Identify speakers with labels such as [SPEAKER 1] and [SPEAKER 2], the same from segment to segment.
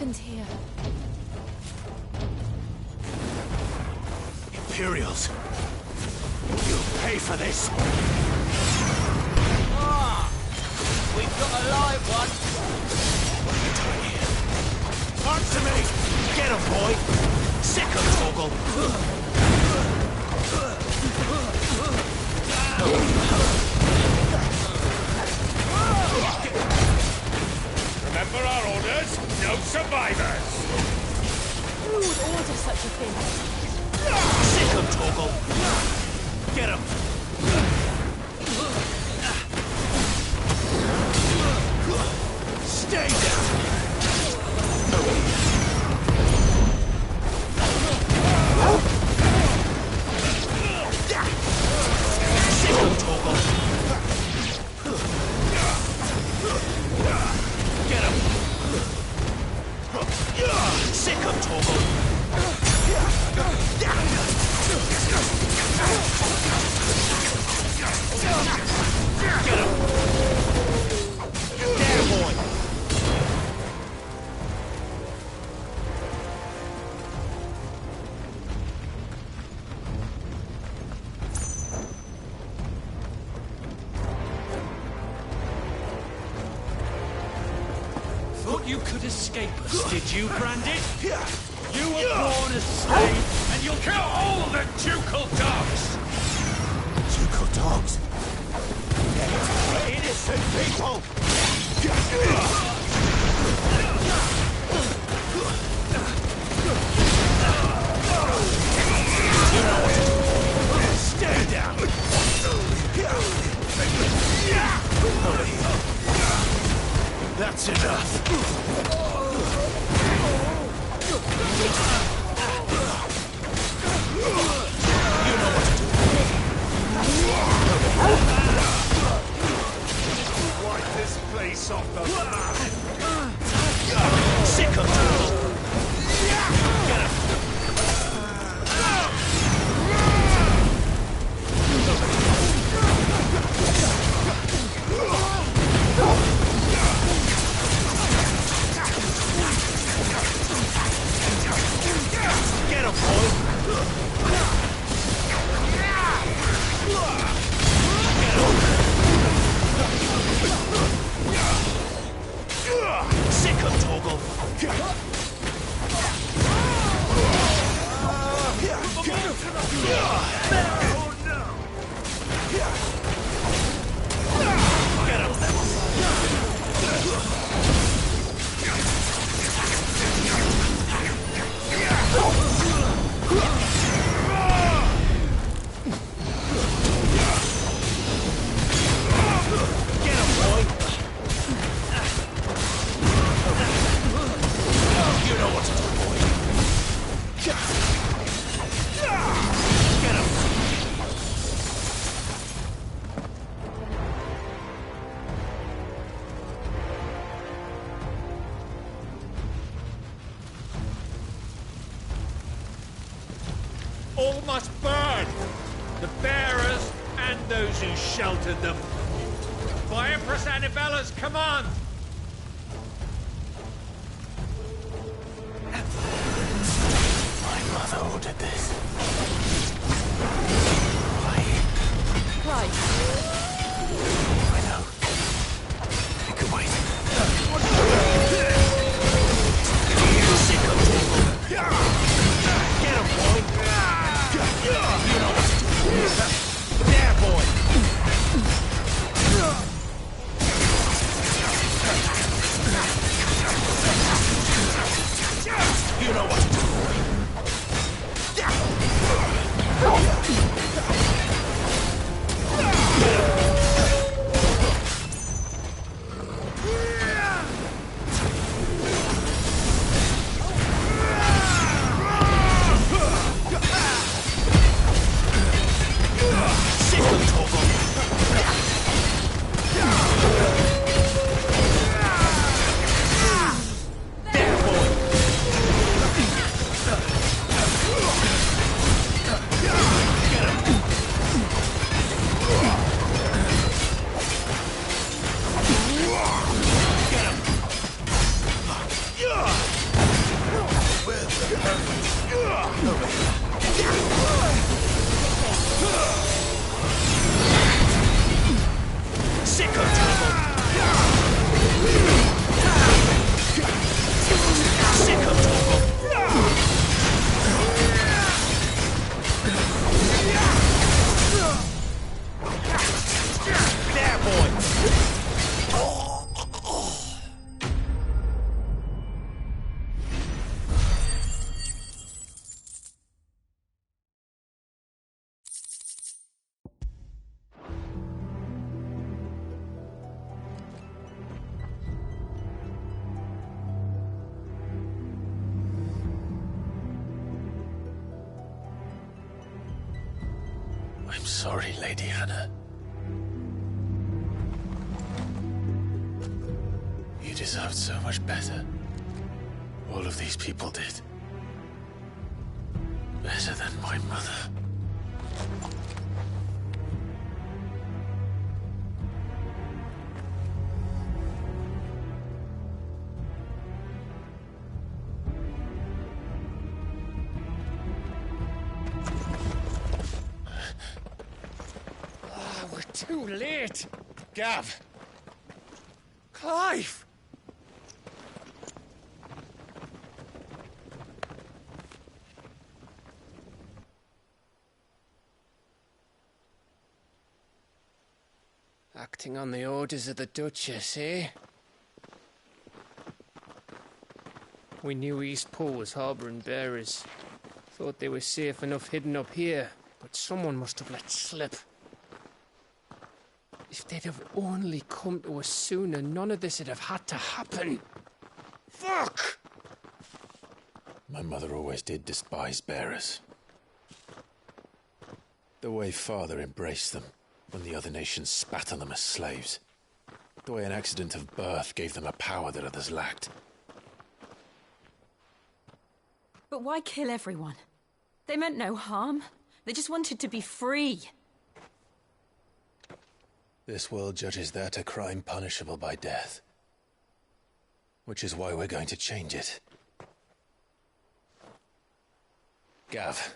[SPEAKER 1] happened here?
[SPEAKER 2] Imperials. You'll pay for this.
[SPEAKER 3] Ah! We've got a live one.
[SPEAKER 2] What are you doing here? Answer me! Get him, boy! Sick of Toggle!
[SPEAKER 4] Remember our orders? No survivors!
[SPEAKER 1] Who would order such a thing?
[SPEAKER 2] Sick of Toggle! Get him! Stay down! Sick of Toggle! Get him! Sick of Toggle! Get him! There, boy!
[SPEAKER 4] Thought you could escape us, did you, Brandit? You were born a slave, and you'll kill all the ducal dogs!
[SPEAKER 2] Ducal dogs? They're innocent people! Stay down! That's enough! You know what to do.
[SPEAKER 4] Wipe this place off the map!
[SPEAKER 2] Sick of trouble! Get him! Get him, boy! Sick of Toggle! Get him! Get him, boy! You know what to do, boy. Get him!
[SPEAKER 4] All must burn! The bearers and those who sheltered them. By Empress Annibella's command!
[SPEAKER 2] My mother ordered this. Why?
[SPEAKER 1] Right.
[SPEAKER 2] I know. I can wait. Sick of Toggle! Get him, boy! You know what to do. There, boy! You know what to do. I'm sorry, Lady Hannah. You deserved so much better. All of these people did. Better than my mother.
[SPEAKER 3] We're too late.
[SPEAKER 2] Gav!
[SPEAKER 3] Clive! Acting on the orders of the Duchess, eh? We knew Eastport was harbouring bearers. Thought they were safe enough hidden up here, but someone must have let slip. If they'd have only come to us sooner, none of this would have had to happen. Fuck!
[SPEAKER 2] My mother always did despise bearers. The way Father embraced them when the other nations spat on them as slaves. The way an accident of birth gave them a power that others lacked.
[SPEAKER 1] But why kill everyone? They meant no harm. They just wanted to be free.
[SPEAKER 2] This world judges that a crime punishable by death. Which is why we're going to change it. Gav,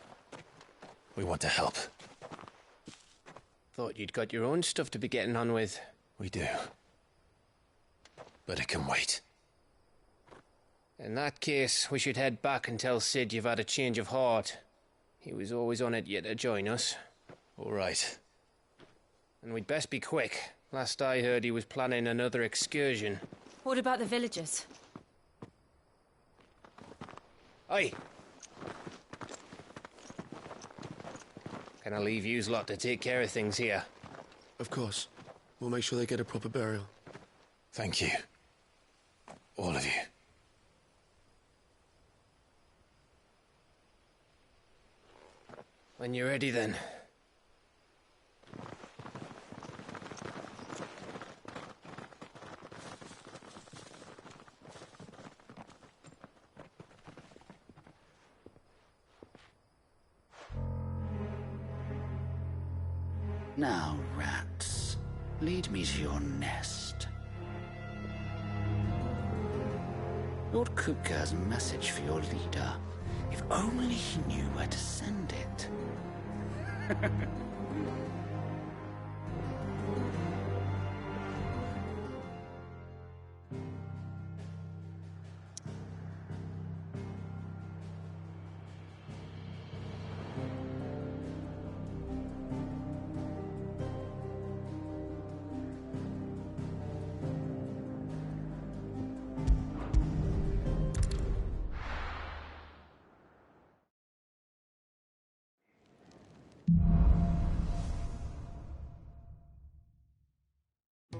[SPEAKER 2] we want to help.
[SPEAKER 3] Thought you'd got your own stuff to be getting on with.
[SPEAKER 2] We do. But it can wait.
[SPEAKER 3] In that case, we should head back and tell Sid you've had a change of heart. He was always on it yet to join us.
[SPEAKER 2] All right.
[SPEAKER 3] And we'd best be quick. Last I heard, he was planning another excursion.
[SPEAKER 1] What about the villagers?
[SPEAKER 3] Aye. Can I leave yous lot to take care of things here?
[SPEAKER 5] Of course. We'll make sure they get a proper burial.
[SPEAKER 2] Thank you. All of you.
[SPEAKER 3] When you're ready, then.
[SPEAKER 6] Now, rats, lead me to your nest. Lord Kupka has a message for your leader. If only he knew where to send it.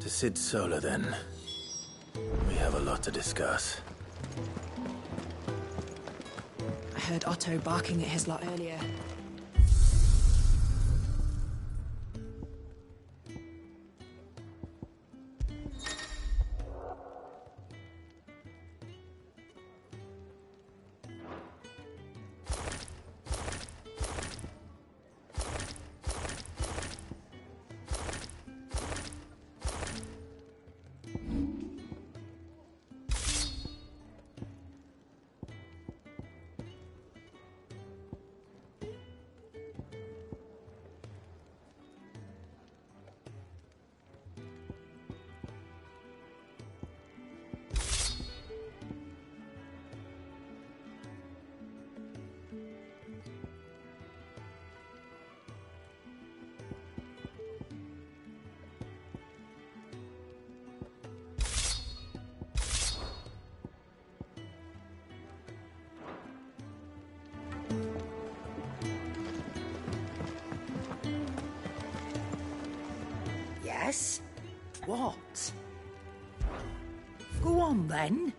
[SPEAKER 2] To Sid Solar, then. We have a lot to discuss.
[SPEAKER 7] I heard Otto barking at his lot earlier.
[SPEAKER 8] Yes? What? Go on, then.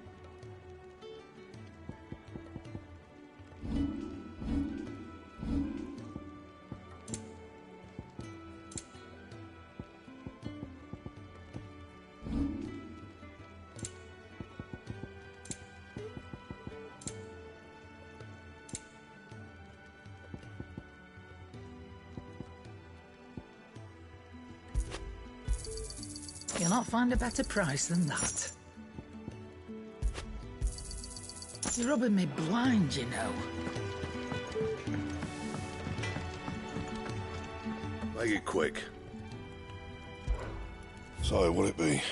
[SPEAKER 8] You'll not find a better price than that. You're rubbing me blind, you know.
[SPEAKER 9] Make it quick. So, what'll it be?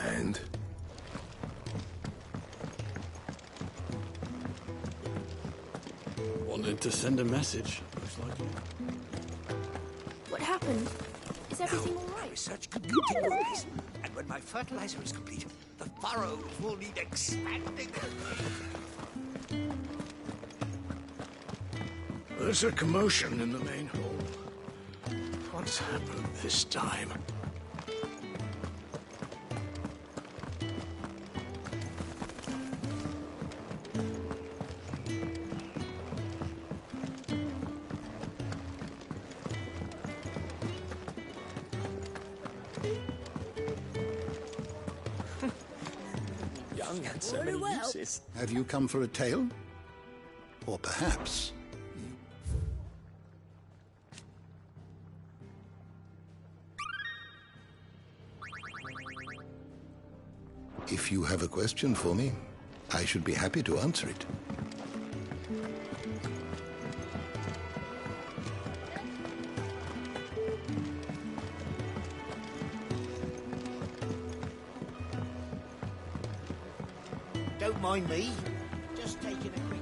[SPEAKER 9] And?
[SPEAKER 4] Wanted to send a message. Looks like it.
[SPEAKER 10] What happened? Is everything all right?
[SPEAKER 11] Research continues, progress, and when my fertilizer is complete, the furrows will need expanding.
[SPEAKER 9] There's a commotion in the main hall. What's happened this time?
[SPEAKER 4] Young and so many uses.
[SPEAKER 12] Have you come for a tale? Or perhaps... If you have a question for me, I should be happy to answer it.
[SPEAKER 11] Don't mind me. Just taking a quick...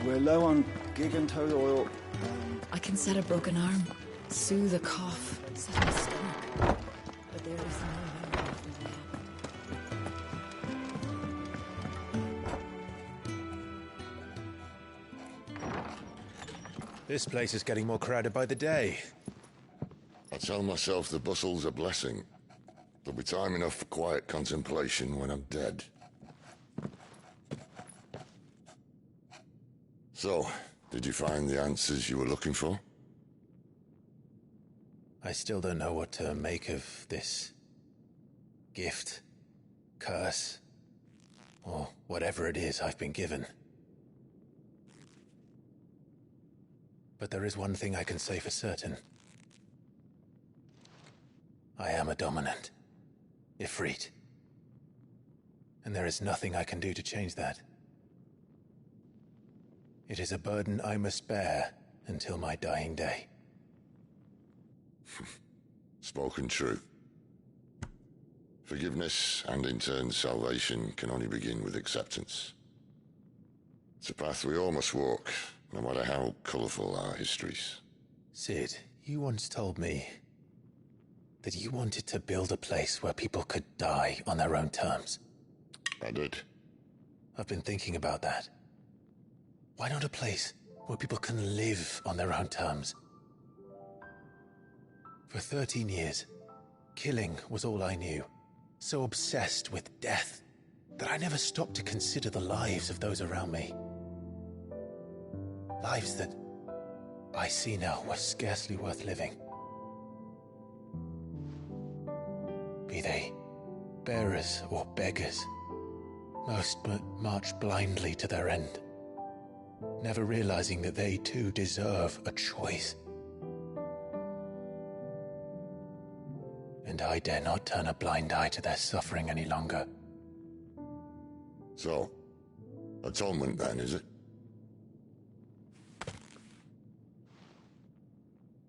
[SPEAKER 13] We're low on gig and toad oil.
[SPEAKER 7] I can set a broken arm, soothe a cough, set my stomach. But there is no remedy for that.
[SPEAKER 2] This place is getting more crowded by the day.
[SPEAKER 14] I tell myself the bustle's a blessing. There'll be time enough for quiet contemplation when I'm dead. So, did you find the answers you were looking for?
[SPEAKER 2] I still don't know what to make of this gift, curse, or whatever it is I've been given. But there is one thing I can say for certain. I am a dominant, Ifrit. And there is nothing I can do to change that. It is a burden I must bear until my dying day.
[SPEAKER 14] Spoken true. Forgiveness and in turn salvation can only begin with acceptance. It's a path we all must walk, no matter how colourful our histories.
[SPEAKER 2] Sid, you once told me that you wanted to build a place where people could die on their own terms.
[SPEAKER 14] I did.
[SPEAKER 2] I've been thinking about that. Why not a place where people can live on their own terms? For 13 years, killing was all I knew. So obsessed with death that I never stopped to consider the lives of those around me. Lives that I see now were scarcely worth living. Be they bearers or beggars, most but march blindly to their end, never realizing that they too deserve a choice. And I dare not turn a blind eye to their suffering any longer.
[SPEAKER 14] So, atonement then, is it?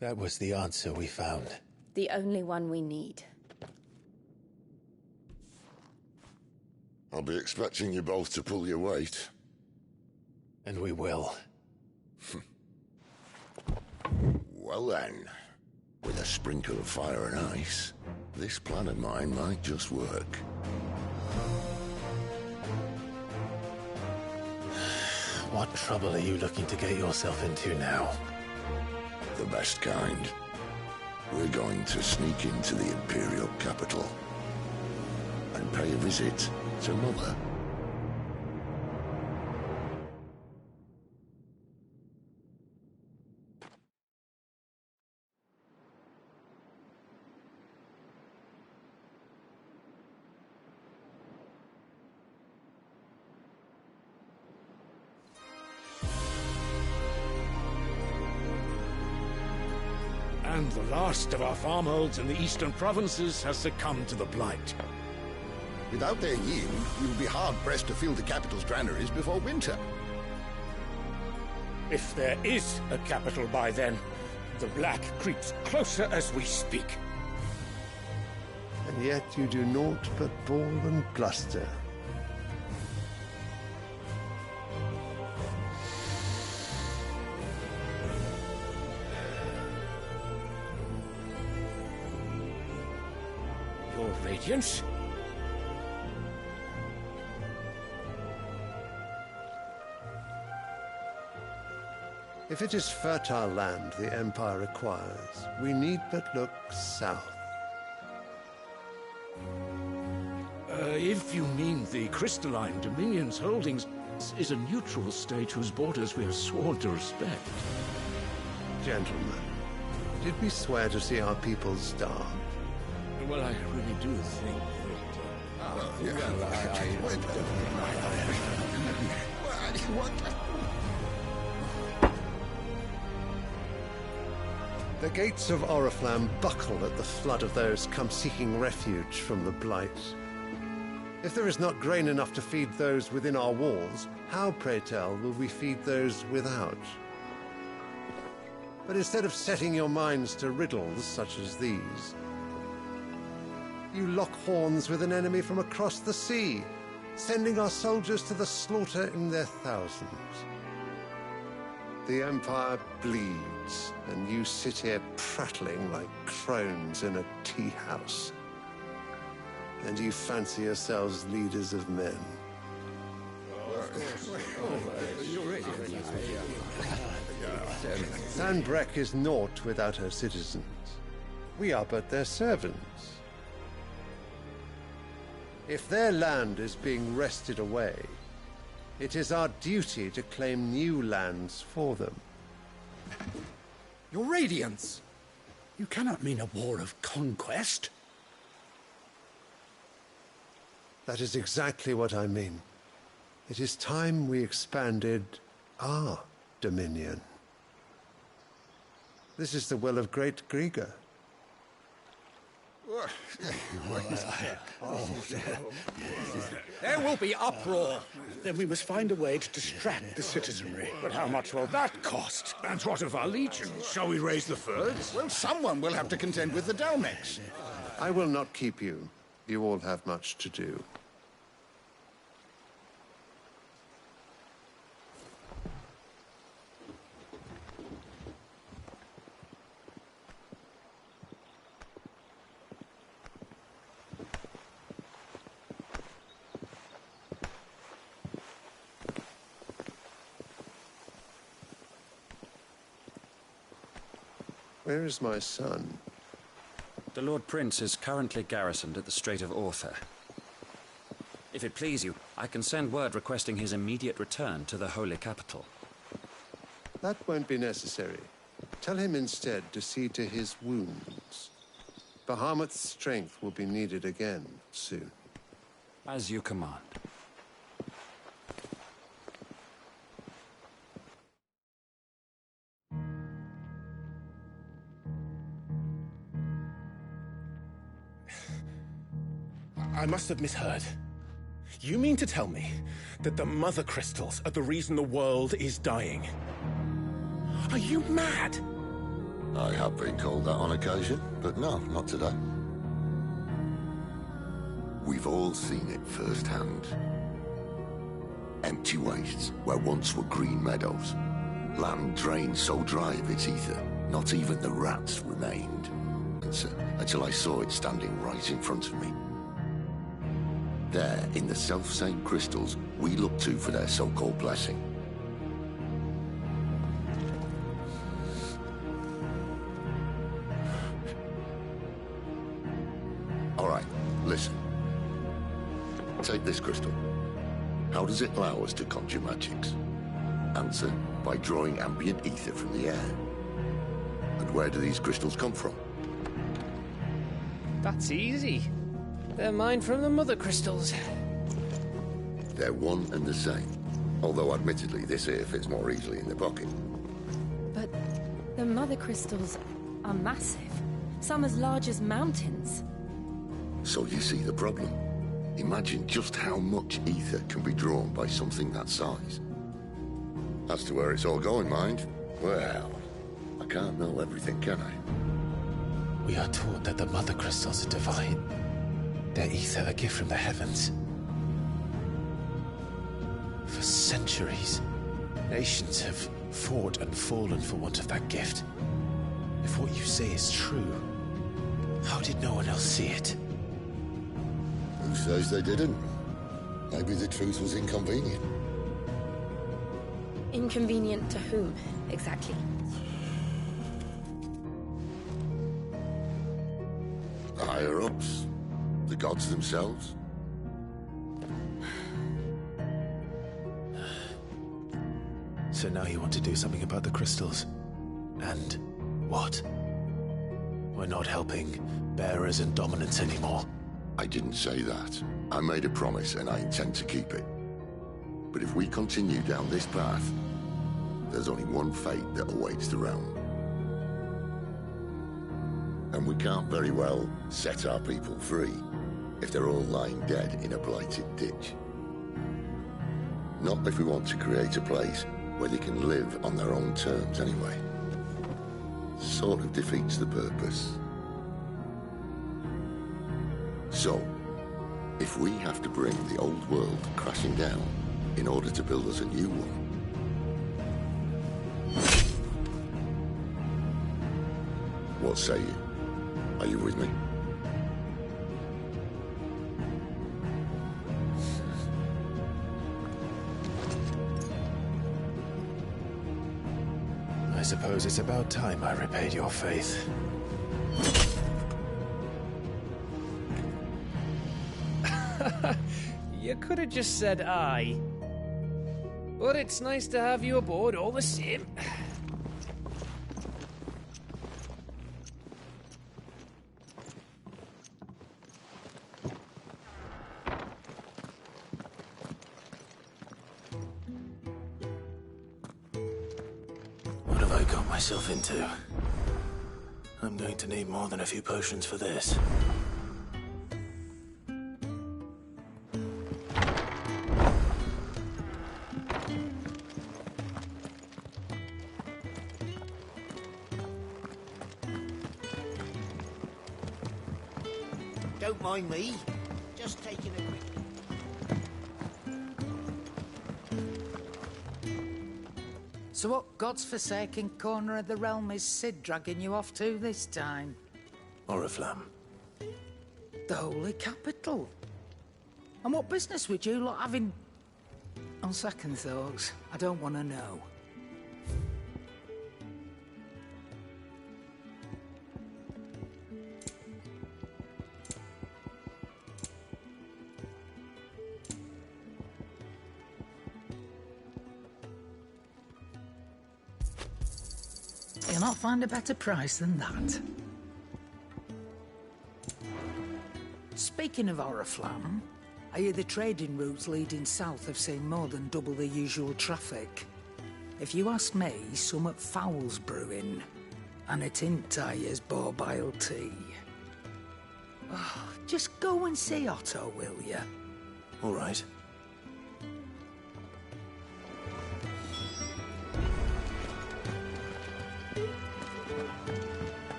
[SPEAKER 2] That was the answer we found.
[SPEAKER 10] The only one we need.
[SPEAKER 14] I'll be expecting you both to pull your weight.
[SPEAKER 2] And we will.
[SPEAKER 14] Well then, with a sprinkle of fire and ice, this plan of mine might just work.
[SPEAKER 2] What trouble are you looking to get yourself into now?
[SPEAKER 14] The best kind. We're going to sneak into the Imperial capital and pay a visit
[SPEAKER 12] So, Mother,
[SPEAKER 9] And the last of our farmholds in the eastern provinces has succumbed to the blight.
[SPEAKER 12] without their yield, we will be hard-pressed to fill the capital's granaries before winter.
[SPEAKER 9] If there is a capital by then, the black creeps closer as we speak.
[SPEAKER 15] And yet you do naught but bawl and bluster.
[SPEAKER 9] Your Radiance?
[SPEAKER 15] If it is fertile land the Empire requires, we need but look south.
[SPEAKER 9] If you mean the crystalline Dominion's holdings, is a neutral state whose borders we have sworn to respect.
[SPEAKER 15] Gentlemen, did we swear to see our people starve?
[SPEAKER 9] Well, I really do think that...
[SPEAKER 15] The gates of Oriflamme buckle at the flood of those come seeking refuge from the blight. If there is not grain enough to feed those within our walls, how, pray tell, will we feed those without? But instead of setting your minds to riddles such as these, you lock horns with an enemy from across the sea, sending our soldiers to the slaughter in their thousands. The Empire bleeds, and you sit here prattling like crones in a tea house. And you fancy yourselves leaders of men. Sanbreque is naught without her citizens. We are but their servants. If their land is being wrested away, it is our duty to claim new lands for them.
[SPEAKER 11] Your Radiance! You cannot mean a war of conquest.
[SPEAKER 15] That is exactly what I mean. It is time we expanded our dominion. This is the will of great Grieger.
[SPEAKER 11] There will be uproar. Then we must find a way to distract the citizenry.
[SPEAKER 9] But how much will that cost? And what of our legions? Shall we raise the Fyrds?
[SPEAKER 12] Well, someone will have to contend with the Dalmex.
[SPEAKER 15] I will not keep you. You all have much to do. Where is my son?
[SPEAKER 16] The Lord Prince is currently garrisoned at the Strait of Orther. If it please you, I can send word requesting his immediate return to the Holy Capital.
[SPEAKER 15] That won't be necessary. Tell him instead to see to his wounds. Bahamut's strength will be needed again soon.
[SPEAKER 16] As you command.
[SPEAKER 2] I must have misheard. You mean to tell me that the mother crystals are the reason the world is dying? Are you mad?
[SPEAKER 14] I have been called that on occasion, but no, not today. We've all seen it firsthand. Empty wastes where once were green meadows. Land drained so dry of its ether, not even the rats remained. Until I saw it standing right in front of me. There, in the self-same crystals we look to for their so-called blessing. All right, listen. Take this crystal. How does it allow us to conjure magics? Answer, by drawing ambient ether from the air. And where do these crystals come from?
[SPEAKER 3] That's easy. They're mine from the mother crystals.
[SPEAKER 14] They're one and the same. Although admittedly this here fits more easily in the pocket.
[SPEAKER 1] But the mother crystals are massive. Some as large as mountains.
[SPEAKER 14] So you see the problem. Imagine just how much ether can be drawn by something that size. As to where it's all going, mind, well, I can't know everything, can I?
[SPEAKER 2] We are taught that the mother crystals are divine. Their ether a gift from the heavens. For centuries, nations have fought and fallen for want of that gift. If what you say is true, how did no one else see it?
[SPEAKER 14] Who says they didn't? Maybe the truth was inconvenient.
[SPEAKER 10] Inconvenient to whom, exactly?
[SPEAKER 14] The higher-ups? The gods themselves?
[SPEAKER 2] So now you want to do something about the crystals. And what? We're not helping bearers and dominants anymore.
[SPEAKER 14] I didn't say that. I made a promise and I intend to keep it. But if we continue down this path, there's only one fate that awaits the realm. And we can't very well set our people free if they're all lying dead in a blighted ditch. Not if we want to create a place where they can live on their own terms anyway. Sort of defeats the purpose. So, if we have to bring the old world crashing down in order to build us a new one, what say you? Are you with me?
[SPEAKER 2] I suppose it's about time I repaid your faith.
[SPEAKER 3] You could have just said aye. But it's nice to have you aboard all the same.
[SPEAKER 2] What have I got myself into? I'm going to need more than a few potions for this.
[SPEAKER 11] Don't mind me. Just taking a quick...
[SPEAKER 8] So what God's forsaken corner of the realm is Sid dragging you off to this time?
[SPEAKER 2] Oriflamme.
[SPEAKER 8] The Holy Capital. And what business would you lot have in... On second thoughts, I don't want to know. You'll not find a better price than that. Speaking of Oriflamme, I hear the trading routes leading south have seen more than double the usual traffic. If you ask me, summat foul's brewing, and it ain't Tyre's borbile tea. Oh, just go and see Otto, will ya?
[SPEAKER 2] All right.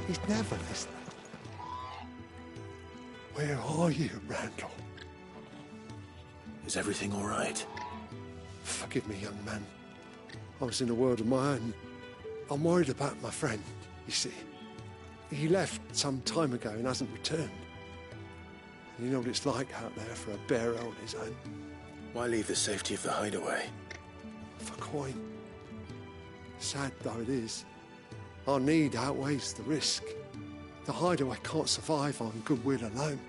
[SPEAKER 15] He's never listening. Where are you, Randall?
[SPEAKER 2] Is everything all right?
[SPEAKER 15] Forgive me, young man. I was in a world of my own. I'm worried about my friend, you see. He left some time ago and hasn't returned. You know what it's like out there for a bearer on his own.
[SPEAKER 2] Why leave the safety of the hideaway?
[SPEAKER 15] For coin. Sad though it is, our need outweighs the risk. The hideaway can't survive on goodwill alone.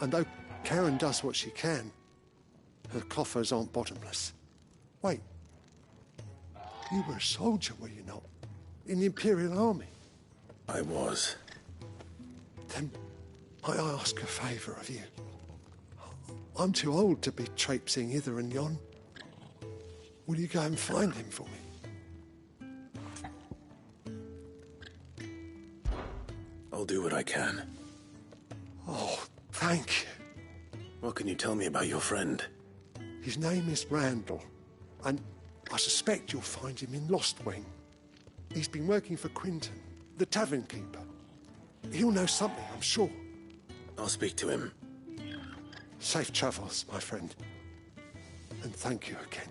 [SPEAKER 15] And though Karen does what she can, her coffers aren't bottomless. Wait. You were a soldier, were you not? In the Imperial Army?
[SPEAKER 2] I was.
[SPEAKER 15] Then might I ask a favour of you? I'm too old to be traipsing hither and yon. Will you go and find him for me?
[SPEAKER 2] I'll do what I can.
[SPEAKER 15] Oh, thank you.
[SPEAKER 2] What can you tell me about your friend?
[SPEAKER 15] His name is Randall, and I suspect you'll find him in Lost Wing. He's been working for Quinton, the tavern keeper. He'll know something, I'm sure.
[SPEAKER 2] I'll speak to him.
[SPEAKER 15] Safe travels, my friend. And thank you again.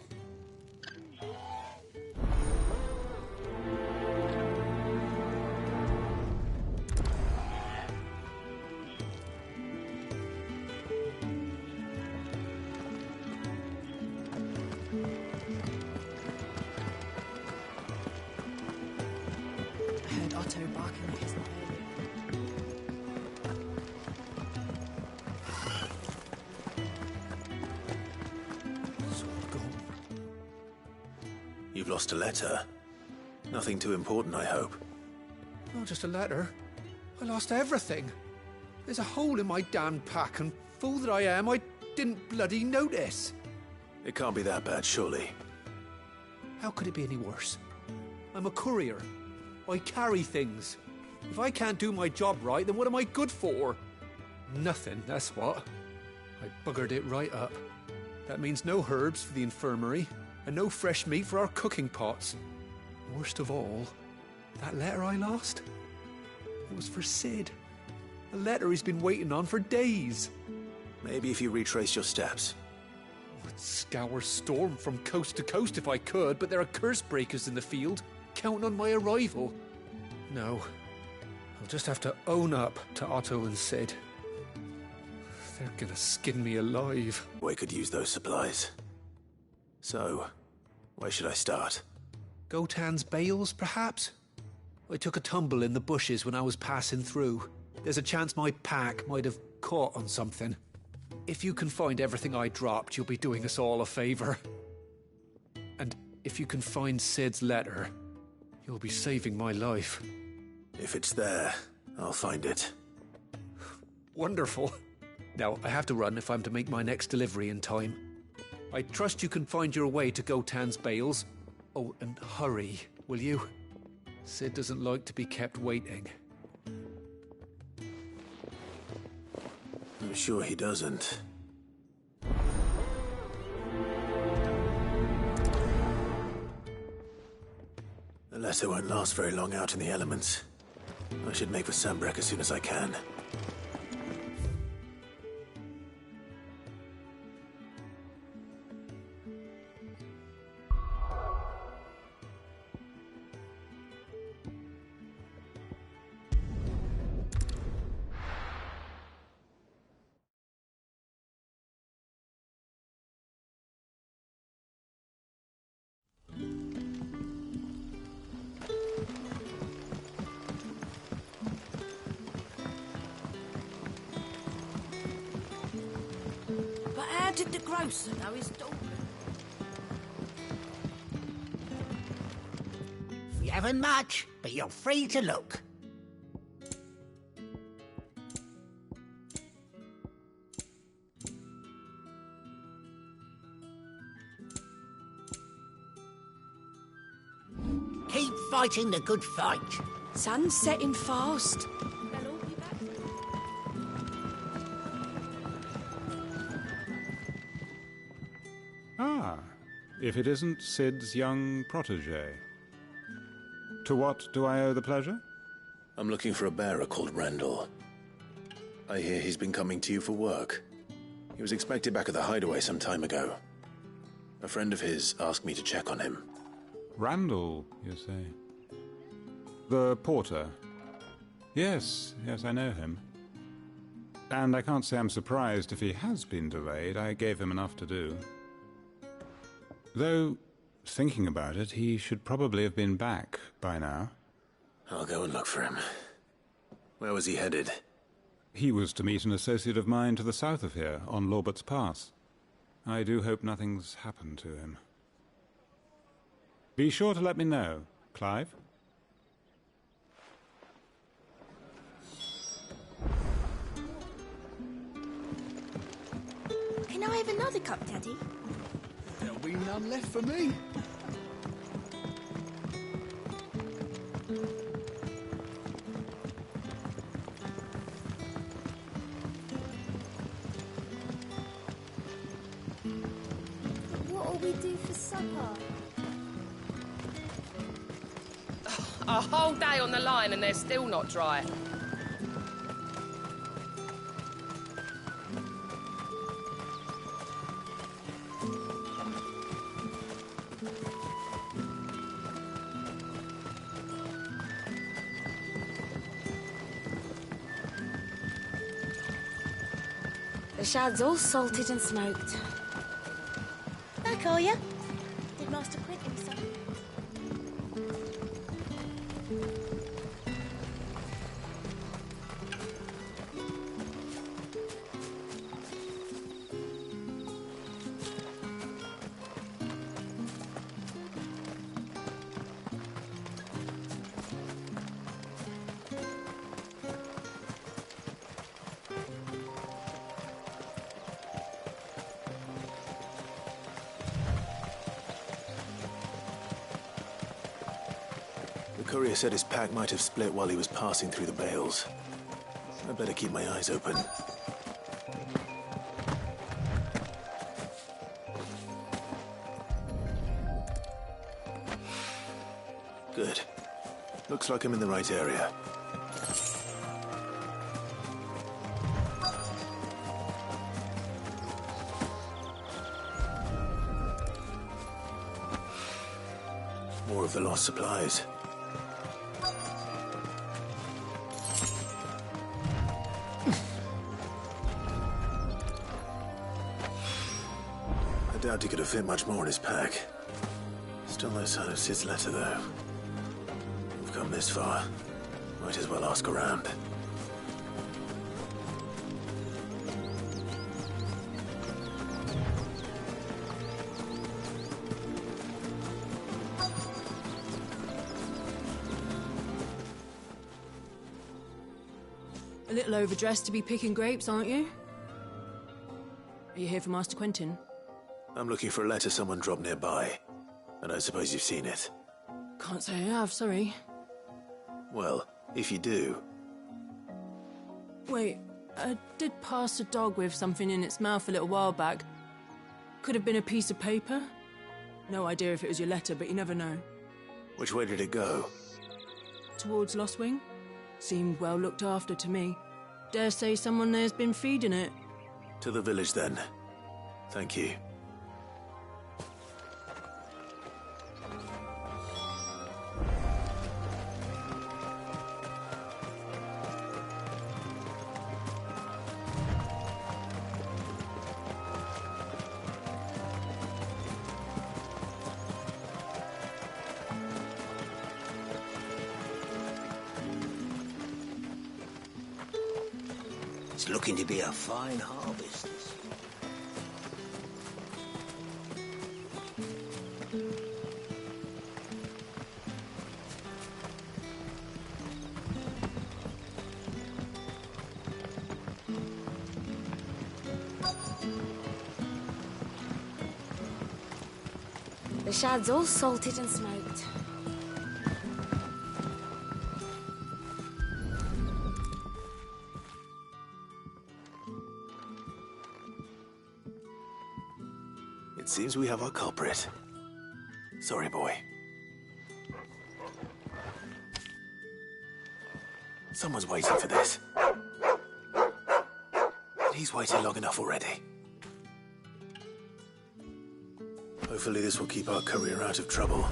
[SPEAKER 7] I heard Otto barking at his earlier.
[SPEAKER 2] You've lost a letter. Nothing too important, I hope.
[SPEAKER 11] Not just a letter. I lost everything. There's a hole in my damn pack, and fool that I am, I didn't bloody notice.
[SPEAKER 2] It can't be that bad, surely.
[SPEAKER 11] How could it be any worse? I'm a courier. I carry things. If I can't do my job right, then what am I good for? Nothing, that's what. I buggered it right up. That means no herbs for the infirmary, and no fresh meat for our cooking pots. Worst of all, that letter I lost, it was for Sid. A letter he's been waiting on for days.
[SPEAKER 2] Maybe if you retrace your steps.
[SPEAKER 11] I'd scour Storm from coast to coast if I could, but there are curse breakers in the field, counting on my arrival. No, I'll just have to own up to Otto and Sid. They're gonna skin me alive.
[SPEAKER 2] We could use those supplies. So, where should I start?
[SPEAKER 11] Gotan's bales, perhaps? I took a tumble in the bushes when I was passing through. There's a chance my pack might have caught on something. If you can find everything I dropped, you'll be doing us all a favor. And if you can find Sid's letter, you'll be saving my life.
[SPEAKER 2] If it's there, I'll find it.
[SPEAKER 11] Wonderful. Now, I have to run if I'm to make my next delivery in time. I trust you can find your way to Gotan's bales. Oh, and hurry, will you? Sid doesn't like to be kept waiting.
[SPEAKER 2] I'm sure he doesn't. The letter won't last very long out in the elements. I should make for Sambrek as soon as I can.
[SPEAKER 10] But how did the grocer know his daughter?
[SPEAKER 11] We haven't much, but you're free to look. Keep fighting the good fight.
[SPEAKER 1] Sun's setting fast.
[SPEAKER 17] Ah, if it isn't Sid's young protégé. To what do I owe the pleasure?
[SPEAKER 2] I'm looking for a bearer called Randall. I hear he's been coming to you for work. He was expected back at the hideaway some time ago. A friend of his asked me to check on him.
[SPEAKER 17] Randall, you say? The porter? Yes, I know him. And I can't say I'm surprised if he has been delayed. I gave him enough to do. Though, thinking about it, he should probably have been back by now.
[SPEAKER 2] I'll go and look for him. Where was he headed?
[SPEAKER 17] He was to meet an associate of mine to the south of here, on Lorbert's Pass. I do hope nothing's happened to him. Be sure to let me know, Clive.
[SPEAKER 10] Can I have another cup, Daddy?
[SPEAKER 18] There'll be none left for me.
[SPEAKER 10] What'll we do for supper?
[SPEAKER 19] A whole day on the line and they're still not dry.
[SPEAKER 20] The shad's all salted and smoked.
[SPEAKER 10] Back, are ya? Did Master Quint him some?
[SPEAKER 2] The courier said his pack might have split while he was passing through the bales. I'd better keep my eyes open. Good. Looks like I'm in the right area. More of the lost supplies. I doubt he could have fit much more in his pack. Still no sign of Sid's letter, though. We've come this far. Might as well ask around.
[SPEAKER 1] A little overdressed to be picking grapes, aren't you? Are you here for Master Quentin?
[SPEAKER 2] I'm looking for a letter someone dropped nearby. And I suppose you've seen it.
[SPEAKER 1] Can't say I have, sorry.
[SPEAKER 2] Well, if you do...
[SPEAKER 1] Wait, I did pass a dog with something in its mouth a little while back. Could have been a piece of paper. No idea if it was your letter, but you never know.
[SPEAKER 2] Which way did it go?
[SPEAKER 1] Towards Lostwing. Seemed well looked after to me. Dare say someone there's been feeding it.
[SPEAKER 2] To the village, then. Thank you.
[SPEAKER 6] It's looking to be a fine harvest this year.
[SPEAKER 20] The shad's all salted and smoked.
[SPEAKER 2] It seems we have our culprit. Sorry, boy. Someone's waiting for this. He's waited long enough already. Hopefully this will keep our courier out of trouble.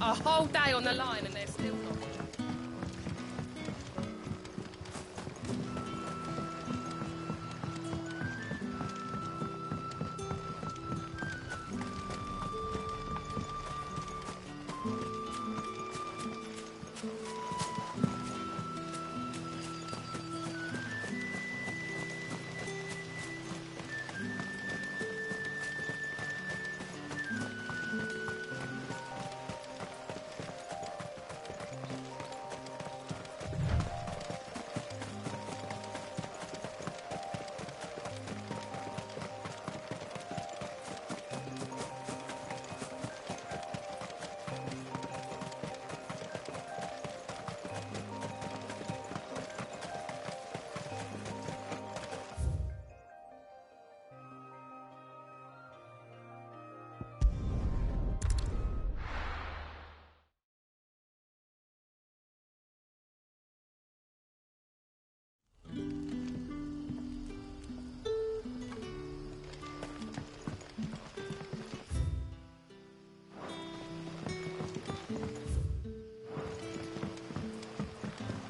[SPEAKER 19] A whole day on the line and they're still not.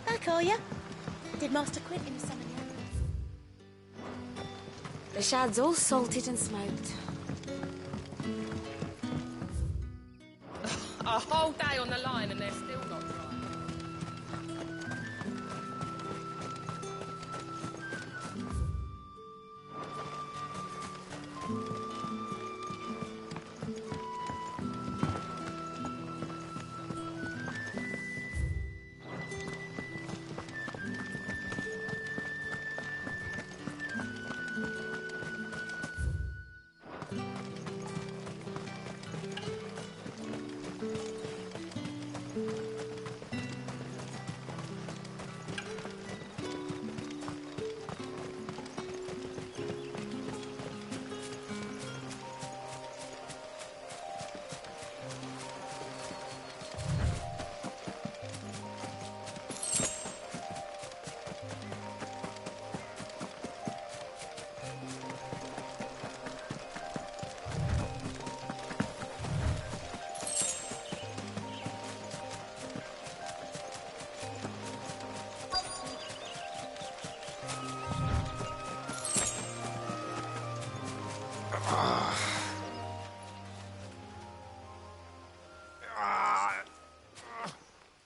[SPEAKER 10] Back, are you? Did Master Quentin summon you?
[SPEAKER 20] The shad's all salted and smoked.
[SPEAKER 19] A whole day on the line and they're still not dry.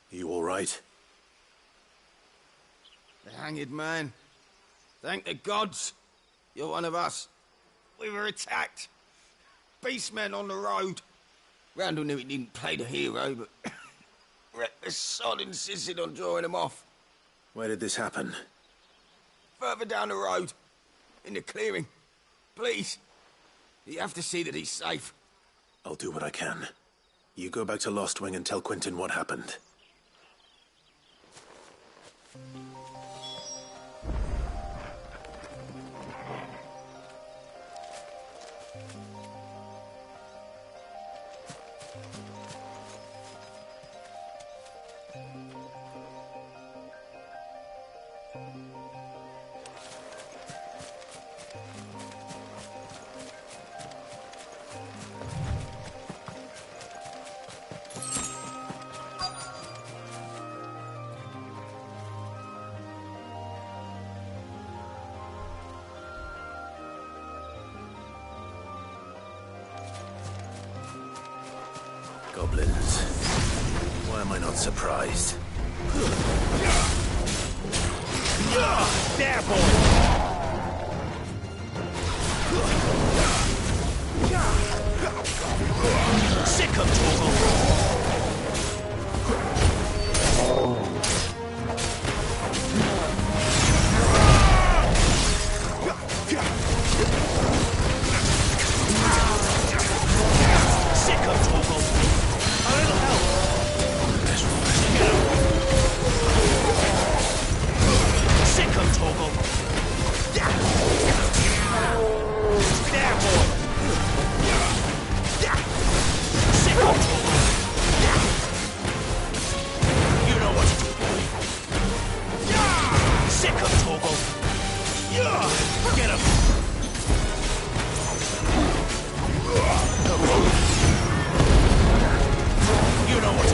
[SPEAKER 2] You all right?
[SPEAKER 21] The hanged man. Thank the gods. You're one of us. We were attacked. Beastmen on the road. Randall knew he didn't play the hero, but the sod insisted on drawing him off.
[SPEAKER 2] Where did this happen?
[SPEAKER 21] Further down the road. In the clearing. Please. You have to see that he's safe.
[SPEAKER 2] I'll do what I can. You go back to Lost Wing and tell Quentin what happened. Goblins. Why am I not surprised?
[SPEAKER 4] There, boy! Sick of Torgal! You know what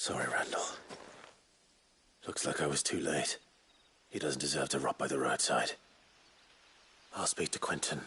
[SPEAKER 2] Sorry, Randall. Looks like I was too late. He doesn't deserve to rot by the roadside. I'll speak to Quentin.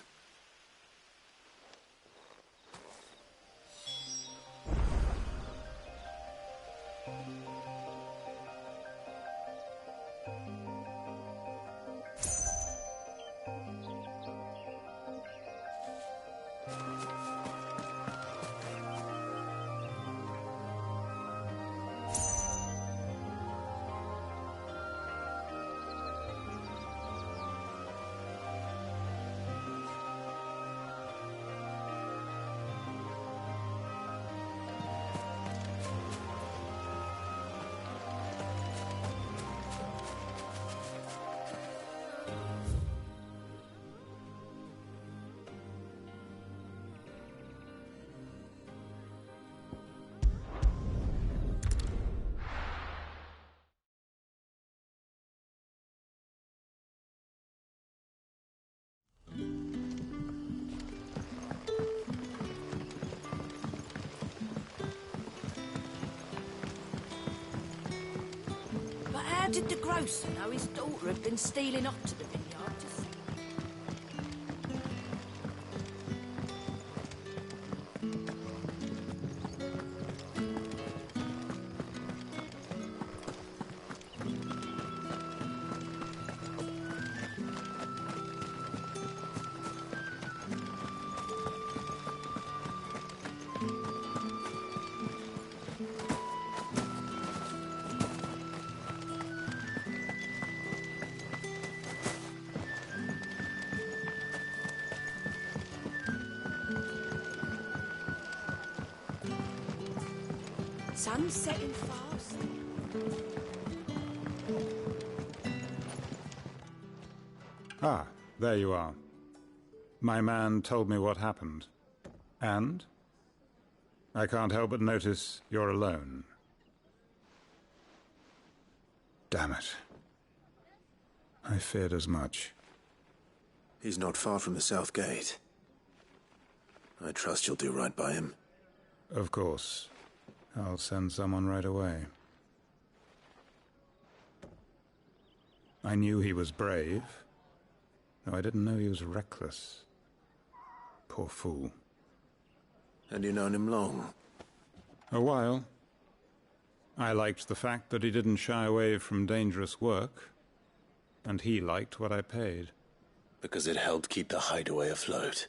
[SPEAKER 5] How did the grocer know his daughter had been stealing off to the vineyard to see? Sun's setting fast.
[SPEAKER 17] Ah, there you are. My man told me what happened. And? I can't help but notice you're alone. Damn it. I feared as much.
[SPEAKER 2] He's not far from the South Gate. I trust you'll do right by him.
[SPEAKER 17] Of course. I'll send someone right away. I knew he was brave, though I didn't know he was reckless. Poor fool.
[SPEAKER 2] And you've known him long?
[SPEAKER 17] A while. I liked the fact that he didn't shy away from dangerous work, and he liked what I paid.
[SPEAKER 2] Because it helped keep the hideaway afloat.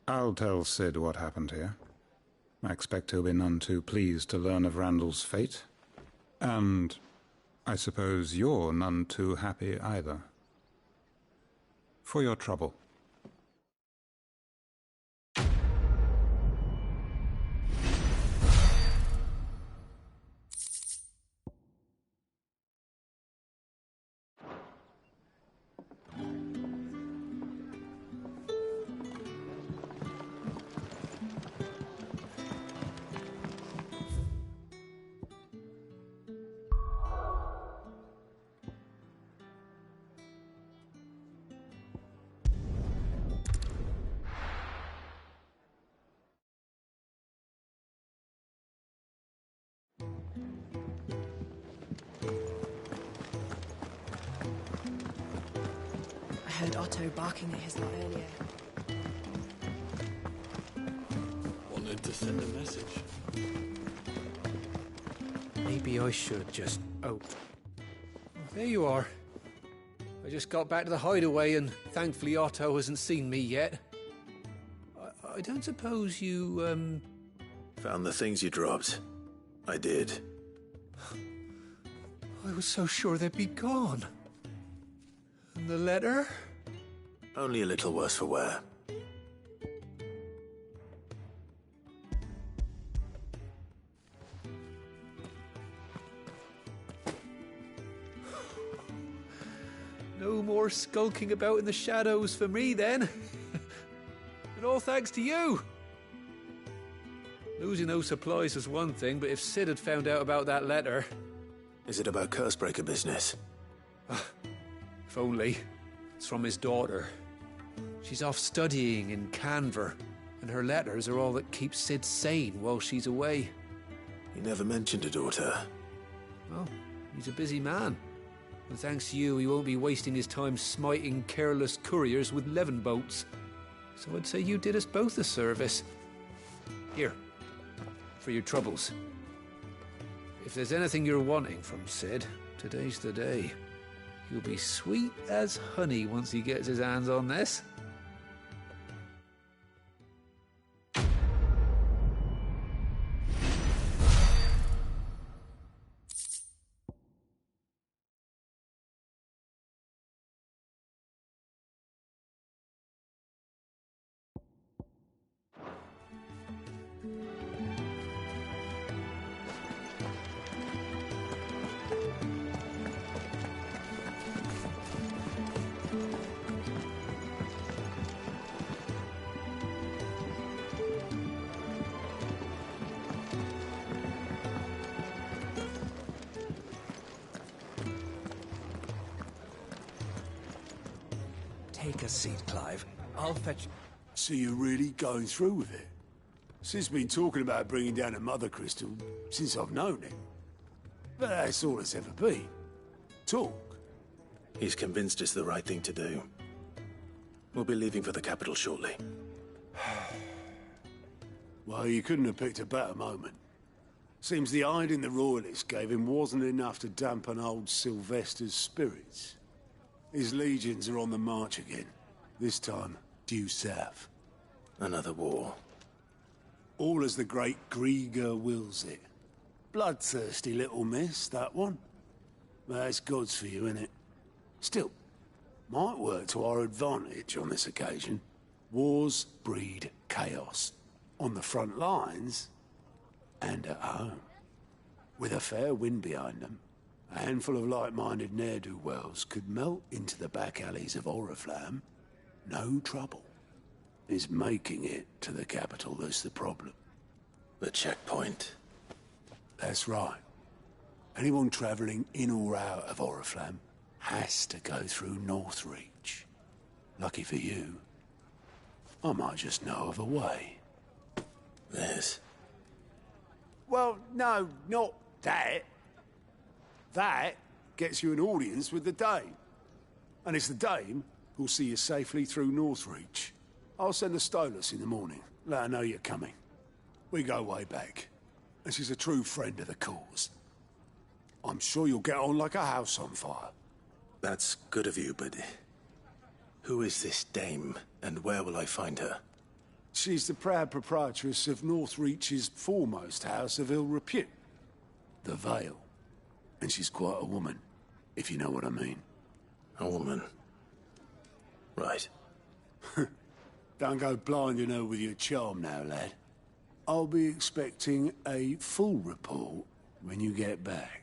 [SPEAKER 17] I'll tell Sid what happened here. I expect he'll be none too pleased to learn of Randall's fate. And I suppose you're none too happy either. For your trouble.
[SPEAKER 7] I heard Otto barking at his lot earlier.
[SPEAKER 18] Wanted to send a message.
[SPEAKER 11] Maybe I should just... Oh. There you are. I just got back to the hideaway and thankfully Otto hasn't seen me yet. I don't suppose you,
[SPEAKER 2] Found the things you dropped. I did.
[SPEAKER 11] I was so sure they'd be gone. And the letter?
[SPEAKER 2] Only a little worse for wear.
[SPEAKER 11] No more skulking about in the shadows for me, then. And all thanks to you. Losing those supplies was one thing, but if Sid had found out about that letter...
[SPEAKER 2] Is it about Cursebreaker business?
[SPEAKER 11] If only. It's from his daughter. She's off studying in Canver, and her letters are all that keeps Sid sane while she's away.
[SPEAKER 2] He never mentioned a daughter.
[SPEAKER 11] Well, he's a busy man. And thanks to you, he won't be wasting his time smiting careless couriers with levin bolts. So I'd say you did us both a service. Here, for your troubles. If there's anything you're wanting from Sid, today's the day. He'll be sweet as honey once he gets his hands on this.
[SPEAKER 13] Take a seat, Clive. I'll fetch...
[SPEAKER 22] So you're really going through with it? Sid's been talking about bringing down a mother crystal since I've known him. But that's all it's ever been. Talk.
[SPEAKER 2] He's convinced it's the right thing to do. We'll be leaving for the capital shortly.
[SPEAKER 22] Well, you couldn't have picked a better moment. Seems the hiding the Royalists gave him wasn't enough to dampen old Sylvester's spirits. His legions are on the march again. This time, due south.
[SPEAKER 2] Another war.
[SPEAKER 22] All as the great Grieger wills it. Bloodthirsty little miss, that one. That's God's for you, innit? Still, might work to our advantage on this occasion. Wars breed chaos. On the front lines, and at home. With a fair wind behind them, a handful of like-minded ne'er-do-wells could melt into the back alleys of Oriflamme. No trouble. It's making it to the capital that's the problem.
[SPEAKER 2] The checkpoint.
[SPEAKER 22] That's right. Anyone travelling in or out of Oriflamme has to go through Northreach. Lucky for you, I might just know of a way.
[SPEAKER 2] There's...
[SPEAKER 22] Well, no, not that. That gets you an audience with the Dame. And it's the Dame who'll see you safely through Northreach. I'll send the Stolas in the morning. Let her know you're coming. We go way back. And she's a true friend of the cause. I'm sure you'll get on like a house on fire.
[SPEAKER 2] That's good of you, but... who is this Dame, and where will I find her?
[SPEAKER 22] She's the proud proprietress of Northreach's foremost house of ill repute. The Vale. And she's quite a woman, if you know what I mean.
[SPEAKER 2] A woman? Right.
[SPEAKER 22] Don't go blinding her with your charm now, lad. I'll be expecting a full report when you get back.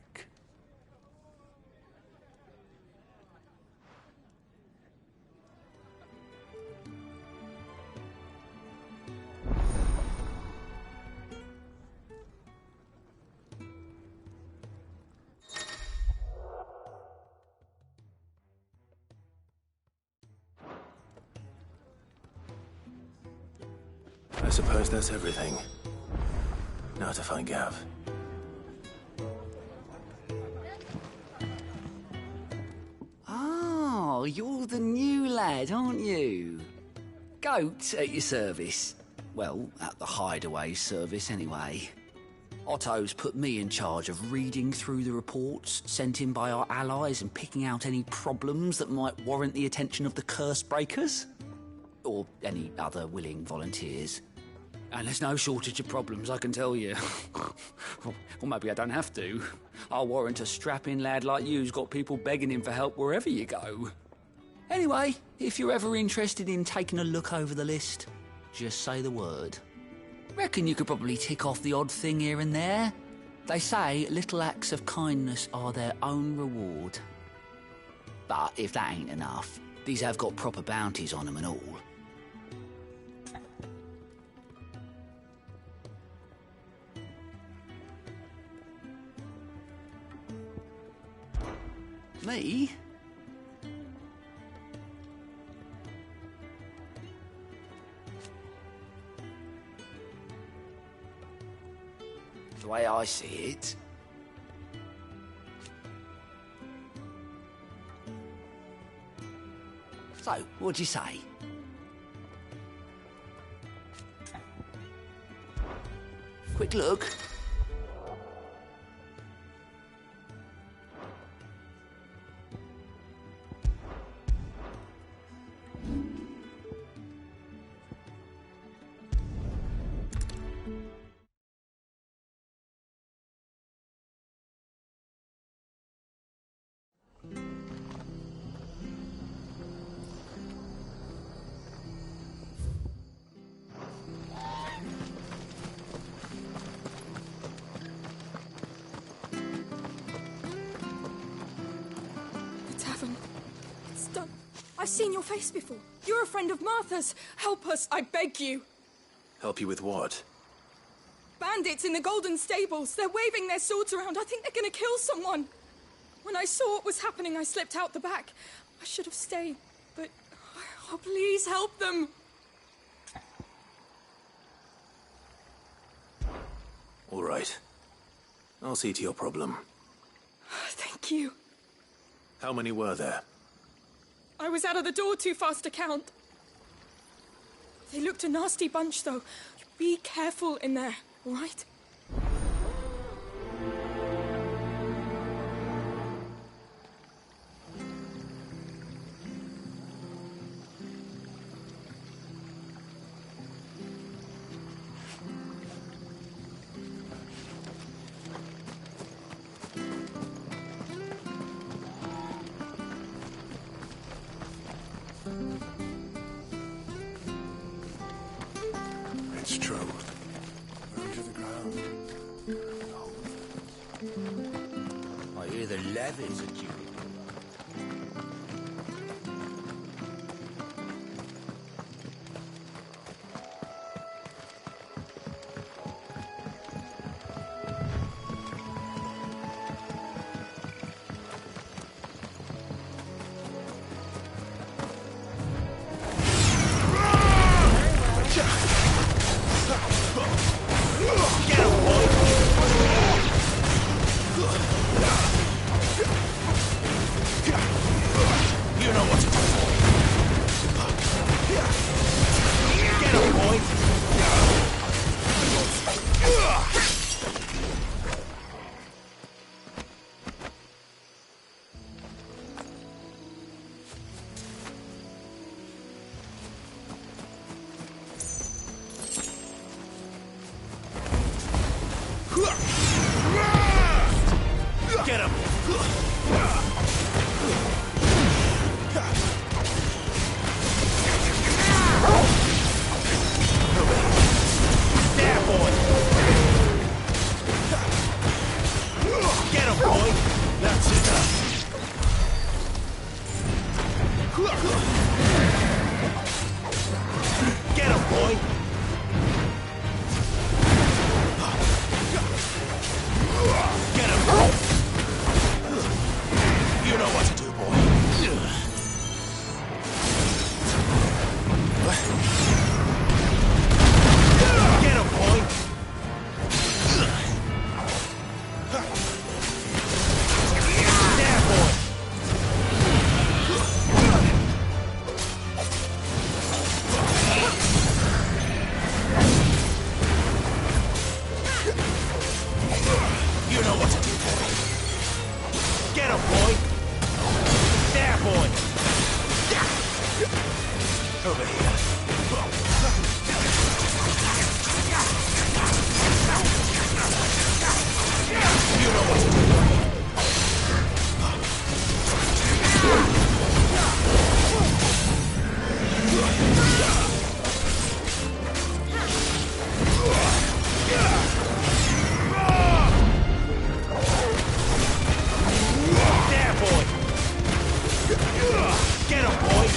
[SPEAKER 2] I suppose that's everything. Now to find Gav.
[SPEAKER 6] Oh, you're the new lad, aren't you? Goat at your service. Well, at the hideaway service, anyway. Otto's put me in charge of reading through the reports sent in by our allies and picking out any problems that might warrant the attention of the curse breakers. Or any other willing volunteers. And there's no shortage of problems, I can tell you. Or maybe I don't have to. I'll warrant a strapping lad like you's got people begging him for help wherever you go. Anyway, if you're ever interested in taking a look over the list, just say the word. Reckon you could probably tick off the odd thing here and there. They say little acts of kindness are their own reward. But if that ain't enough, these have got proper bounties on them and all. Me? the way I see it. So, what'd you say? Quick look.
[SPEAKER 9] I've seen your face before. You're a friend of Martha's. Help us, I beg you.
[SPEAKER 12] Help you with what?
[SPEAKER 9] Bandits in the Golden Stables. They're waving their swords around. I think they're going to kill someone. When I saw what was happening, I slipped out the back. I should have stayed, but... Oh, please help them.
[SPEAKER 12] All right. I'll see to your problem.
[SPEAKER 9] Thank you.
[SPEAKER 12] How many were there?
[SPEAKER 9] I was out of the door too fast to count. They looked a nasty bunch, though. Be careful in there, all right?
[SPEAKER 22] It's true. Under the ground.
[SPEAKER 6] I hear the levies are due.
[SPEAKER 12] Get him! There, boy! Get him, boy! That's enough! Get him, boy! Get him, boy! You know what to do, boy. Get him, boy! There, boy! You know what to do, boy. Get him, boy! There, boy! Over here. You know what to do. There, boy! Get him, boy!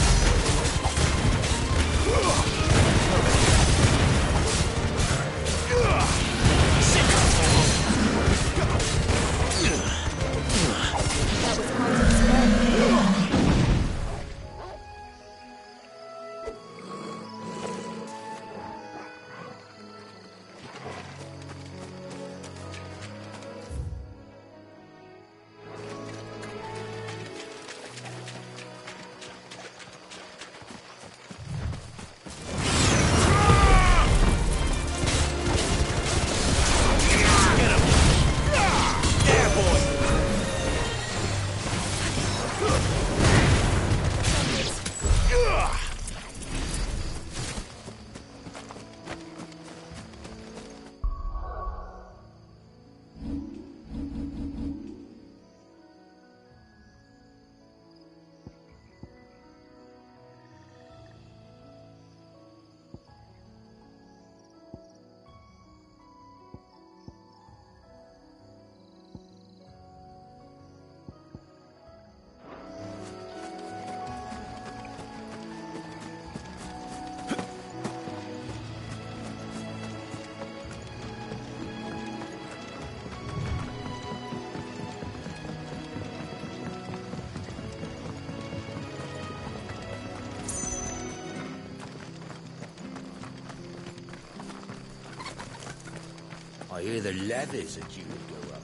[SPEAKER 12] I hear the leathers are due to go up.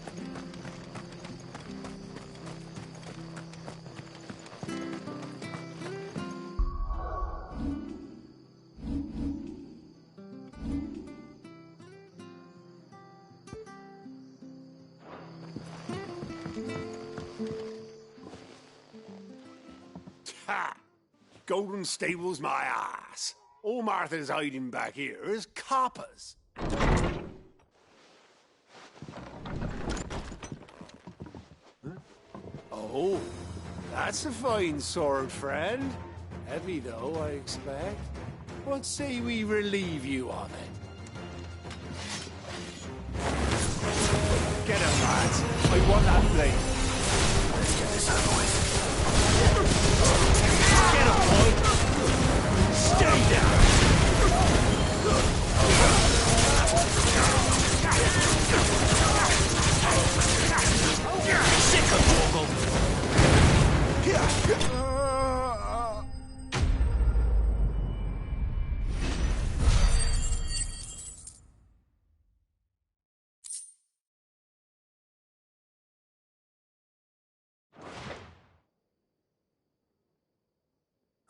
[SPEAKER 22] Ha! Golden Stable's my ass. All Martha's hiding back here is coppers. Huh? Oh, that's a fine sword, friend. Heavy, though, I expect. What say we relieve you of it? Get him, lads. I want that blade. Let's get this over with. Get him, boy. Stay down. Sick of Torgal.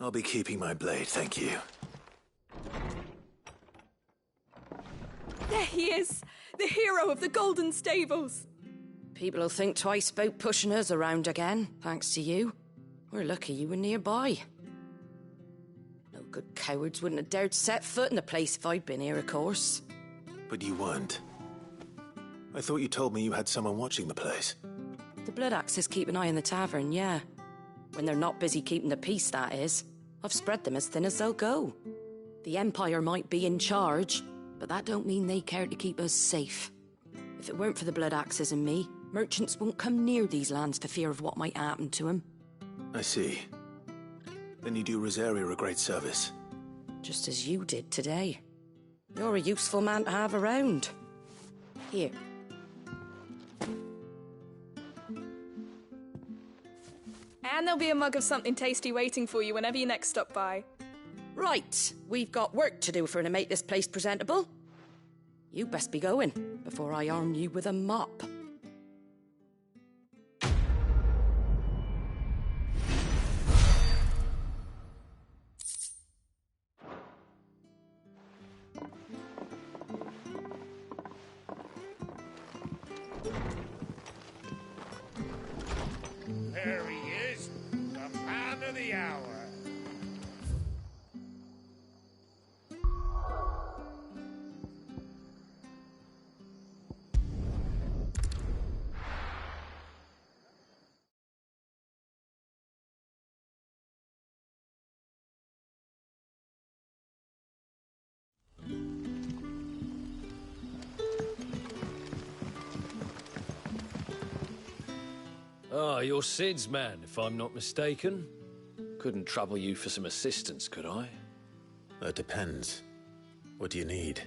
[SPEAKER 2] I'll be keeping my blade, thank you.
[SPEAKER 9] There he is! The hero of the Golden Stables!
[SPEAKER 5] People will think twice about pushing us around again, thanks to you. We're lucky you were nearby. No good cowards wouldn't have dared set foot in the place if I'd been here, of course.
[SPEAKER 2] But you weren't. I thought you told me you had someone watching the place.
[SPEAKER 5] The Blood Axes keep an eye on the tavern, yeah. When they're not busy keeping the peace, that is. I've spread them as thin as they'll go. The Empire might be in charge, but that don't mean they care to keep us safe. If it weren't for the Blood Axes and me, merchants won't come near these lands for fear of what might happen to them.
[SPEAKER 2] I see. Then you do Rosaria a great service.
[SPEAKER 5] Just as you did today. You're a useful man to have around. Here.
[SPEAKER 9] And there'll be a mug of something tasty waiting for you whenever you next stop by.
[SPEAKER 5] Right, we've got work to do for to make this place presentable. You best be going, before I arm you with a mop.
[SPEAKER 12] There he is, the man of the hour.
[SPEAKER 14] Ah, you're Sid's man, if I'm not mistaken. Couldn't trouble you for some assistance, could I?
[SPEAKER 2] That depends. What do you need?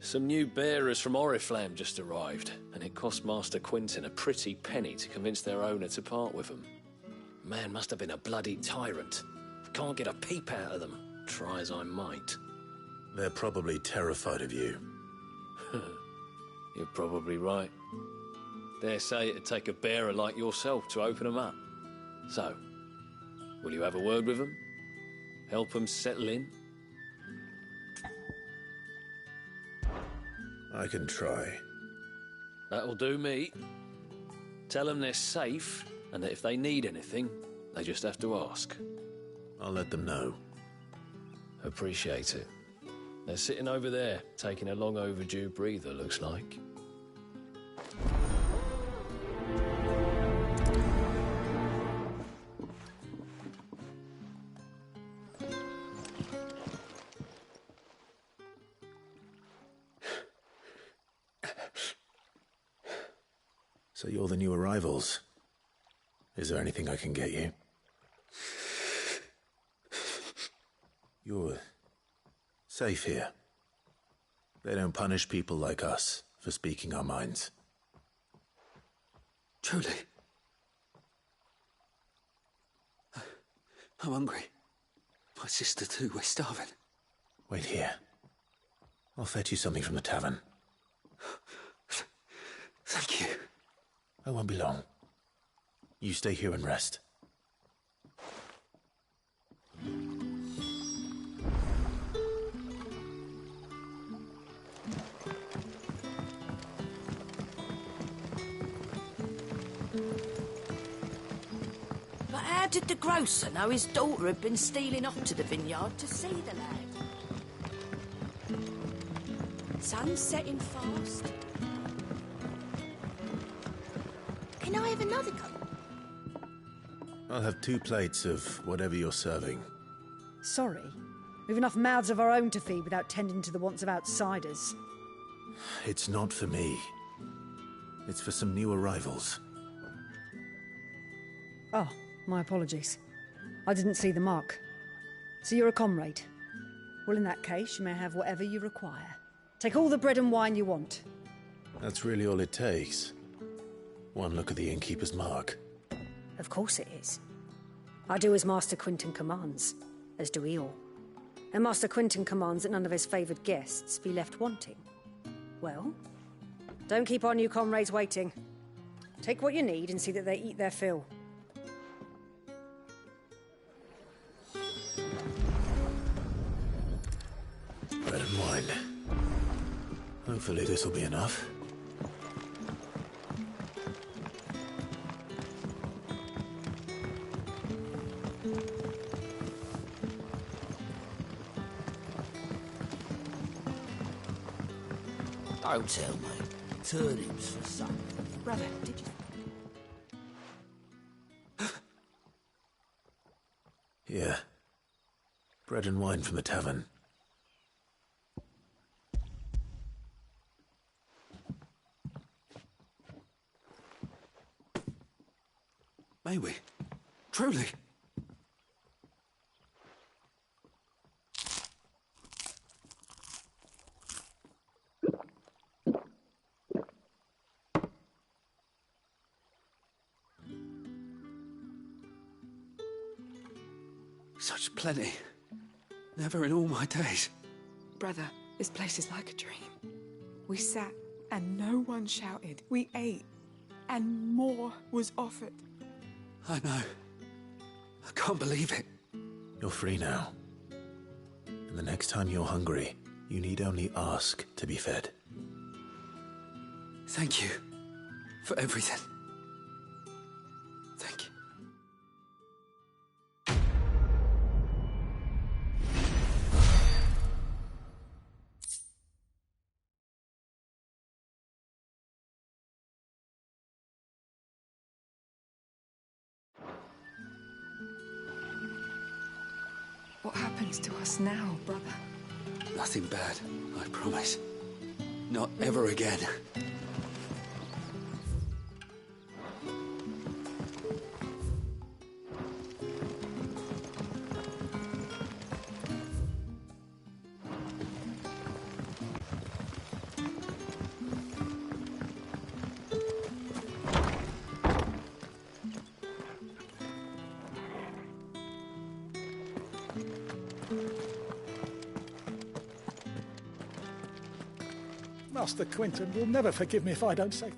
[SPEAKER 14] Some new bearers from Oriflamme just arrived, and it cost Master Quinton a pretty penny to convince their owner to part with them. Man must have been a bloody tyrant. Can't get a peep out of them, try as I might.
[SPEAKER 2] They're probably terrified of you.
[SPEAKER 14] You're probably right. Dare say it'd take a bearer like yourself to open them up. So, will you have a word with them? Help them settle in?
[SPEAKER 2] I can try.
[SPEAKER 14] That'll do me. Tell them they're safe, and that if they need anything, they just have to ask.
[SPEAKER 2] I'll let them know.
[SPEAKER 14] Appreciate it. They're sitting over there, taking a long overdue breather, looks like.
[SPEAKER 2] So you're the new arrivals. Is there anything I can get you? You're safe here. They don't punish people like us for speaking our minds.
[SPEAKER 6] Truly. I'm hungry. My sister too, we're starving.
[SPEAKER 2] Wait here. I'll fetch you something from the tavern.
[SPEAKER 6] Thank you.
[SPEAKER 2] I won't be long. You stay here and rest.
[SPEAKER 5] But how did the grocer know his daughter had been stealing off to the vineyard to see the lad? Sun's setting fast.
[SPEAKER 10] Can I have another cup?
[SPEAKER 2] I'll have 2 plates of whatever you're serving.
[SPEAKER 3] Sorry. We've enough mouths of our own to feed without tending to the wants of outsiders.
[SPEAKER 2] It's not for me. It's for some new arrivals.
[SPEAKER 3] Oh, my apologies. I didn't see the mark. So you're a comrade. Well, in that case, you may have whatever you require. Take all the bread and wine you want.
[SPEAKER 2] That's really all it takes. One look at the innkeeper's mark.
[SPEAKER 3] Of course it is. I do as Master Quinton commands, as do we all. And Master Quinton commands that none of his favoured guests be left wanting. Well, don't keep our new comrades waiting. Take what you need and see that they eat their fill.
[SPEAKER 2] Bread and wine. Hopefully this'll be enough.
[SPEAKER 6] Don't tell me. Turnips for supper.
[SPEAKER 5] Brother, did you...
[SPEAKER 2] Yeah. Bread and wine from the tavern.
[SPEAKER 6] May we? Truly? Such plenty. Never in all my days.
[SPEAKER 9] Brother, this place is like a dream. We sat and no one shouted. We ate and more was offered.
[SPEAKER 6] I know. I can't believe it.
[SPEAKER 2] You're free now. And the next time you're hungry, you need only ask to be fed.
[SPEAKER 6] Thank you for everything. Thank you.
[SPEAKER 9] What happens to us now, brother?
[SPEAKER 6] Nothing bad, I promise. Not ever again.
[SPEAKER 16] Master Quinton will never forgive me if I don't say.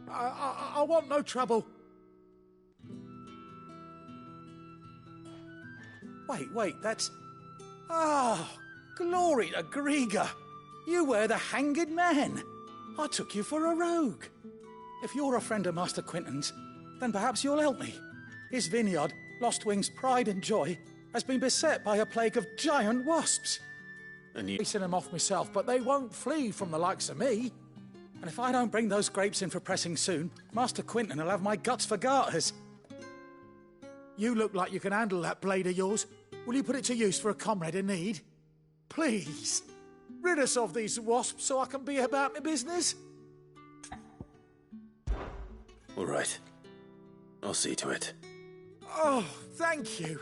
[SPEAKER 16] I want no trouble. Wait, that's... Ah, glory to Grieger. You were the hanged man. I took you for a rogue. If you're a friend of Master Quinton's, then perhaps you'll help me. His vineyard, Lostwing's pride and joy, has been beset by a plague of giant wasps.
[SPEAKER 2] And you...
[SPEAKER 16] chasing them off myself, but they won't flee from the likes of me. And if I don't bring those grapes in for pressing soon, Master Quinton will have my guts for garters. You look like you can handle that blade of yours. Will you put it to use for a comrade in need? Please, rid us of these wasps so I can be about my business.
[SPEAKER 2] All right. I'll see to it.
[SPEAKER 16] Oh, thank you.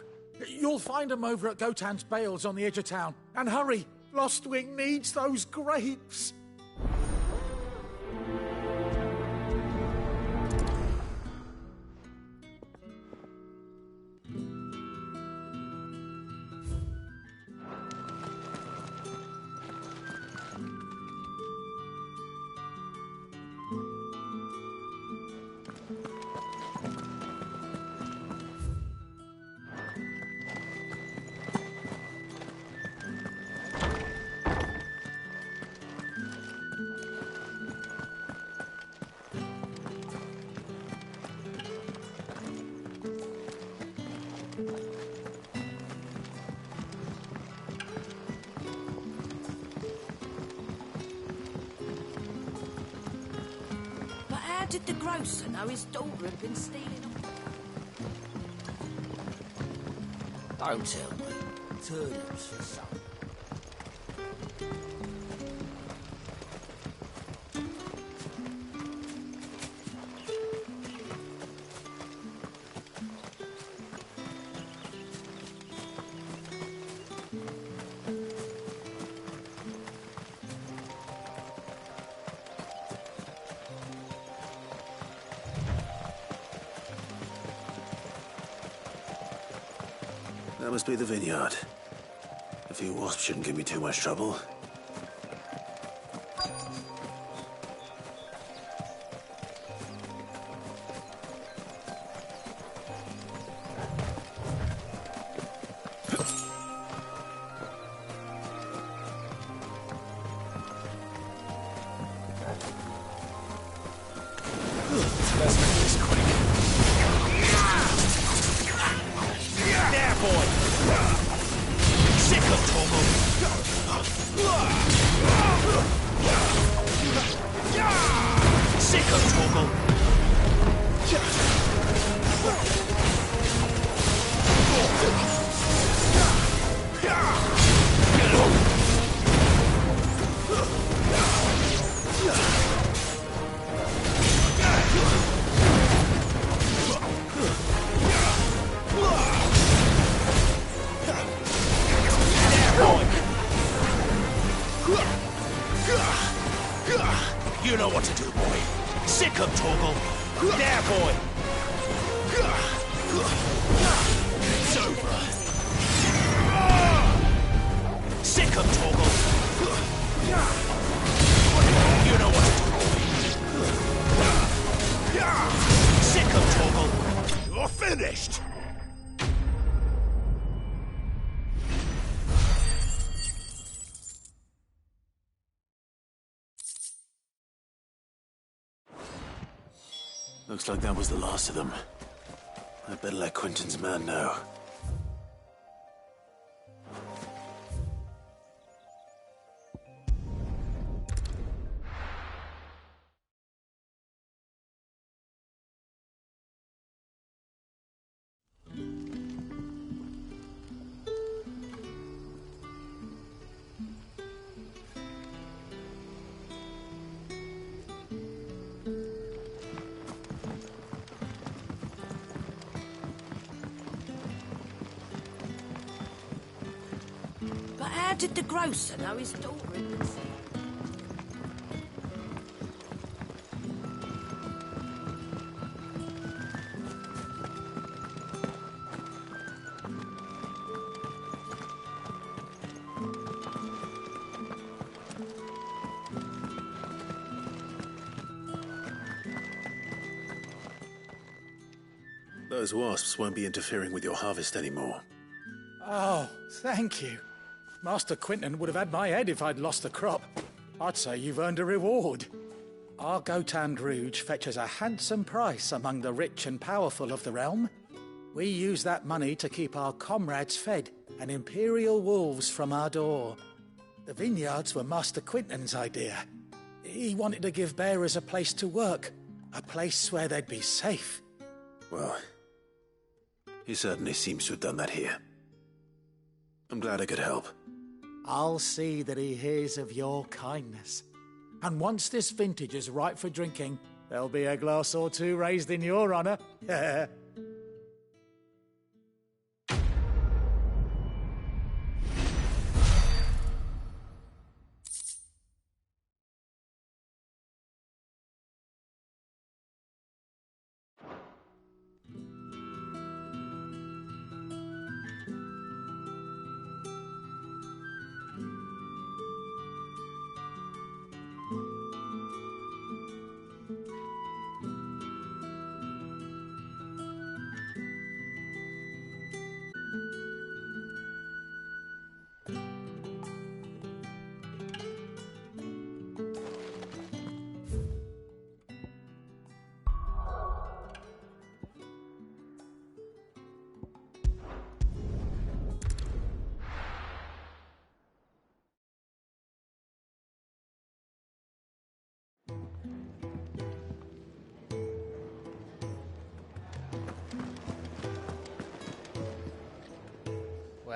[SPEAKER 16] You'll find them over at Gotan's Bales on the edge of town. And hurry, Lostwing needs those grapes.
[SPEAKER 8] did the grocer know his daughter had been stealing them?
[SPEAKER 6] Don't tell me. Turnips for some.
[SPEAKER 12] That must be the vineyard. A few wasps shouldn't give me too much trouble. You know what to do, boy. Sick of Torgal. There, boy. It's over. Sick of Torgal. You know what to do, boy. Sick of Torgal. You're finished. Looks like that was the last of them. I'd better let Quentin's man know.
[SPEAKER 8] But how did the grocer know his daughter had been stealing?
[SPEAKER 12] Those wasps won't be interfering with your harvest anymore.
[SPEAKER 16] Oh, thank you. Master Quentin would have had my head if I'd lost the crop. I'd say you've earned a reward. Our Gotand Rouge fetches a handsome price among the rich and powerful of the realm. We use that money to keep our comrades fed and imperial wolves from our door. The vineyards were Master Quentin's idea. He wanted to give bearers a place to work, a place where they'd be safe.
[SPEAKER 12] Well, he certainly seems to have done that here. I'm glad I could help.
[SPEAKER 16] I'll see that he hears of your kindness. And once this vintage is ripe for drinking, there'll be a glass or two raised in your honor.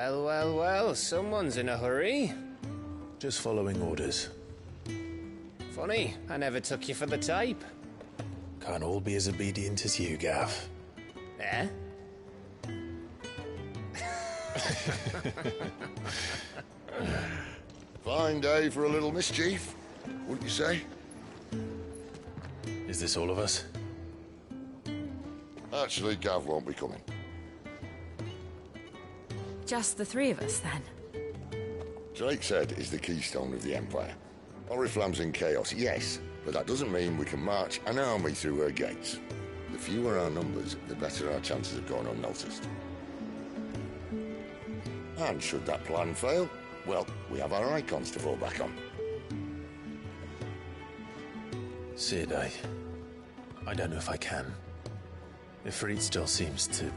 [SPEAKER 1] Well, well, well, someone's in a hurry.
[SPEAKER 2] Just following orders.
[SPEAKER 1] Funny, I never took you for the type.
[SPEAKER 2] Can't all be as obedient as you, Gav.
[SPEAKER 1] Eh?
[SPEAKER 15] Fine day for a little mischief, wouldn't you say?
[SPEAKER 2] Is this all of us?
[SPEAKER 15] Actually, Gav won't be coming.
[SPEAKER 7] Just the three of us, then?
[SPEAKER 15] Drake's Head is the keystone of the Empire. Oriflamme's in chaos, yes, but that doesn't mean we can march an army through her gates. The fewer our numbers, the better our chances of going unnoticed. And should that plan fail, well, we have our icons to fall back on.
[SPEAKER 2] Sid, I don't know if I can. Ifrit still seems to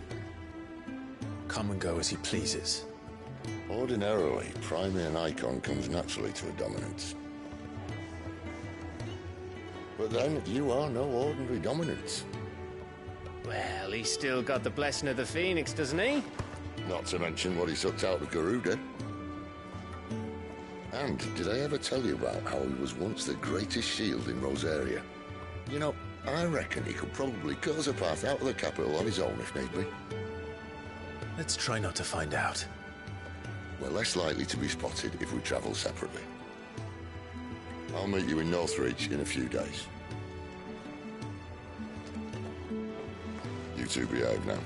[SPEAKER 2] come and go as he pleases.
[SPEAKER 15] Ordinarily, priming an icon comes naturally to a dominance. But then, you are no ordinary dominance.
[SPEAKER 1] Well, he's still got the blessing of the Phoenix, doesn't he?
[SPEAKER 15] Not to mention what he sucked out of Garuda. And did I ever tell you about how he was once the greatest shield in Rosaria? You know, I reckon he could probably cut us a path out of the capital on his own if need be.
[SPEAKER 2] Let's try not to find out.
[SPEAKER 15] We're less likely to be spotted if we travel separately. I'll meet you in Northreach in a few days. You two behave now.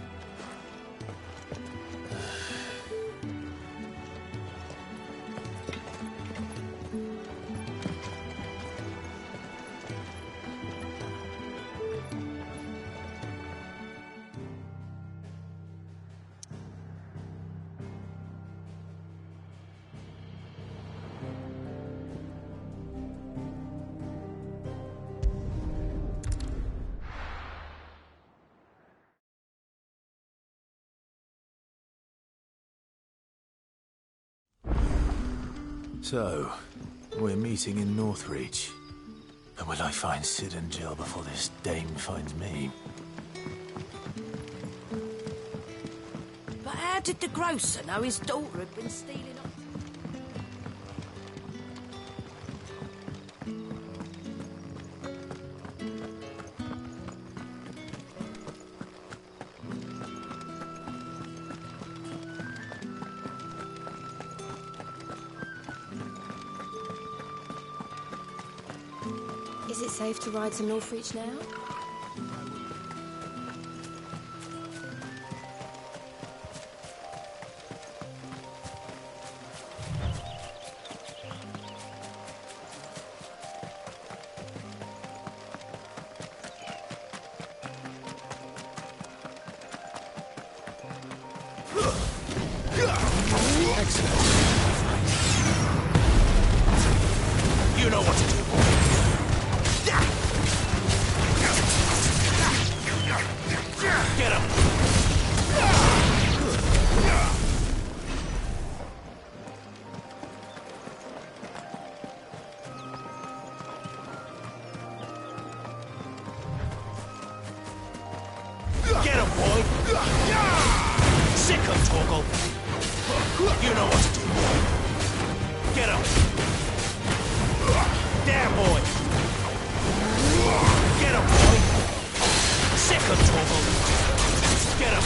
[SPEAKER 2] So, we're meeting in Northreach. And will I find Sid and Jill before this dame finds me?
[SPEAKER 8] But how did the grocer know his daughter had been stealing up?
[SPEAKER 20] Is it safe to ride to Northreach now?
[SPEAKER 12] Excellent. You know what to do. Get him! Get him, boy! Sick him, Torgal! You know what to do, boy! Get him! There, boy! Get him, boy! Sick him, Torgal! Get him!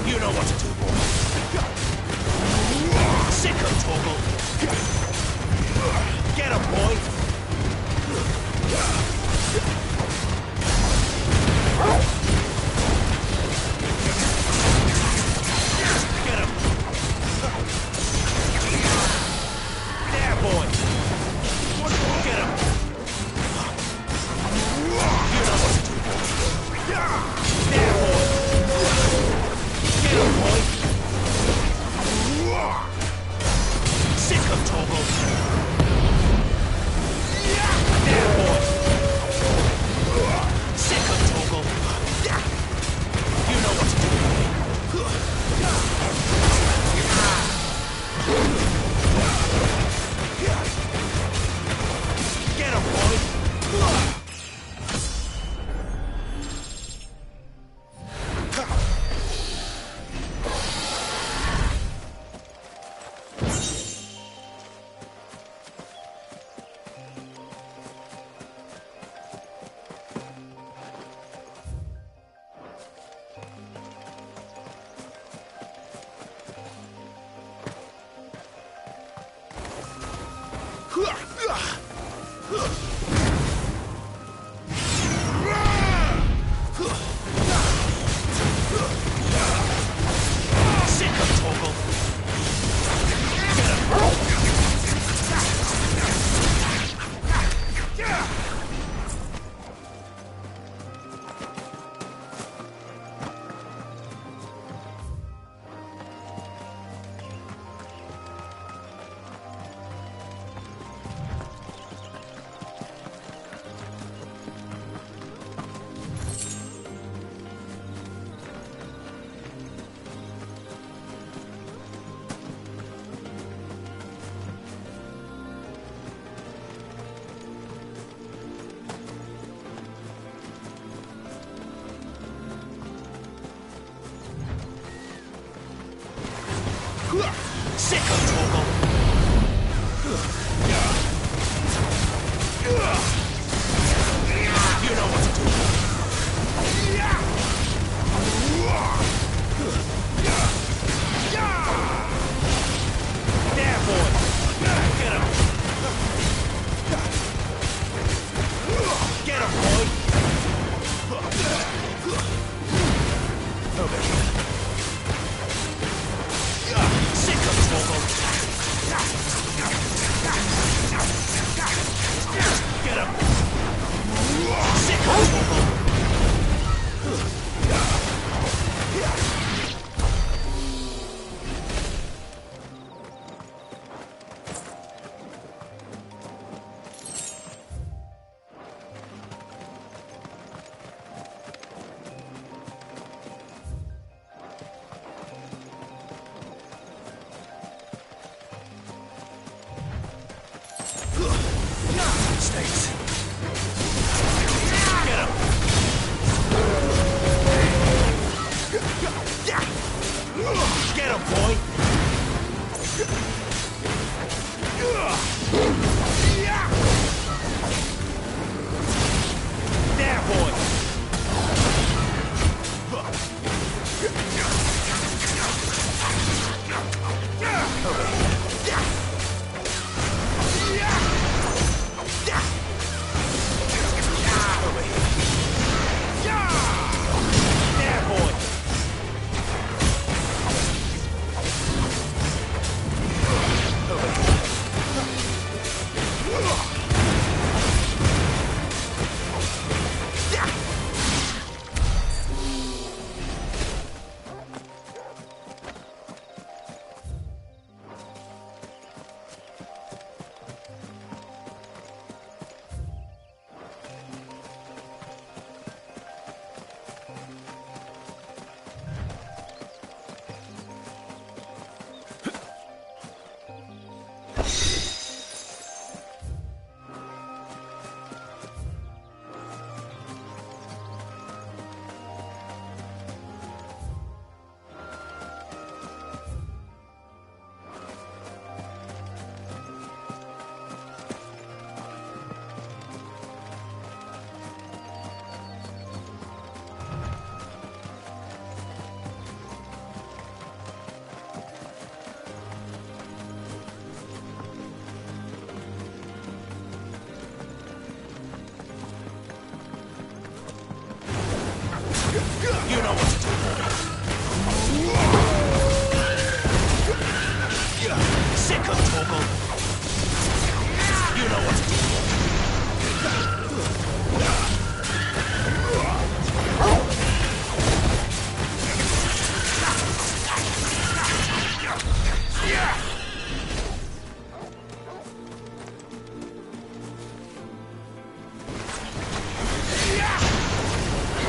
[SPEAKER 12] You know what to do, boy! Sick him, Torgal! Get him, boy! Get him! There, boy! Sick of Torgal. Sick of Torgal. You know what to do. There, boy. Get him. Get him, boy. Over here. Sick of Torgal. Get him. Sick of Torgal. States. Get him. Get him, boy. There, boy. You know what to do. Sick of Torgal. You know what to do.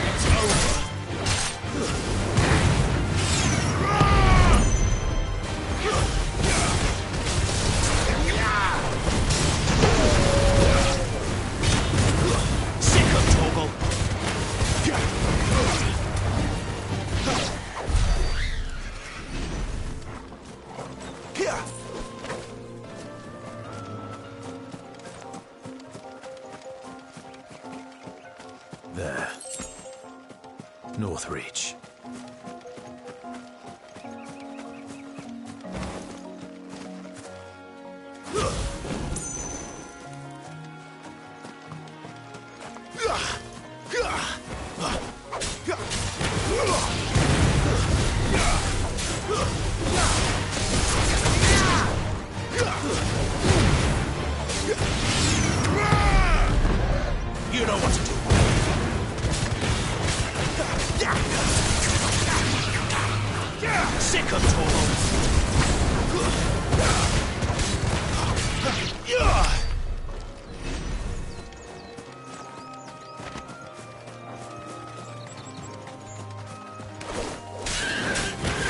[SPEAKER 12] It's over.
[SPEAKER 13] There. Northreach.
[SPEAKER 12] You know what to do. Sick of tools.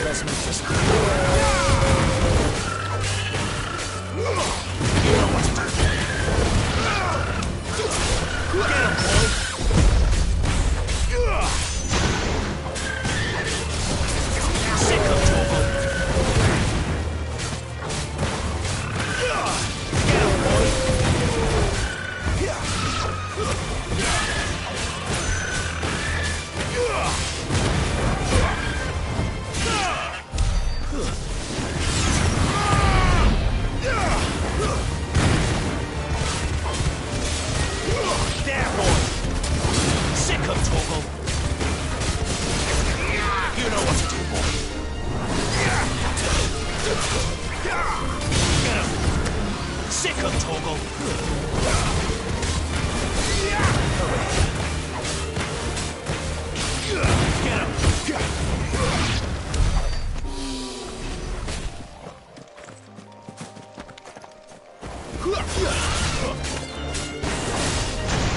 [SPEAKER 13] Let's make this quick.
[SPEAKER 12] You know what to do. Get him, boy. Sick of trouble. Get him, boy. There, boy. Sick of trouble. You know what to do, boy. Get him. Sick of toggle. Get him.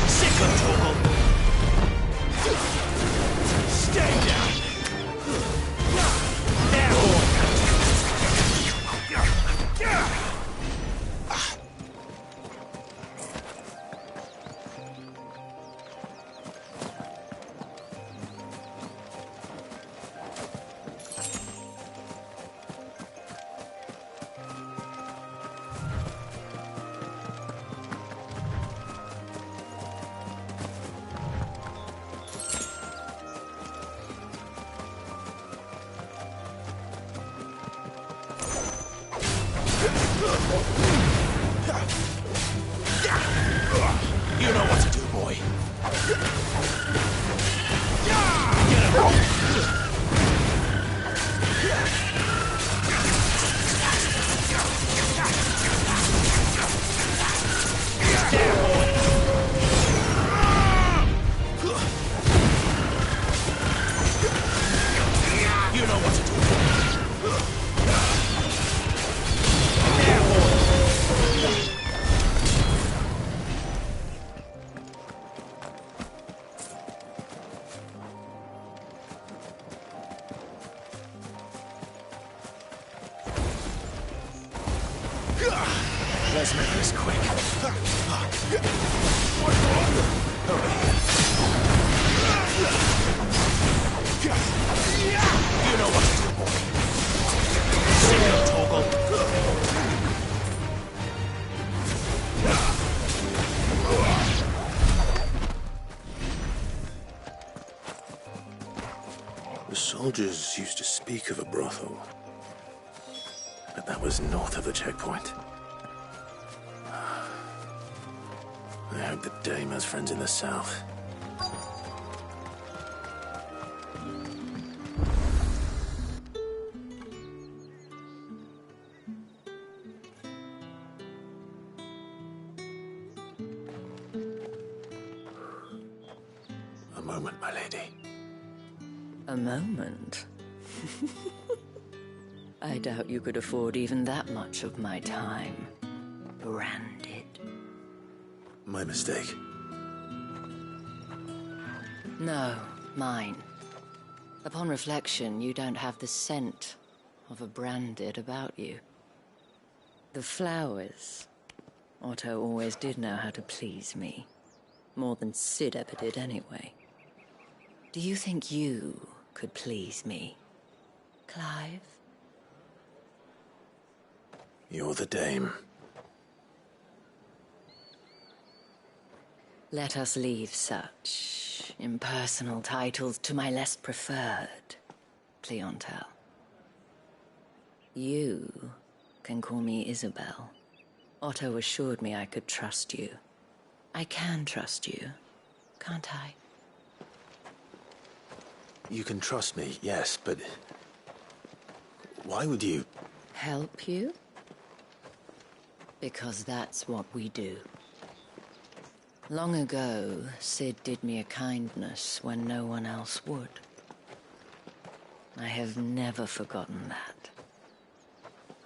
[SPEAKER 12] Sick of toggle. Stay down. There, boy. You know what to do, boy. Get him. There, boy. You know what to do. There, boy.
[SPEAKER 13] Let's make this quick.
[SPEAKER 12] You know what to do, boy. Sick of toggle.
[SPEAKER 2] The soldiers used to speak of a brothel, but that was north of the checkpoint. I hope the dame has friends in the south. A moment, my lady.
[SPEAKER 5] A moment? I doubt you could afford even that much of my time. Branded.
[SPEAKER 2] My mistake.
[SPEAKER 5] No, mine. Upon reflection, you don't have the scent of a branded about you. The flowers. Otto always did know how to please me. More than Sid ever did anyway. Do you think you could please me, Clive?
[SPEAKER 2] You're the dame.
[SPEAKER 5] Let us leave such impersonal titles to my less preferred clientele. You can call me Isabel. Otto assured me I could trust you. I can trust you, can't I?
[SPEAKER 2] You can trust me, yes, but... why would you...
[SPEAKER 19] Help you? Because that's what we do. Long ago, Sid did me a kindness when no one else would. I have never forgotten that.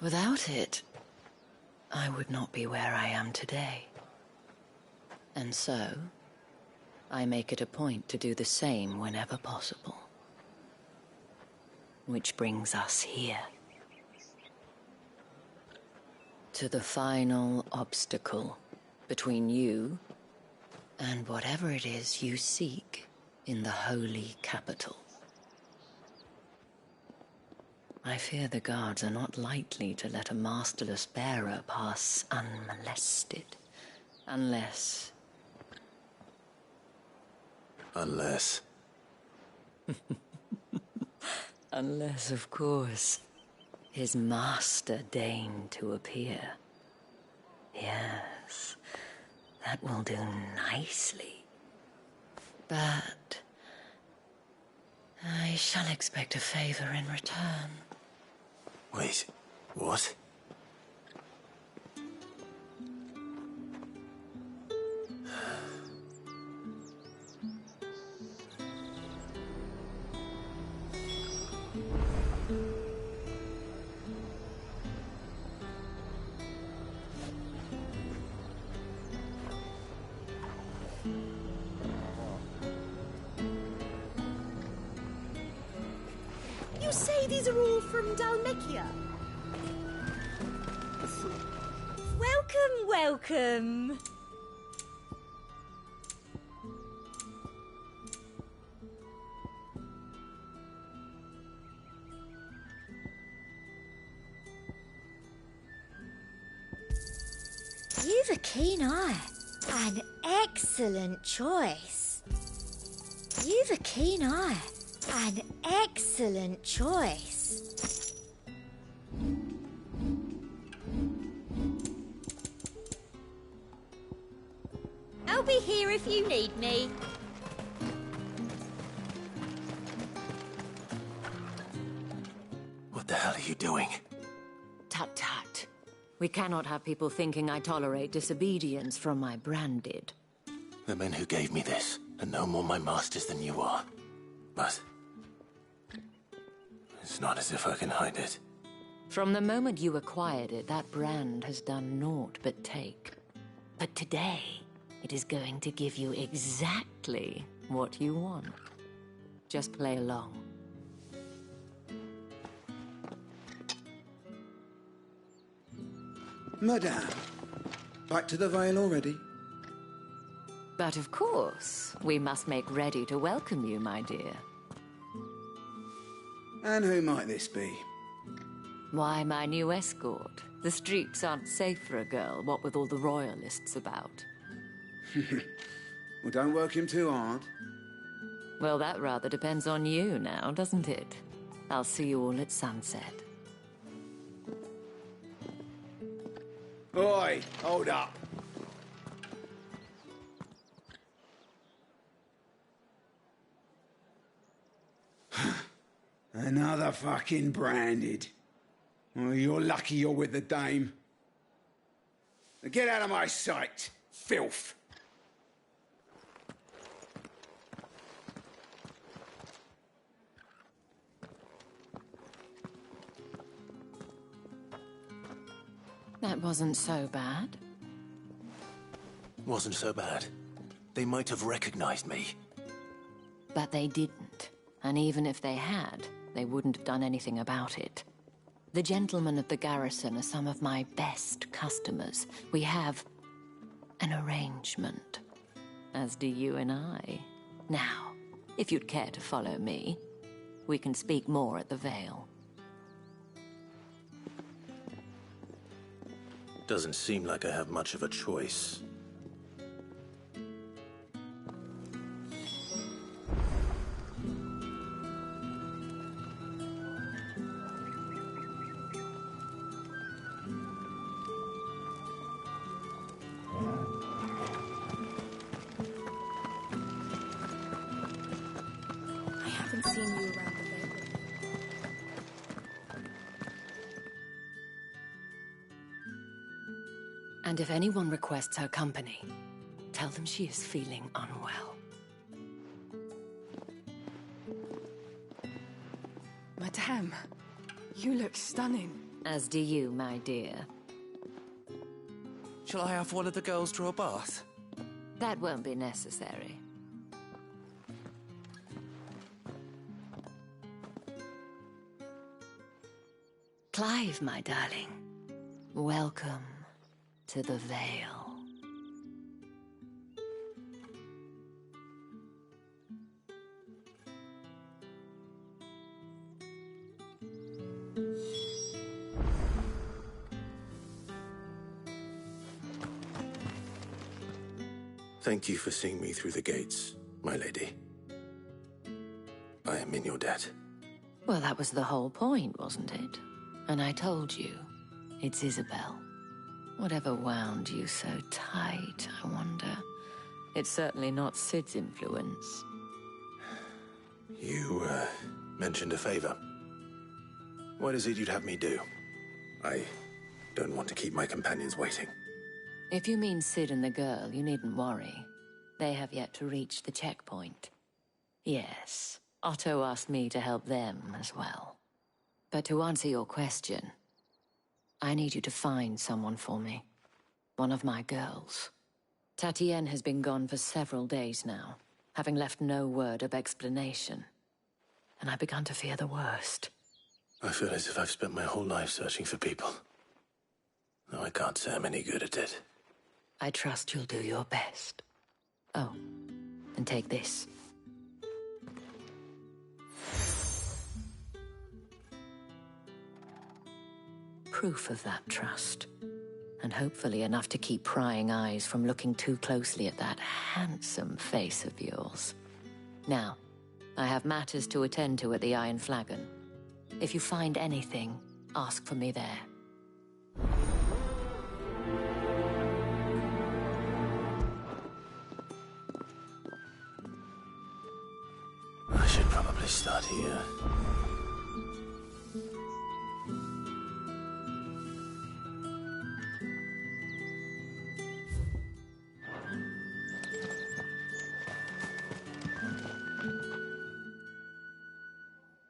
[SPEAKER 19] Without it, I would not be where I am today. And so, I make it a point to do the same whenever possible. Which brings us here. To the final obstacle between you and whatever it is you seek in the holy capital. I fear the guards are not likely to let a masterless bearer pass unmolested. Unless... Unless, of course, his master deigned to appear. Yes, that will do nicely. But... I shall expect a favor in return.
[SPEAKER 2] Wait, what?
[SPEAKER 10] You say these are all from Dalmekia? Welcome, welcome. You've a keen eye. An excellent choice. You've a keen eye. An excellent choice. I'll be here if you need me.
[SPEAKER 2] What the hell are you doing?
[SPEAKER 19] Tut tut. We cannot have people thinking I tolerate disobedience from my branded.
[SPEAKER 2] The men who gave me this are no more my masters than you are. But... it's not as if I can hide it.
[SPEAKER 19] From the moment you acquired it, that brand has done naught but take. But today, it is going to give you exactly what you want. Just play along.
[SPEAKER 21] Madame, back to the Vale already?
[SPEAKER 19] But of course, we must make ready to welcome you, my dear.
[SPEAKER 21] And who might this be?
[SPEAKER 19] Why, my new escort. The streets aren't safe for a girl, what with all the royalists about.
[SPEAKER 21] Well, don't work him too hard.
[SPEAKER 19] Well, that rather depends on you now, doesn't it? I'll see you all at sunset.
[SPEAKER 21] Oi, hold up. Another fucking branded. Well, you're lucky you're with the dame. Now get out of my sight, filth.
[SPEAKER 19] That wasn't so bad.
[SPEAKER 2] Wasn't so bad. They might have recognized me.
[SPEAKER 19] But they didn't. And even if they had, they wouldn't have done anything about it. The gentlemen of the garrison are some of my best customers. We have an arrangement, as do you and I. Now, if you'd care to follow me, we can speak more at the Vale.
[SPEAKER 2] Doesn't seem like I have much of a choice.
[SPEAKER 9] I haven't seen you
[SPEAKER 19] And if anyone requests her company, tell them she is feeling unwell.
[SPEAKER 9] Madame, you look stunning.
[SPEAKER 19] As do you, my dear.
[SPEAKER 12] Shall I have one of the girls draw a bath?
[SPEAKER 19] That won't be necessary. Clive, my darling. Welcome to the Vale.
[SPEAKER 2] Thank you for seeing me through the gates, my lady. I am in your debt.
[SPEAKER 19] Well, that was the whole point, wasn't it? And I told you, it's Isabel. Whatever wound you so tight, I wonder. It's certainly not Sid's influence.
[SPEAKER 2] You, mentioned a favor. What is it you'd have me do? I don't want to keep my companions waiting.
[SPEAKER 19] If you mean Sid and the girl, you needn't worry. They have yet to reach the checkpoint. Yes, Otto asked me to help them as well. But to answer your question, I need you to find someone for me. One of my girls. Tatienne has been gone for several days now, having left no word of explanation. And I've begun to fear the worst.
[SPEAKER 2] I feel as if I've spent my whole life searching for people. Though I can't say I'm any good at it.
[SPEAKER 19] I trust you'll do your best. Oh, and take this. Proof of that trust. And hopefully enough to keep prying eyes from looking too closely at that handsome face of yours. Now, I have matters to attend to at the Iron Flagon. If you find anything, ask for me there.
[SPEAKER 2] I should probably start here.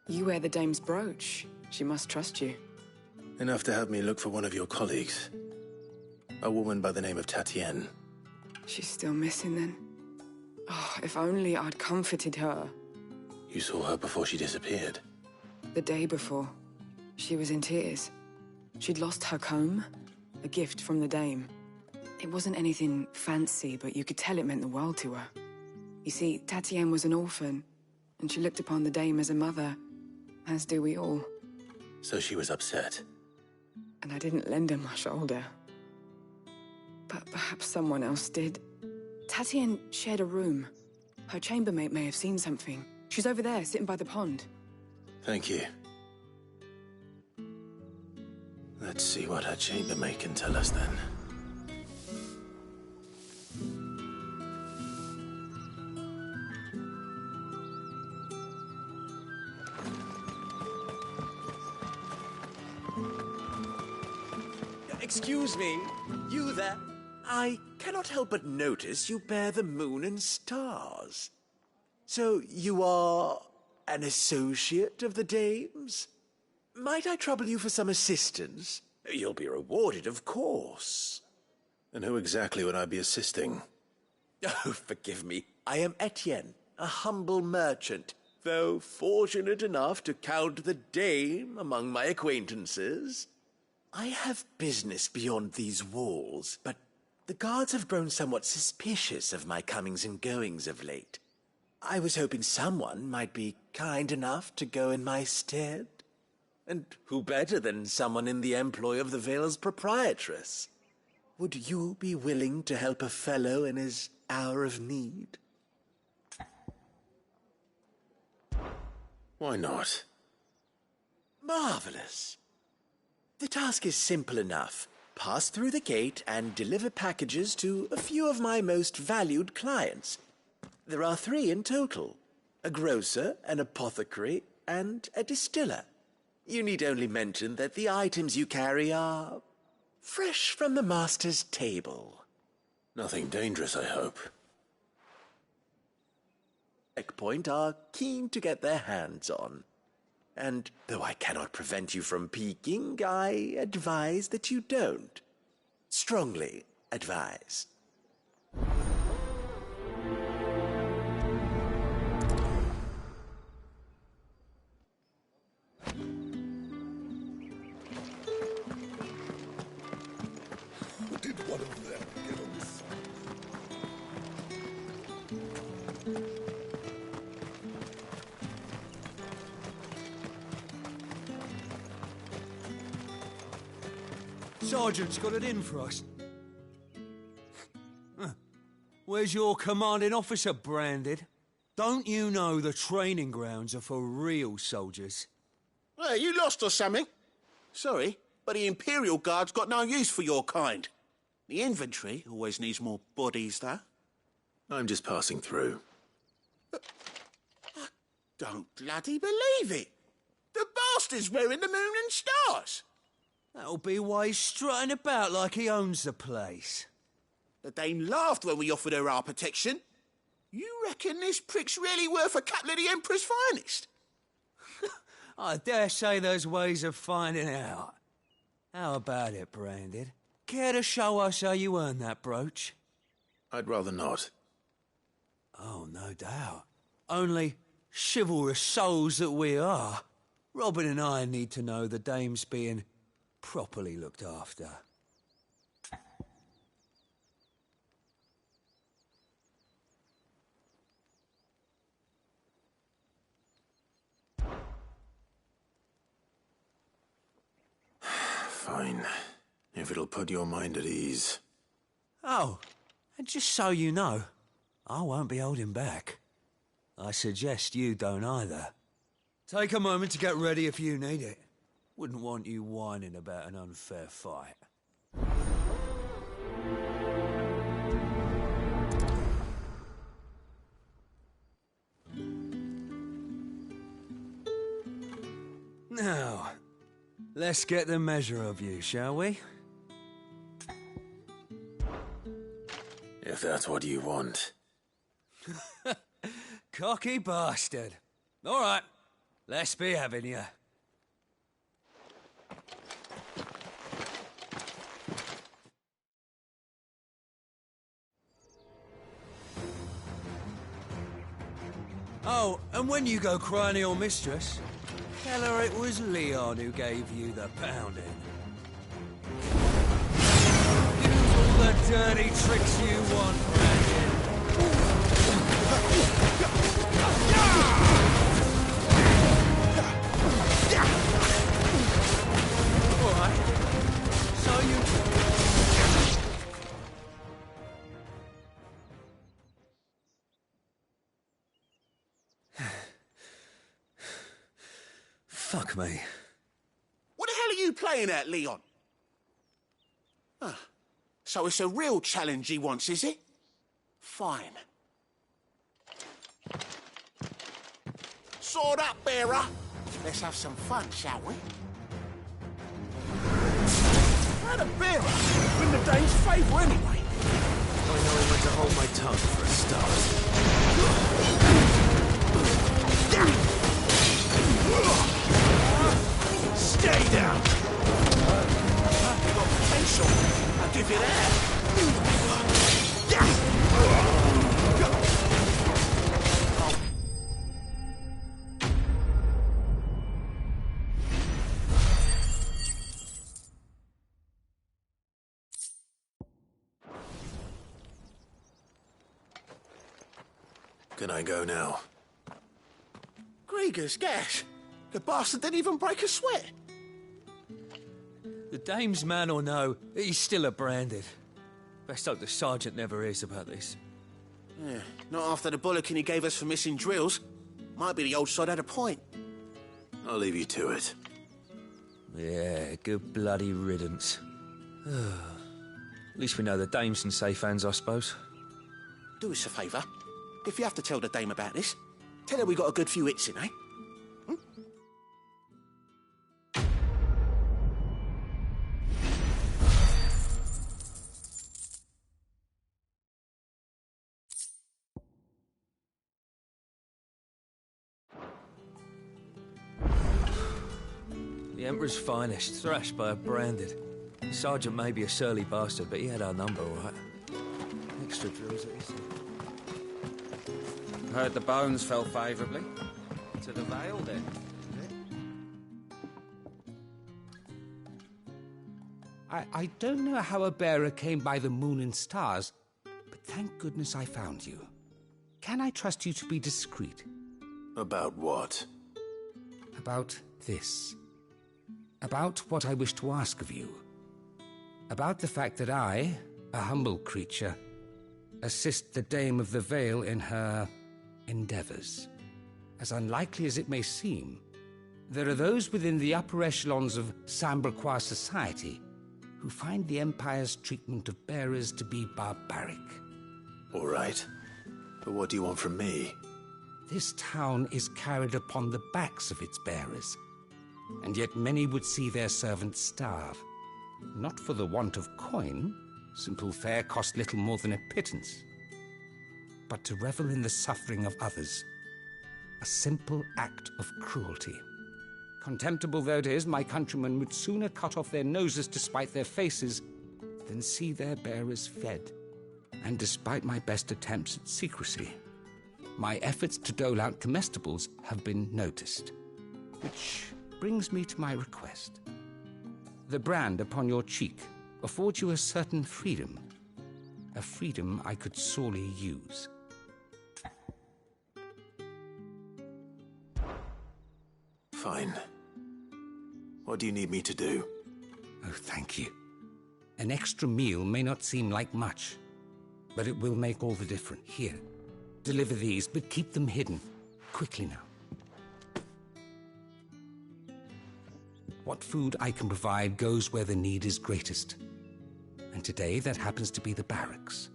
[SPEAKER 9] You wear the dame's brooch. She must trust you.
[SPEAKER 2] Enough to have me look for one of your colleagues. A woman by the name of Tatienne.
[SPEAKER 9] She's still missing then. Oh, if only I'd comforted her.
[SPEAKER 2] You saw her before she disappeared?
[SPEAKER 9] The day before. She was in tears. She'd lost her comb, a gift from the dame. It wasn't anything fancy, but you could tell it meant the world to her. You see, Tatienne was an orphan, and she looked upon the dame as a mother, as do we all.
[SPEAKER 2] So she was upset.
[SPEAKER 9] And I didn't lend her my shoulder. But perhaps someone else did. Tatienne shared a room. Her chambermaid may have seen something. She's over there, sitting by the pond.
[SPEAKER 2] Thank you. Let's see what her chambermaid can tell us then.
[SPEAKER 12] Excuse me, you there? I cannot help but notice you bear the moon and stars. So you are an associate of the dame's? Might I trouble you for some assistance? You'll be rewarded, of course.
[SPEAKER 2] And who exactly would I be assisting?
[SPEAKER 12] Oh, forgive me. I am Etienne, a humble merchant, though fortunate enough to count the dame among my acquaintances. I have business beyond these walls, but the guards have grown somewhat suspicious of my comings and goings of late. I was hoping someone might be kind enough to go in my stead. And who better than someone in the employ of the Vale's proprietress? Would you be willing to help a fellow in his hour of need?
[SPEAKER 2] Why not?
[SPEAKER 12] Marvelous. The task is simple enough. Pass through the gate and deliver packages to a few of my most valued clients. There are 3 in total. A grocer, an apothecary, and a distiller. You need only mention that the items you carry are Fresh from the master's table.
[SPEAKER 2] Nothing dangerous, I hope.
[SPEAKER 12] Checkpoint are keen to get their hands on. And though I cannot prevent you from peeking, I advise that you don't. Strongly advise.
[SPEAKER 15] Did one of them get on this side?
[SPEAKER 11] Sergeant's got it in for us. Where's your commanding officer, Branded? Don't you know the training grounds are for real soldiers?
[SPEAKER 4] Hey, you lost or something? Sorry, but the Imperial Guard's got no use for your kind. The infantry always needs more bodies, though.
[SPEAKER 2] I'm just passing through.
[SPEAKER 4] I don't bloody believe it. The bastard's wearing the moon and stars.
[SPEAKER 11] That'll be why he's strutting about like he owns the place.
[SPEAKER 4] The dame laughed when we offered her our protection. You reckon this prick's really worth a couple of the Emperor's finest?
[SPEAKER 11] I dare say there's ways of finding out. How about it, Branded? Care to show us how you earned that brooch?
[SPEAKER 2] I'd rather not.
[SPEAKER 11] Oh, no doubt. Only chivalrous souls that we are, Robin and I need to know the dame's being properly looked after.
[SPEAKER 2] Fine. If it'll put your mind at ease.
[SPEAKER 11] Oh, and just so you know, I won't be holding back. I suggest you don't either. Take a moment to get ready if you need it. Wouldn't want you whining about an unfair fight. Now, let's get the measure of you, shall we?
[SPEAKER 2] If that's what you want.
[SPEAKER 11] Cocky bastard. All right, let's be having you. Oh, and when you go crying to your mistress, tell her it was Leon who gave you the pounding. Use all the dirty tricks you want, Brandon. All right. So you... Fuck me.
[SPEAKER 4] What the hell are you playing at, Leon? So it's a real challenge he wants, is it? Fine. Sword up, bearer. Let's have some fun, shall we? How the bearer? Win the dame's favour anyway.
[SPEAKER 2] I know when to hold my tongue for a start.
[SPEAKER 4] Stay down! You've got potential. I'll give you that.
[SPEAKER 2] Can I go now?
[SPEAKER 4] Grieger's gas. The bastard didn't even break a sweat.
[SPEAKER 11] The dame's man or no, he's still a Branded. Best hope the sergeant never hears about this.
[SPEAKER 4] Yeah, not after the bollocking he gave us for missing drills. Might be the old sod had a point.
[SPEAKER 2] I'll leave you to it.
[SPEAKER 11] Yeah, good bloody riddance. At least we know the dame's in safe hands, I suppose.
[SPEAKER 4] Do us a favour. If you have to tell the dame about this, tell her we got a good few hits in, eh?
[SPEAKER 17] The Emperor's finest, thrashed by a branded. The sergeant may be a surly bastard, but he had our number, all right. Extra drills at his...
[SPEAKER 18] Heard the bones fell favourably. To the Vale, then.
[SPEAKER 23] I don't know how a bearer came by the moon and stars, but thank goodness I found you. Can I trust you to be discreet?
[SPEAKER 2] About what?
[SPEAKER 23] About this. About what I wish to ask of you. About the fact that I, a humble creature, assist the Dame of the Vale in her endeavours. As unlikely as it may seem, there are those within the upper echelons of Samberquois society who find the Empire's treatment of bearers to be barbaric.
[SPEAKER 2] All right. But what do you want from me?
[SPEAKER 23] This town is carried upon the backs of its bearers, and yet many would see their servants starve. Not for the want of coin, simple fare cost little more than a pittance, but to revel in the suffering of others, a simple act of cruelty. Contemptible though it is, my countrymen would sooner cut off their noses to spite their faces than see their bearers fed. And despite my best attempts at secrecy, my efforts to dole out comestibles have been noticed. Which brings me to my request. The brand upon your cheek affords you a certain freedom, a freedom I could sorely use.
[SPEAKER 2] Fine. What do you need me to do?
[SPEAKER 23] Oh, thank you. An extra meal may not seem like much, but it will make all the difference. Here, deliver these, but keep them hidden. Quickly now. What food I can provide goes where the need is greatest. And today, that happens to be the barracks.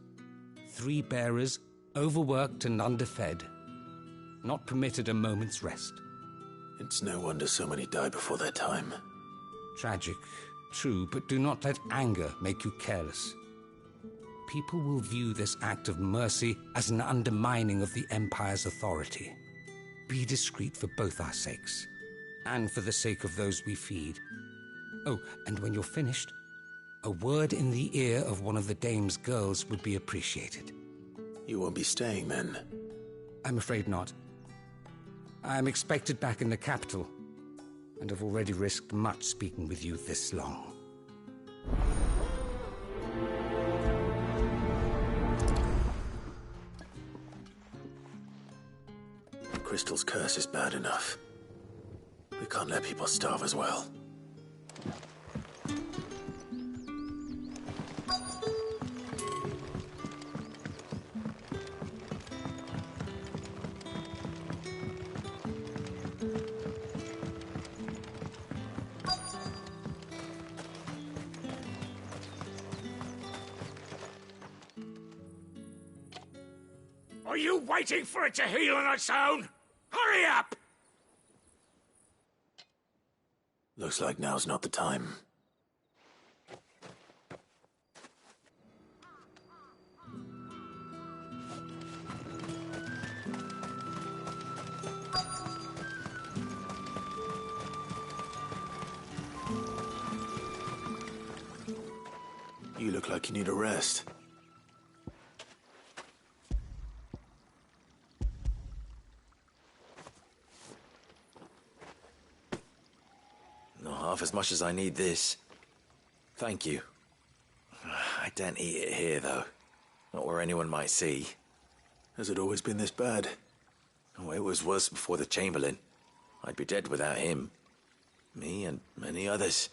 [SPEAKER 23] 3 bearers, overworked and underfed, not permitted a moment's rest.
[SPEAKER 2] It's no wonder so many die before their time.
[SPEAKER 23] Tragic, true, but do not let anger make you careless. People will view this act of mercy as an undermining of the Empire's authority. Be discreet for both our sakes, and for the sake of those we feed. Oh, and when you're finished, a word in the ear of one of the Dame's girls would be appreciated.
[SPEAKER 2] You won't be staying then?
[SPEAKER 23] I'm afraid not. I'm expected back in the capital, and have already risked much speaking with you this long.
[SPEAKER 2] Crystal's curse is bad enough. We can't let people starve as well.
[SPEAKER 21] Are you waiting for it to heal on its own? Hurry up!
[SPEAKER 2] Looks like now's not the time. You look like you need a rest.
[SPEAKER 12] Not half as much as I need this. Thank you. I daren't eat it here, though. Not where anyone might see.
[SPEAKER 2] Has it always been this bad?
[SPEAKER 12] Oh, it was worse before the Chamberlain. I'd be dead without him. Me and many others.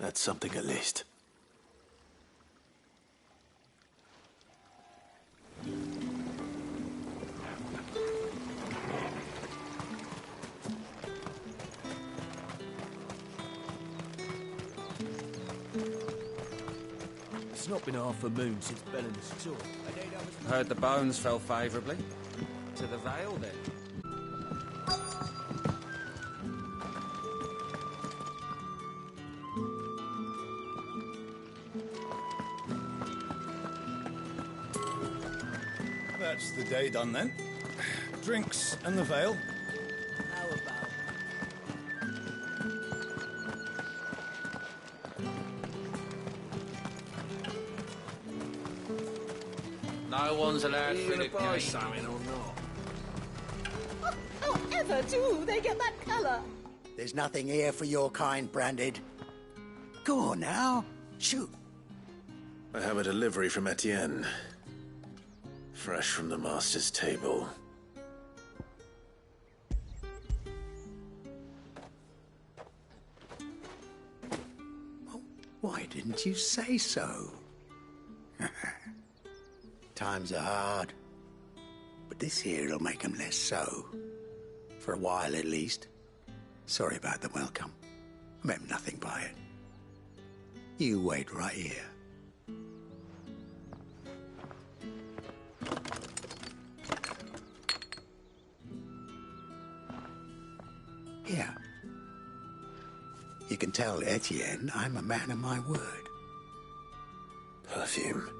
[SPEAKER 2] That's something at least.
[SPEAKER 17] It's not been half a moon since Bellen's tour.
[SPEAKER 18] Heard the bones fell favourably. To the Vale, then.
[SPEAKER 13] That's the day done then. Drinks and the Vale.
[SPEAKER 8] How about
[SPEAKER 18] No one's allowed
[SPEAKER 13] Are you
[SPEAKER 18] through
[SPEAKER 13] going
[SPEAKER 18] the
[SPEAKER 13] to buy
[SPEAKER 18] gate.
[SPEAKER 13] something or not?
[SPEAKER 10] However do they get that colour?
[SPEAKER 3] There's nothing here for your kind, Branded. Go on now. Shoot.
[SPEAKER 2] I have a delivery from Etienne. Fresh from the master's table.
[SPEAKER 3] Why didn't you say so? Times are hard. But this here'll make 'em less so. For a while, at least. Sorry about the welcome. I meant nothing by it. You wait right here. Here. You can tell Etienne I'm a man of my word.
[SPEAKER 2] Perfume.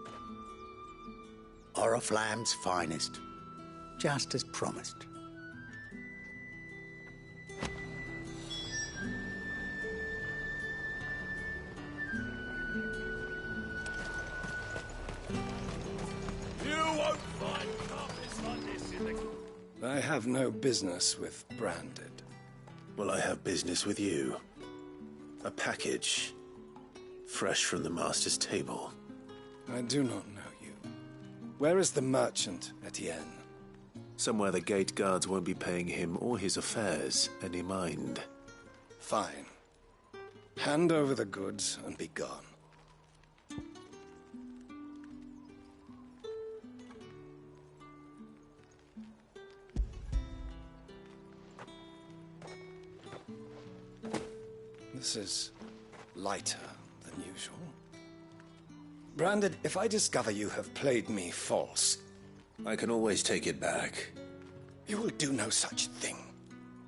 [SPEAKER 3] Oriflamme's finest. Just as promised.
[SPEAKER 13] You won't find carpets like this in the...
[SPEAKER 14] I have no business with Branded.
[SPEAKER 2] Well, I have business with you. A package. Fresh from the master's table.
[SPEAKER 14] I do not know you. Where is the merchant, Etienne?
[SPEAKER 2] Somewhere the gate guards won't be paying him or his affairs any mind.
[SPEAKER 14] Fine. Hand over the goods and be gone. This is lighter than usual. Branded, if I discover you have played me false...
[SPEAKER 2] I can always take it back.
[SPEAKER 14] You will do no such thing.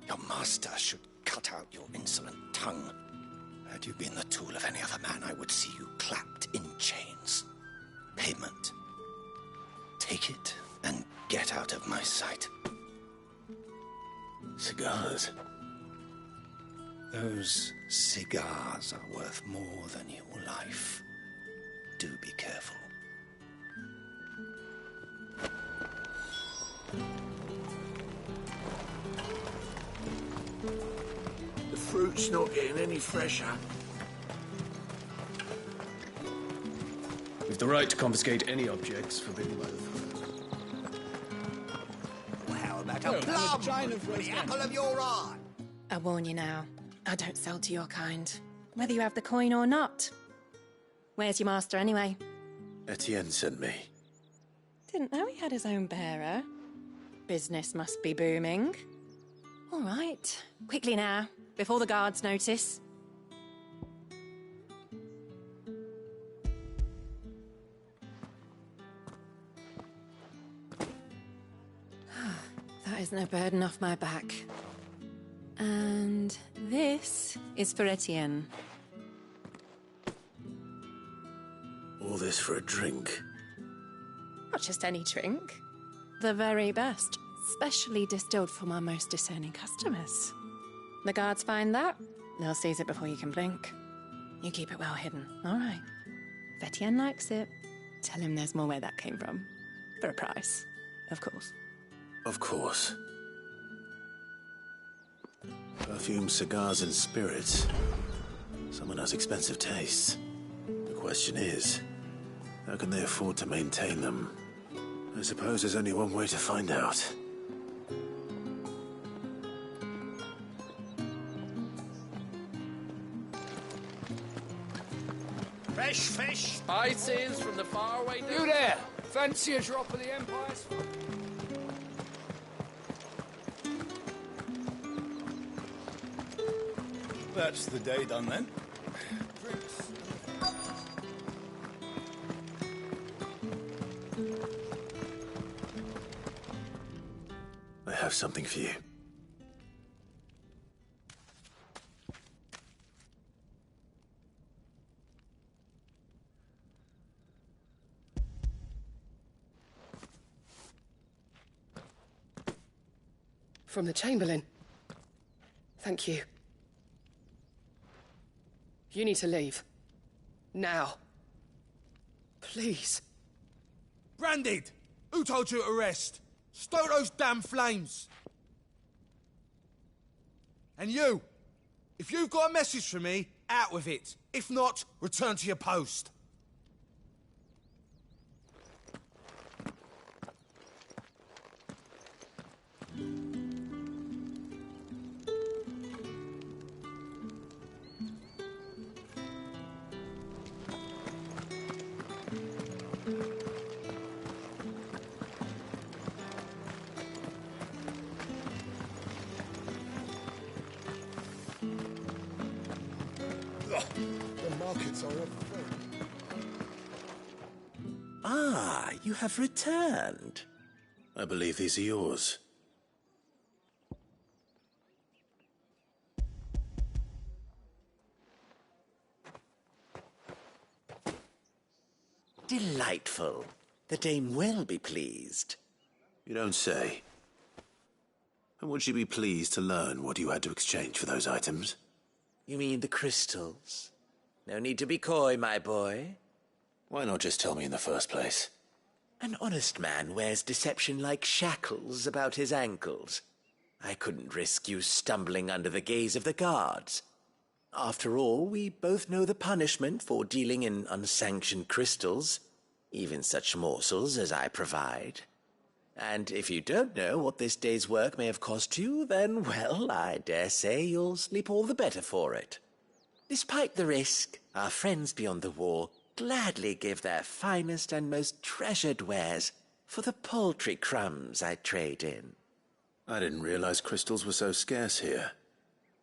[SPEAKER 14] Your master should cut out your insolent tongue. Had you been the tool of any other man, I would see you clapped in chains. Payment. Take it and get out of my sight.
[SPEAKER 2] Cigars.
[SPEAKER 14] Those cigars are worth more than your life. Do be careful.
[SPEAKER 13] The fruit's not getting any fresher.
[SPEAKER 1] We've the right to confiscate any objects forbidden by the first.
[SPEAKER 3] Well, how about a plum for the apple of your eye?
[SPEAKER 10] I warn you now, I don't sell to your kind, whether you have the coin or not. Where's your master anyway?
[SPEAKER 2] Etienne sent me.
[SPEAKER 10] Didn't know he had his own bearer. Business must be booming. All right, quickly now, before the guards notice. That is no burden off my back. And this is for Etienne.
[SPEAKER 2] All this for a drink.
[SPEAKER 10] Not just any drink. The very best, specially distilled for my most discerning customers. The guards find that, they'll seize it before you can blink. You keep it well hidden, all right? If Etienne likes it, tell him there's more where that came from. For a price, of course.
[SPEAKER 2] Of course. Perfume, cigars, and spirits. Someone has expensive tastes. The question is, how can they afford to maintain them? I suppose there's only one way to find out.
[SPEAKER 18] Fresh fish! Spices from the faraway...
[SPEAKER 11] You there! Fancy a drop of the Empire's...
[SPEAKER 13] That's the day done then.
[SPEAKER 2] I have something for you.
[SPEAKER 22] From the Chamberlain. Thank you. You need to leave. Now. Please.
[SPEAKER 13] Branded! Who told you to rest? Stoke those damn flames! And you, if you've got a message for me, out with it. If not, return to your post.
[SPEAKER 15] The markets are overfilled.
[SPEAKER 12] Ah, you have returned.
[SPEAKER 4] I believe these are yours.
[SPEAKER 12] Delightful. The dame will be pleased.
[SPEAKER 4] You don't say. And would she be pleased to learn what you had to exchange for those items?
[SPEAKER 12] You mean the crystals? No need to be coy, my boy.
[SPEAKER 4] Why not just tell me in the first place?
[SPEAKER 12] An honest man wears deception like shackles about his ankles. I couldn't risk you stumbling under the gaze of the guards. After all, we both know the punishment for dealing in unsanctioned crystals, even such morsels as I provide. And if you don't know what this day's work may have cost you, then, well, I dare say you'll sleep all the better for it. Despite the risk, our friends beyond the wall gladly give their finest and most treasured wares for the paltry crumbs I trade in.
[SPEAKER 4] I didn't realize crystals were so scarce here.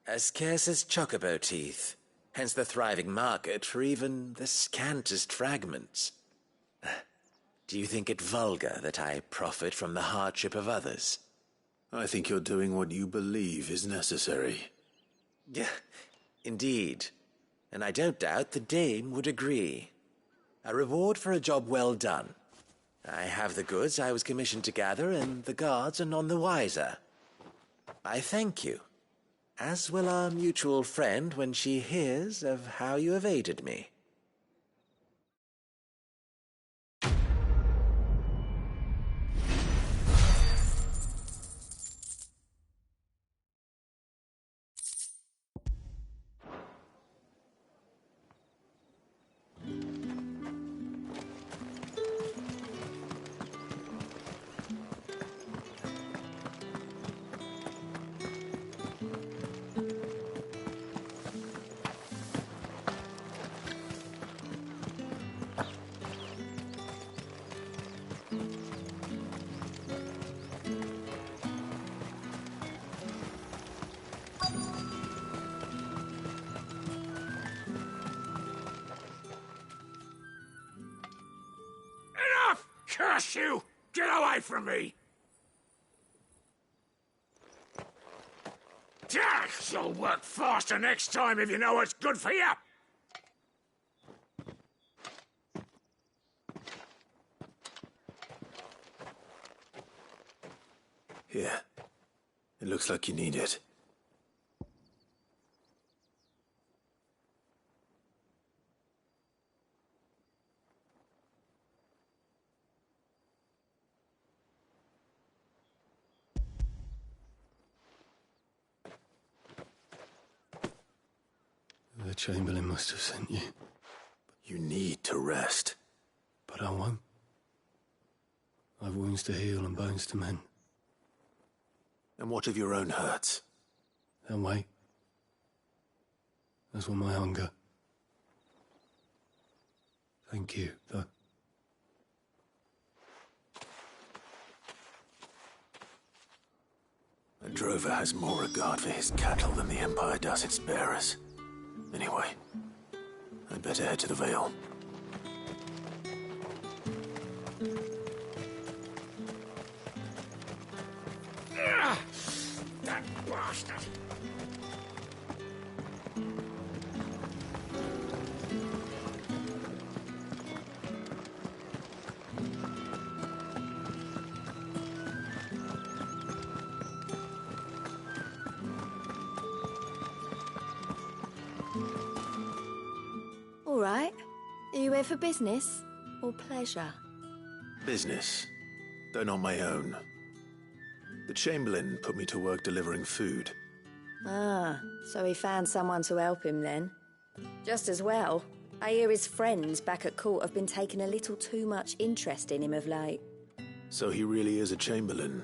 [SPEAKER 12] As scarce as chocobo teeth, hence the thriving market for even the scantest fragments. Do you think it vulgar that I profit from the hardship of others?
[SPEAKER 4] I think you're doing what you believe is necessary.
[SPEAKER 12] Yeah, indeed. And I don't doubt the dame would agree. A reward for a job well done. I have the goods I was commissioned to gather, and the guards are none the wiser. I thank you, as will our mutual friend when she hears of how you have aided me.
[SPEAKER 13] Curse you! Get away from me! You'll work faster next time if you know what's good for you!
[SPEAKER 4] Here. It looks like you need it. The Chamberlain must have sent you. You need to rest. But I won't. I've wounds to heal and bones to mend. And what of your own hurts? They'll wait. As will my hunger. Thank you, though. A drover has more regard for his cattle than the Empire does its bearers. Anyway, I'd better head to the Vale.
[SPEAKER 13] That bastard!
[SPEAKER 20] All right. Are you here for business or pleasure?
[SPEAKER 4] Business.
[SPEAKER 2] though not my own. The Chamberlain put me to work delivering food.
[SPEAKER 6] Ah, so he found someone to help him then. Just as well. I hear his friends back at court have been taking a little too much interest in him of late.
[SPEAKER 2] So he really is a Chamberlain.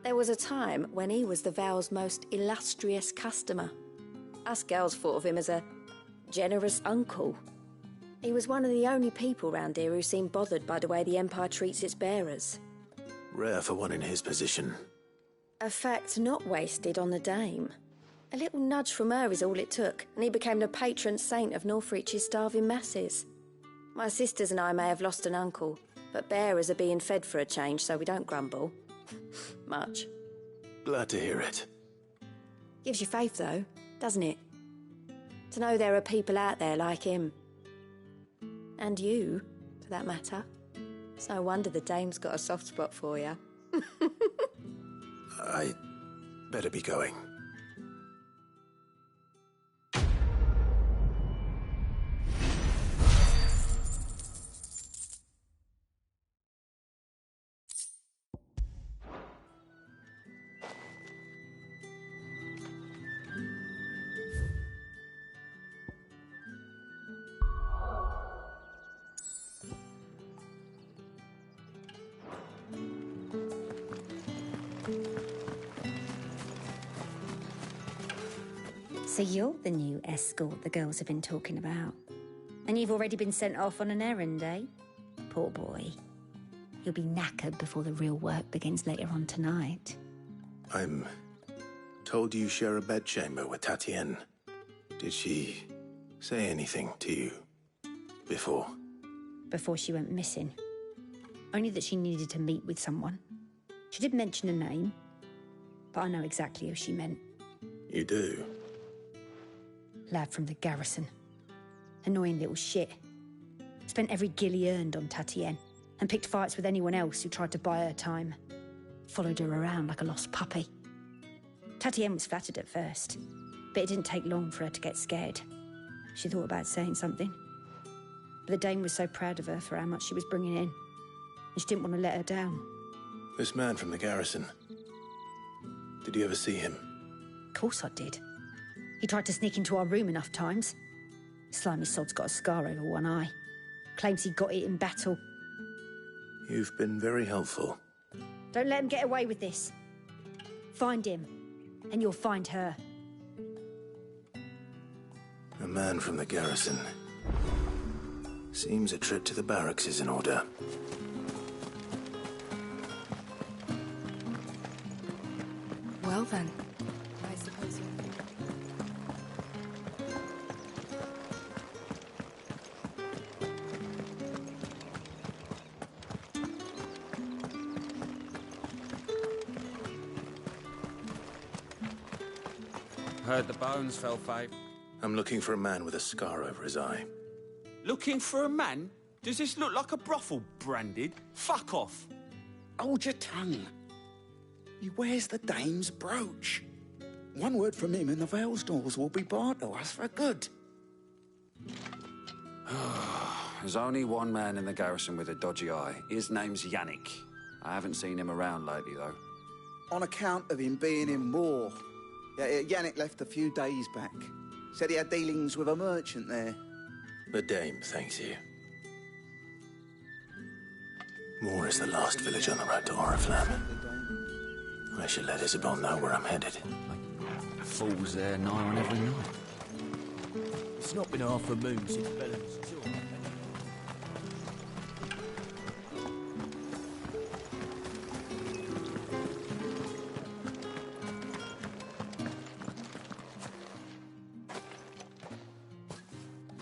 [SPEAKER 6] There was a time when he was the Vale's most illustrious customer. Us girls thought of him as a generous uncle. He was one of the only people round here who seemed bothered by the way the Empire treats its bearers.
[SPEAKER 2] Rare for one in his position.
[SPEAKER 6] A fact not wasted on the Dame. A little nudge from her is all it took, and he became the patron saint of Northreach's starving masses. My sisters and I may have lost an uncle, but bearers are being fed for a change, so we don't grumble. Much.
[SPEAKER 2] Glad to hear it.
[SPEAKER 6] Gives you faith, though, doesn't it? To know there are people out there like him. And you, for that matter. It's no wonder the Dame's got a soft spot for you.
[SPEAKER 2] I better be going.
[SPEAKER 7] So you're the new escort the girls have been talking about. And you've already been sent off on an errand, eh? Poor boy. You'll be knackered before the real work begins later on tonight.
[SPEAKER 2] I'm told you share a bedchamber with Tatienne. Did she say anything to you before?
[SPEAKER 7] Before she went missing. Only that she needed to meet with someone. She did mention a name, but I know exactly who she meant.
[SPEAKER 2] You do?
[SPEAKER 7] Lad from the garrison. Annoying little shit. Spent every gil he earned on Tatienne, and picked fights with anyone else who tried to buy her time. Followed her around like a lost puppy. Tatienne was flattered at first, but it didn't take long for her to get scared. She thought about saying something. But the Dame was so proud of her for how much she was bringing in, and she didn't want to let her down.
[SPEAKER 2] This man from the garrison. Did you ever see him?
[SPEAKER 7] Of course I did. He tried to sneak into our room enough times. Slimy sod's got a scar over one eye. Claims he got it in battle.
[SPEAKER 2] You've been very helpful.
[SPEAKER 7] Don't let him get away with this. Find him, and you'll find her.
[SPEAKER 2] A man from the garrison. Seems a trip to the barracks is in order.
[SPEAKER 9] Well then, I suppose you...
[SPEAKER 18] Heard the bones fell fave.
[SPEAKER 2] I'm looking for a man with a scar over his eye.
[SPEAKER 13] Looking for a man? Does this look like a brothel, Branded? Fuck off.
[SPEAKER 3] Hold your tongue. He wears the Dame's brooch. One word from him and the Vale's doors will be barred to us for good.
[SPEAKER 18] There's only one man in the garrison with a dodgy eye. His name's Yannick. I haven't seen him around lately, though.
[SPEAKER 3] On account of him being in war. Yannick left a few days back. Said he had dealings with a merchant there.
[SPEAKER 2] The Dame thanks you. Moor is the last village on the road to Oriflamme. I should let Isabel know where I'm headed.
[SPEAKER 17] Falls there nigh on every night. It's not been half a moon since Bellam's tour.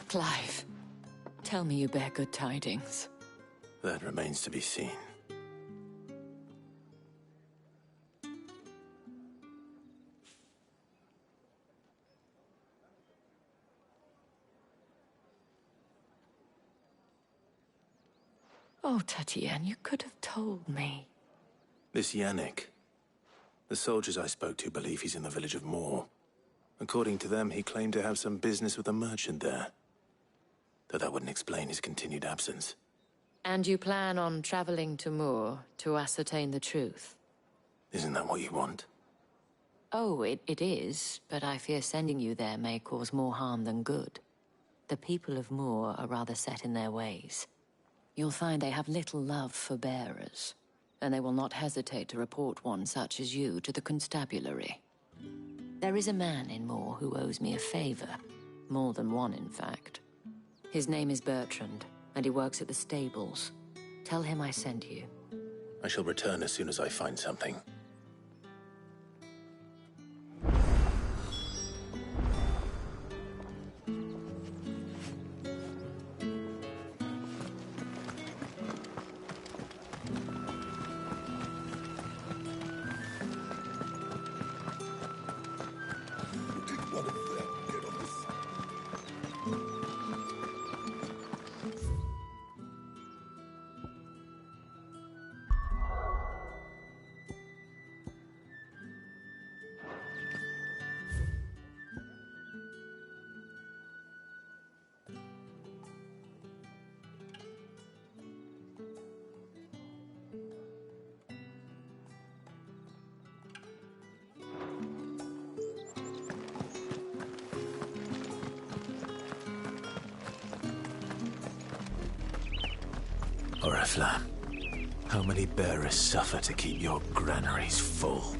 [SPEAKER 19] Clive, tell me you bear good tidings.
[SPEAKER 2] That remains to be seen.
[SPEAKER 19] Oh, Tatienne, you could have told me.
[SPEAKER 2] This Yannick. The soldiers I spoke to believe he's in the village of Moor. According to them, he claimed to have some business with a merchant there. Though that wouldn't explain his continued absence.
[SPEAKER 19] And you plan on traveling to Moor to ascertain the truth?
[SPEAKER 4] Isn't that what you want?
[SPEAKER 19] Oh, it is, but I fear sending you there may cause more harm than good. The people of Moor are rather set in their ways. You'll find they have little love for bearers, and they will not hesitate to report one such as you to the constabulary. There is a man in Moor who owes me a favor. More than one, in fact. His name is Bertrand, and he works at the stables. Tell him I sent you.
[SPEAKER 2] I shall return as soon as I find something. Oriflamme, how many bearers suffer to keep your granaries full?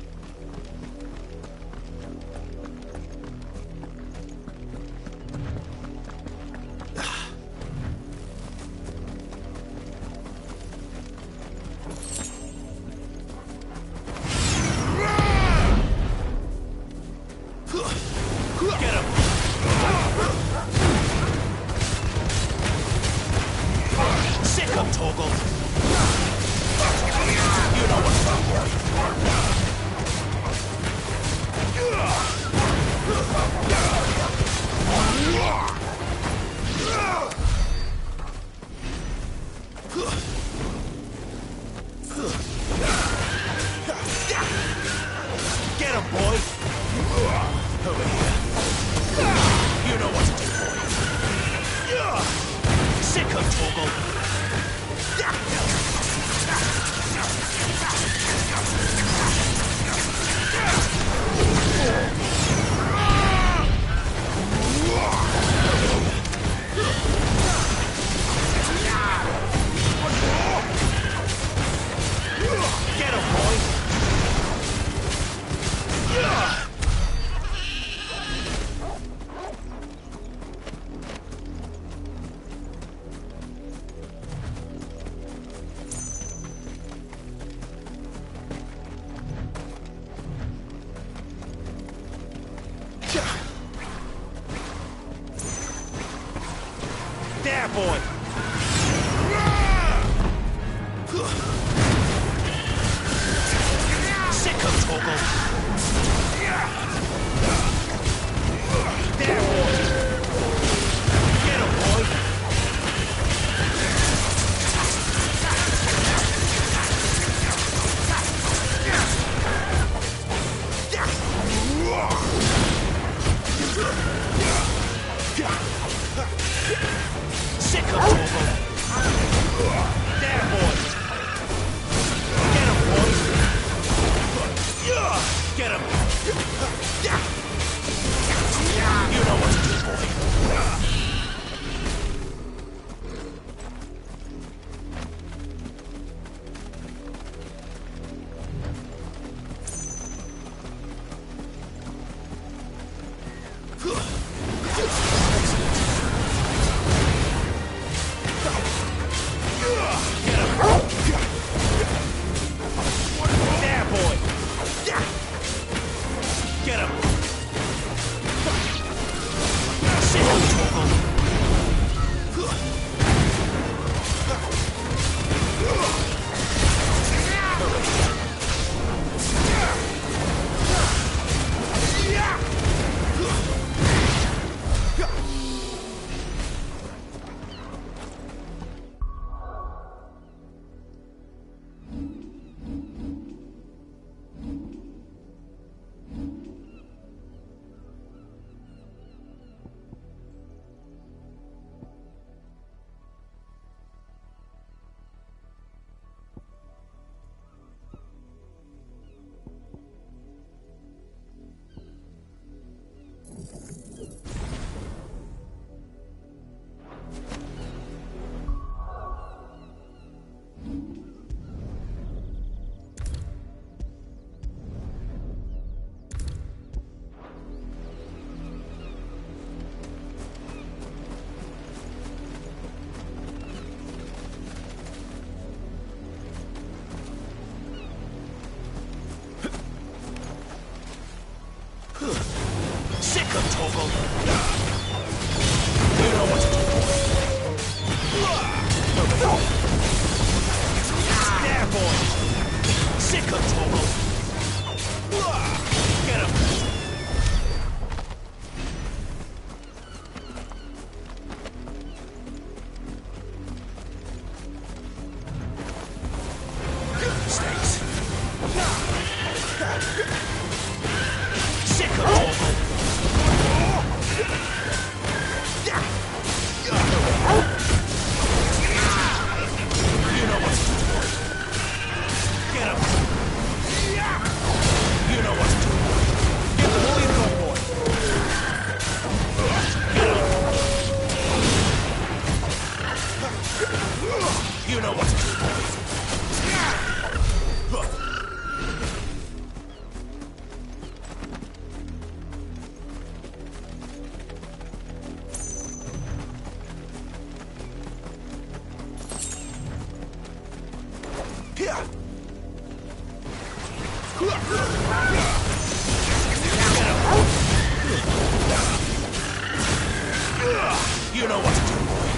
[SPEAKER 13] You know what to do, boy.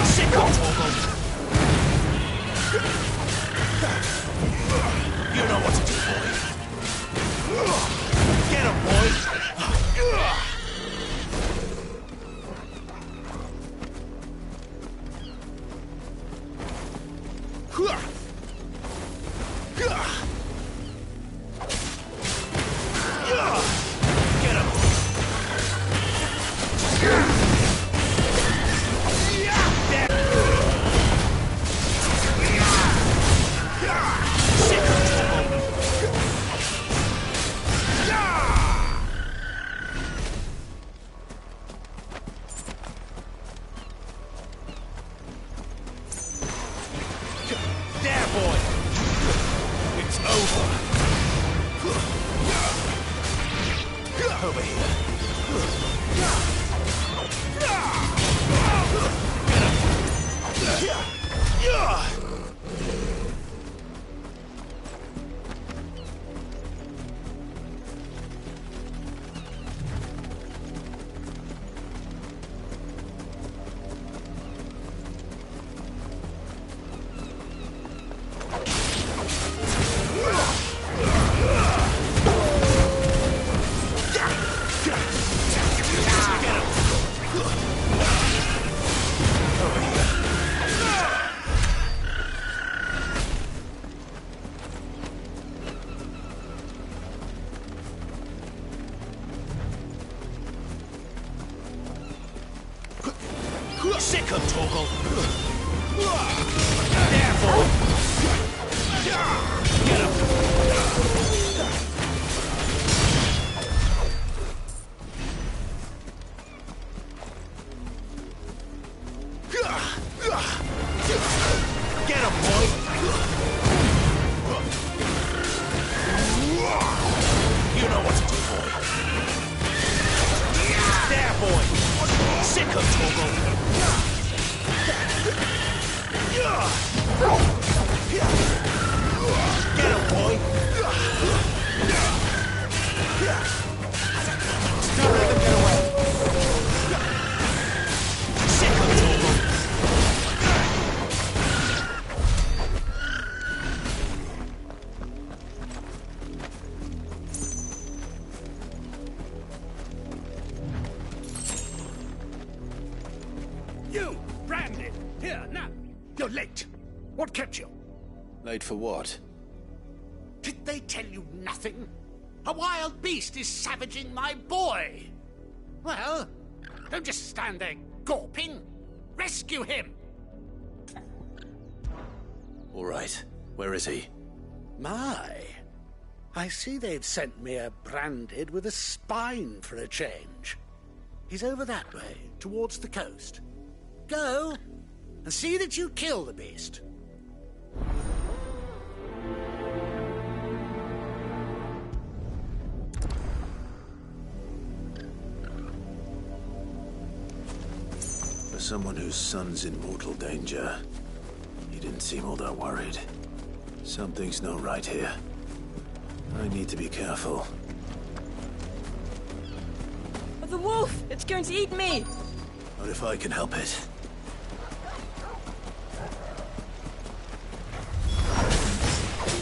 [SPEAKER 13] Sick of Torgal. You know what to do, boy. Get him, boy. Sick of Torgal. Therefore, get him. Get him, boy. You know what to do, boy. There, boy. Sick of Torgal. Get him, boy! Don't let them get away! Sick of Torgal!
[SPEAKER 21] You, Branded! Here, now! You're late! What kept you?
[SPEAKER 2] Late for what?
[SPEAKER 21] Did they tell you nothing? A wild beast is savaging my boy! Well, don't just stand there gawping. Rescue him!
[SPEAKER 2] All right. Where is he?
[SPEAKER 21] My, I see they've sent me a Branded with a spine for a change. He's over that way, towards the coast. Go, and see that you kill the beast.
[SPEAKER 2] For someone whose son's in mortal danger, he didn't seem all that worried. Something's not right here. I need to be careful.
[SPEAKER 9] The wolf! It's going to eat me!
[SPEAKER 2] Not if I can help it.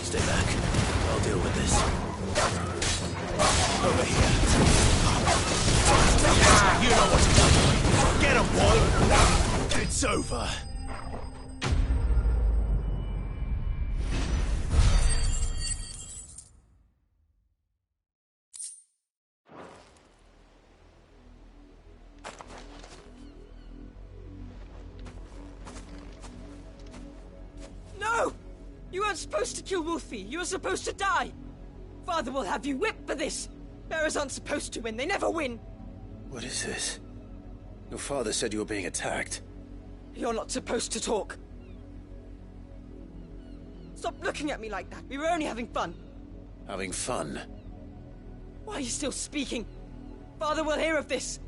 [SPEAKER 2] Stay back. I'll deal with this.
[SPEAKER 13] Over here. You know what to do. Get him, boy. It's over.
[SPEAKER 9] No! You weren't supposed to kill Wolfie. You were supposed to die. Father will have you whipped for this. Bearers aren't supposed to win. They never win.
[SPEAKER 2] What is this? Your father said you were being attacked.
[SPEAKER 9] You're not supposed to talk. Stop looking at me like that. We were only having fun.
[SPEAKER 2] Having fun?
[SPEAKER 9] Why are you still speaking? Father will hear of this.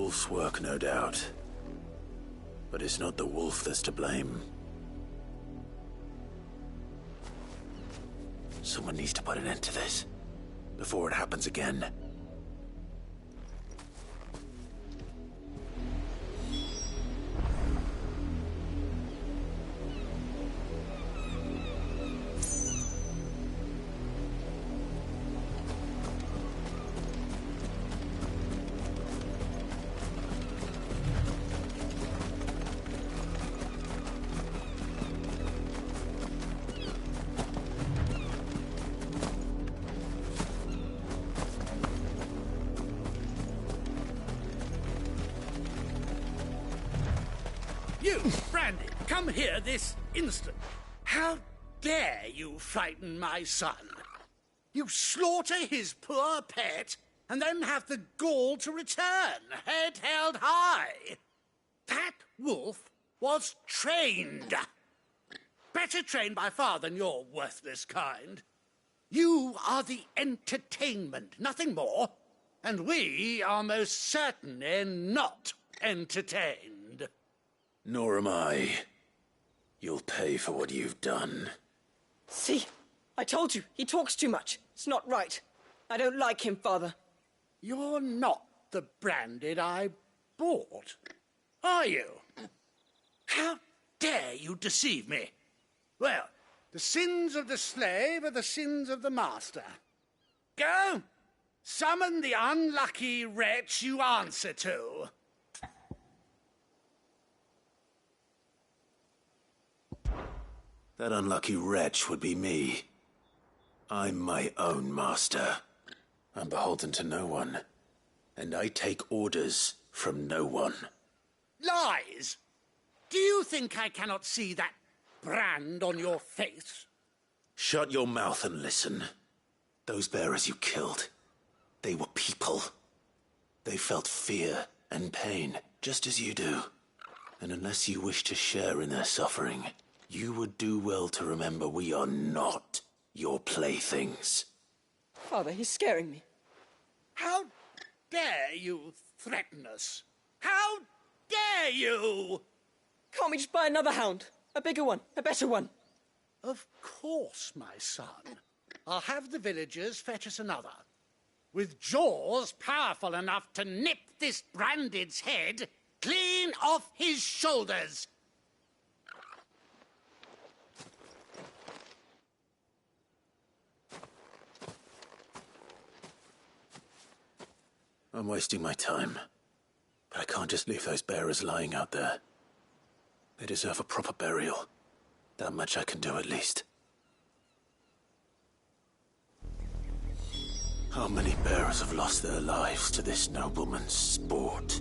[SPEAKER 2] wolf's work, no doubt. But it's not the wolf that's to blame. Someone needs to put an end to this, before it happens again.
[SPEAKER 21] You, Brandy, come here this instant. How dare you frighten my son? You slaughter his poor pet and then have the gall to return, head held high. That wolf was trained. Better trained by far than your worthless kind. You are the entertainment, nothing more. And we are most certainly not entertained.
[SPEAKER 2] Nor am I. You'll pay for what you've done.
[SPEAKER 5] See? I told you, he talks too much. It's not right. I don't like him, Father.
[SPEAKER 21] You're not the Branded I bought, are you? How dare you deceive me? Well, the sins of the slave are the sins of the master. Go! Summon the unlucky wretch you answer to.
[SPEAKER 2] That unlucky wretch would be me. I'm my own master. I'm beholden to no one. And I take orders from no one.
[SPEAKER 21] Lies! Do you think I cannot see that brand on your face?
[SPEAKER 2] Shut your mouth and listen. Those bearers you killed, they were people. They felt fear and pain, just as you do. And unless you wish to share in their suffering, you would do well to remember we are not your playthings.
[SPEAKER 5] Father, he's scaring me.
[SPEAKER 21] How dare you threaten us? How dare you?
[SPEAKER 5] Can't we just buy another hound? A bigger one, a better one.
[SPEAKER 21] Of course, my son. I'll have the villagers fetch us another. With jaws powerful enough to nip this Branded's head clean off his shoulders.
[SPEAKER 2] I'm wasting my time. But I can't just leave those bearers lying out there. They deserve a proper burial. That much I can do at least. How many bearers have lost their lives to this nobleman's sport?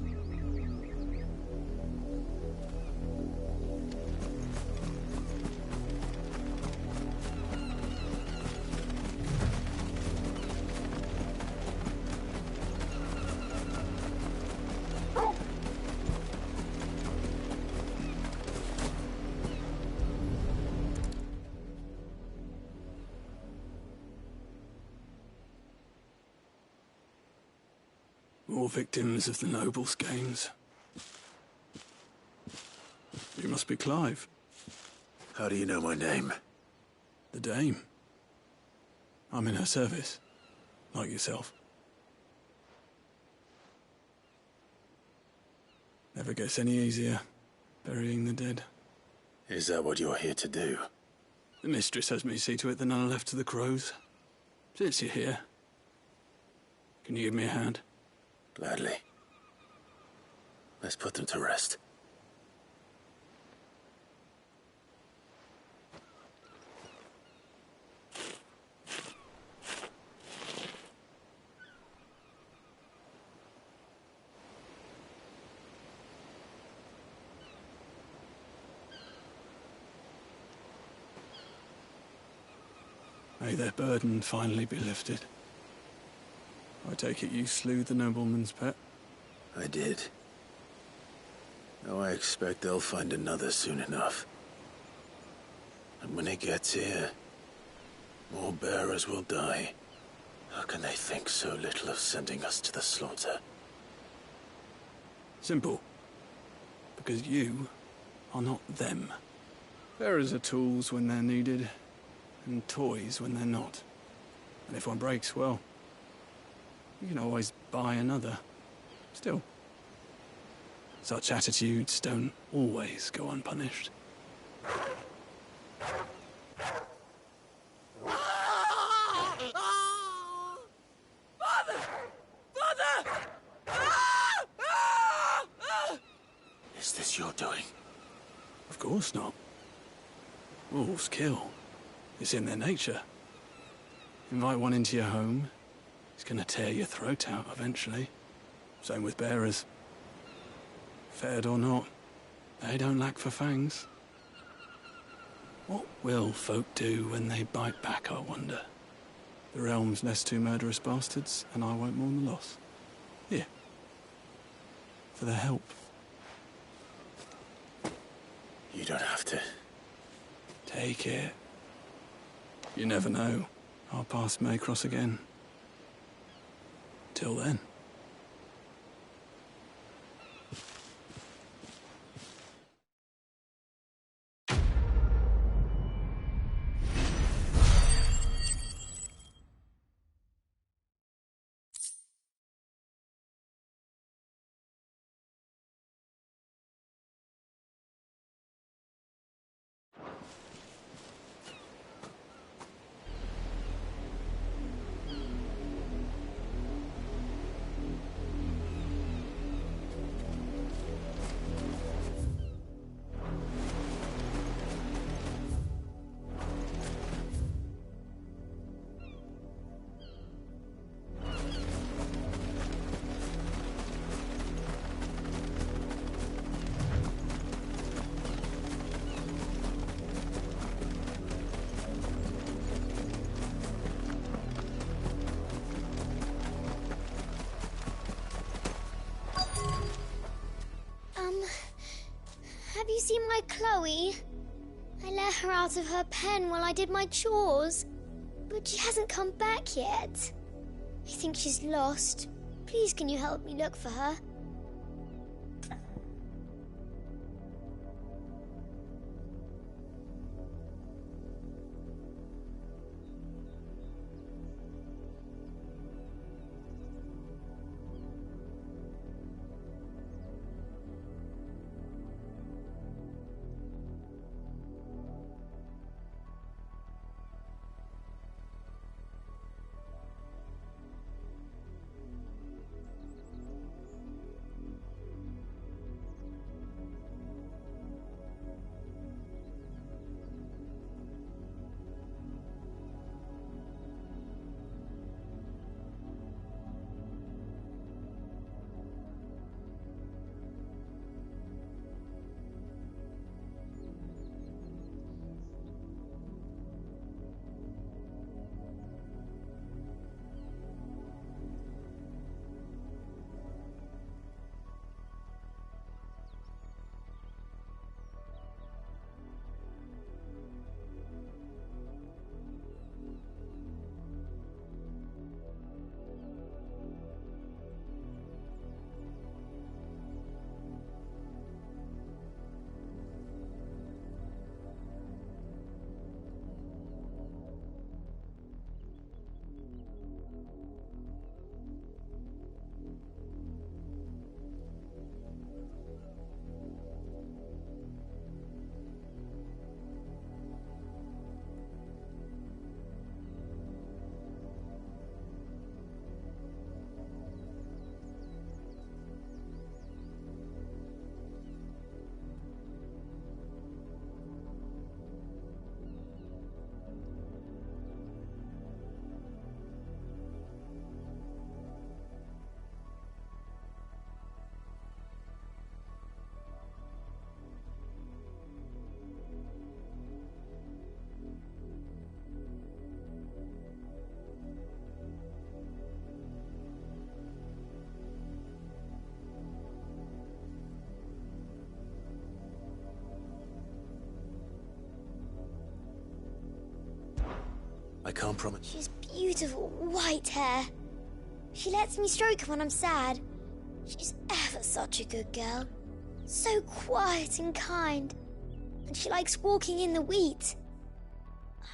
[SPEAKER 16] More victims of the nobles' games. You must be Clive.
[SPEAKER 2] How do you know my name?
[SPEAKER 16] The Dame. I'm in her service, like yourself. Never gets any easier, burying the dead.
[SPEAKER 2] Is that what you're here to do?
[SPEAKER 16] The mistress has me see to it that none are left to the crows. Since you're here, can you give me a hand?
[SPEAKER 2] Gladly. Let's put them to rest.
[SPEAKER 16] May their burden finally be lifted. I take it you slew the nobleman's pet?
[SPEAKER 2] I did. Now I expect they'll find another soon enough. And when it gets here, more bearers will die. How can they think so little of sending us to the slaughter?
[SPEAKER 16] Simple. Because you are not them. Bearers are tools when they're needed, and toys when they're not. And if one breaks, well, you can always buy another. Still, such attitudes don't always go unpunished.
[SPEAKER 2] Is this your doing?
[SPEAKER 16] Of course not. Wolves kill. It's in their nature. Invite one into your home, he's gonna tear your throat out eventually. Same with bearers. Fed or not, they don't lack for fangs. What will folk do when they bite back, I wonder? The realm's less two murderous bastards, and I won't mourn the loss. Here. For their help.
[SPEAKER 2] You don't have to.
[SPEAKER 16] Take it. You never know. Our paths may cross again. Till then.
[SPEAKER 8] Have you seen my Chloe? I let her out of her pen while I did my chores, but she hasn't come back yet. I think she's lost. Please, can you help me look for her?
[SPEAKER 2] I can't promise.
[SPEAKER 8] She has beautiful white hair. She lets me stroke her when I'm sad. She's ever such a good girl. So quiet and kind. And she likes walking in the wheat.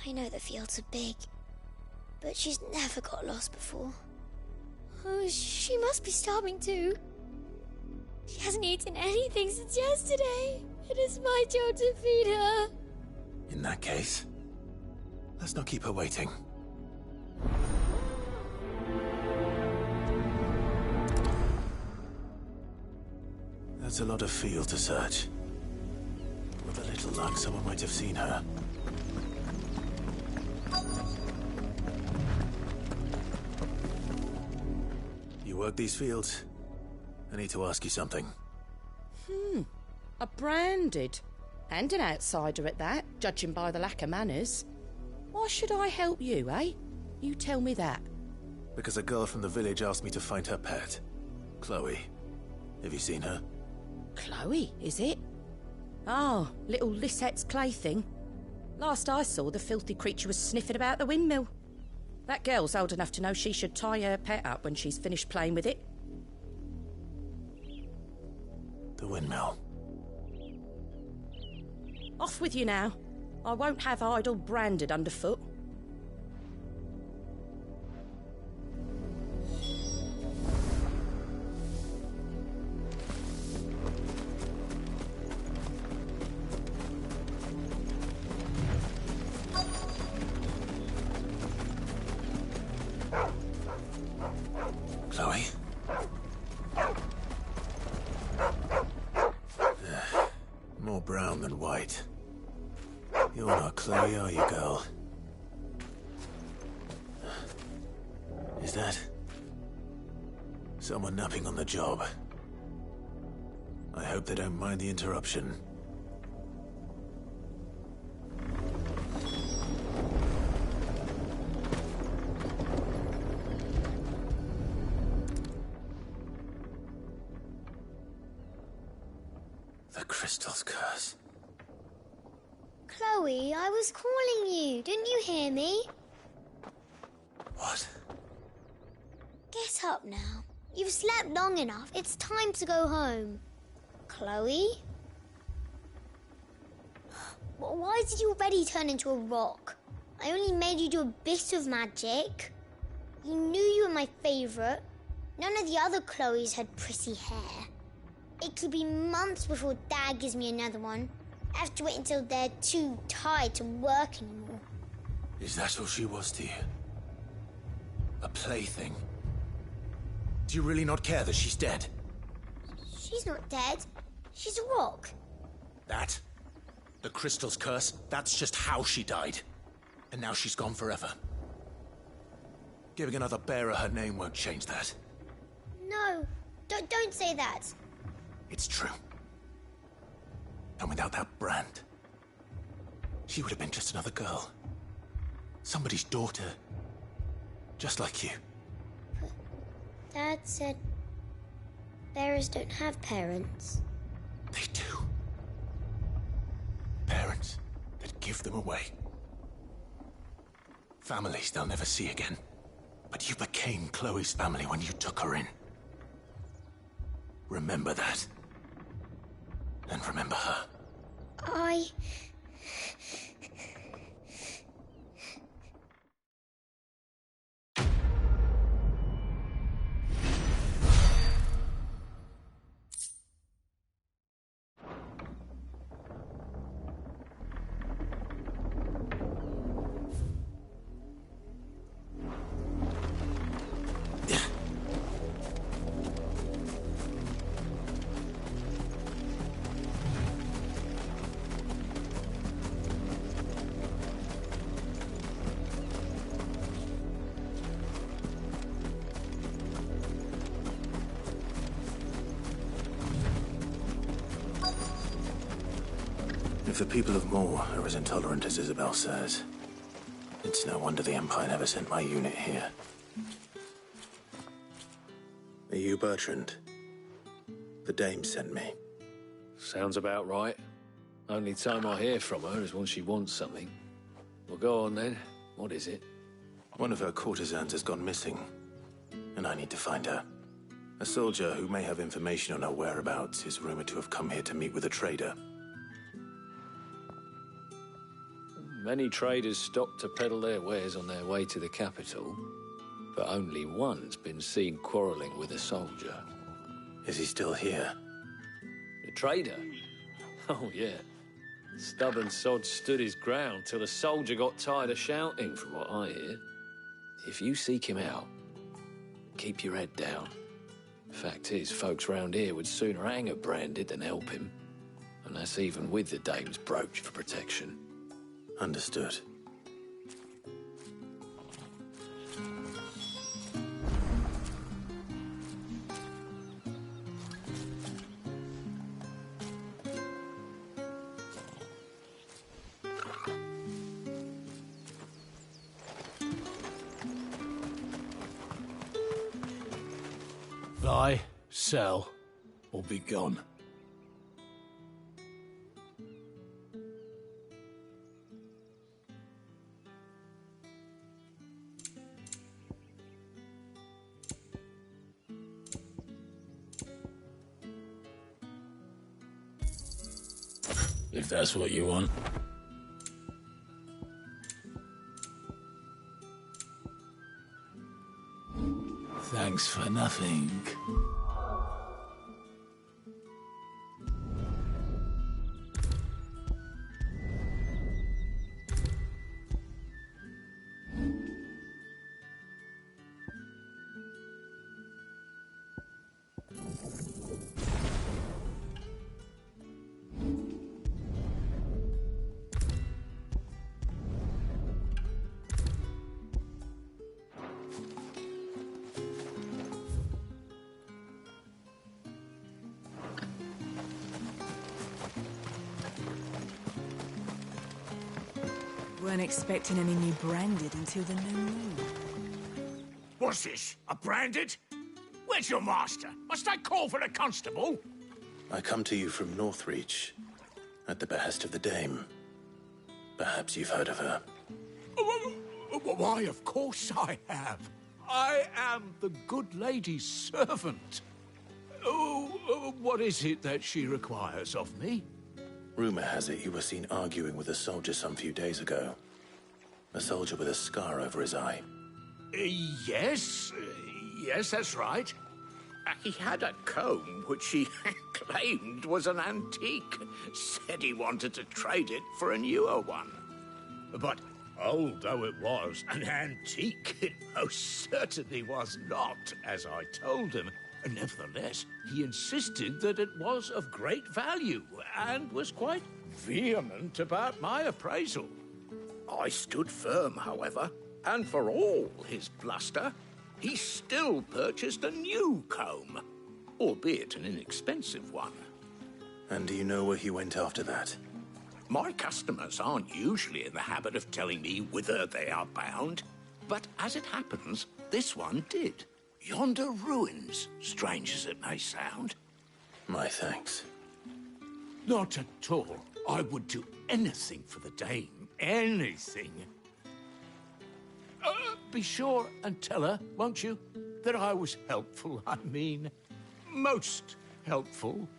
[SPEAKER 8] I know the fields are big, but she's never got lost before. Oh, she must be starving too. She hasn't eaten anything since yesterday. It is my job to feed her.
[SPEAKER 2] In that case, let's not keep her waiting. That's a lot of field to search. With a little luck, someone might have seen her. You work these fields? I need to ask you something.
[SPEAKER 1] A branded. And an outsider at that, judging by the lack of manners. Why should I help you, eh? You tell me that.
[SPEAKER 2] Because a girl from the village asked me to find her pet. Chloe. Have you seen her?
[SPEAKER 1] Chloe, is it? Oh, little Lisette's plaything. Last I saw, the filthy creature was sniffing about the windmill. That girl's old enough to know she should tie her pet up when she's finished playing with it.
[SPEAKER 2] The windmill.
[SPEAKER 1] Off with you now. I won't have idle branded underfoot.
[SPEAKER 2] Chloe? More brown than white. You're not Chloe, are you, girl? Is that someone napping on the job? I hope they don't mind the interruption. The crystal's curse.
[SPEAKER 8] Chloe, I was calling you. Didn't you hear me?
[SPEAKER 2] What?
[SPEAKER 8] Get up now. You've slept long enough. It's time to go home. Chloe? Why did you already turn into a rock? I only made you do a bit of magic. You knew you were my favourite. None of the other Chloes had pretty hair. It could be months before Dad gives me another one. I have to wait until they're too tired to work anymore.
[SPEAKER 2] Is that all she was to you? A plaything? Do you really not care that she's dead?
[SPEAKER 8] She's not dead. She's a rock.
[SPEAKER 2] That? The crystal's curse? That's just how she died. And now she's gone forever. Giving another bearer her name won't change that.
[SPEAKER 8] No, don't say that.
[SPEAKER 2] It's true. And without that brand, she would have been just another girl. Somebody's daughter. Just like you.
[SPEAKER 8] Dad said bearers don't have parents.
[SPEAKER 2] They do. Parents that give them away. Families they'll never see again. But you became Chloe's family when you took her in. Remember that. And remember her. If the people of Moor are as intolerant as Isabel says, it's no wonder the Empire never sent my unit here. Are you Bertrand? The dame sent me.
[SPEAKER 17] Sounds about right. Only time I hear from her is when she wants something. Well, go on then. What is it?
[SPEAKER 2] One of her courtesans has gone missing, and I need to find her. A soldier who may have information on our whereabouts is rumored to have come here to meet with a trader.
[SPEAKER 17] Many traders stop to peddle their wares on their way to the capital, but only one's been seen quarrelling with a soldier.
[SPEAKER 2] Is he still here?
[SPEAKER 17] The trader? Oh, yeah. Stubborn sod stood his ground till the soldier got tired of shouting, from what I hear. If you seek him out, keep your head down. Fact is, folks round here would sooner hang a branded than help him. And that's even with the dame's brooch for protection.
[SPEAKER 2] Understood.
[SPEAKER 13] Buy, sell, or be gone. If that's what you want. Thanks for nothing.
[SPEAKER 10] Weren't expecting any new branded until the new moon.
[SPEAKER 14] What's this? A branded? Where's your master? Must I call for the constable?
[SPEAKER 2] I come to you from Northreach, at the behest of the Dame. Perhaps you've heard of her.
[SPEAKER 14] Why, of course I have. I am the good lady's servant. What is it that she requires of me?
[SPEAKER 2] Rumor has it you were seen arguing with a soldier some few days ago. A soldier with a scar over his eye.
[SPEAKER 14] Yes, that's right. He had a comb which he claimed was an antique. Said he wanted to trade it for a newer one. But old though it was, an antique it most certainly was not, as I told him. Nevertheless, he insisted that it was of great value and was quite vehement about my appraisal. I stood firm, however, and for all his bluster, he still purchased a new comb, albeit an inexpensive one.
[SPEAKER 2] And do you know where he went after that?
[SPEAKER 14] My customers aren't usually in the habit of telling me whither they are bound, but as it happens, this one did. Yonder ruins, strange as it may sound.
[SPEAKER 2] My thanks.
[SPEAKER 14] Not at all. I would do anything for the Dame. Anything. Be sure and tell her, won't you, that I was helpful. I mean, most helpful.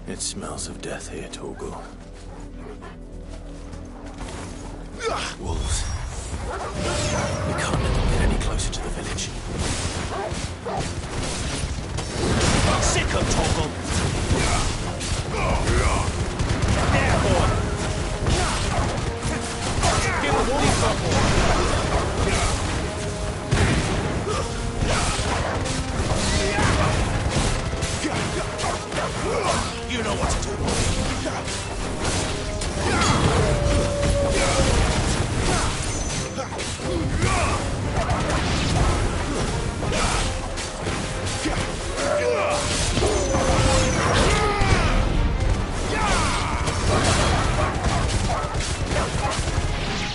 [SPEAKER 2] It smells of death here, Torgal. Wolves. We can't let them get any closer to the village.
[SPEAKER 14] Sick of Torgal! There, boy! Give him what he's got, You know what to do.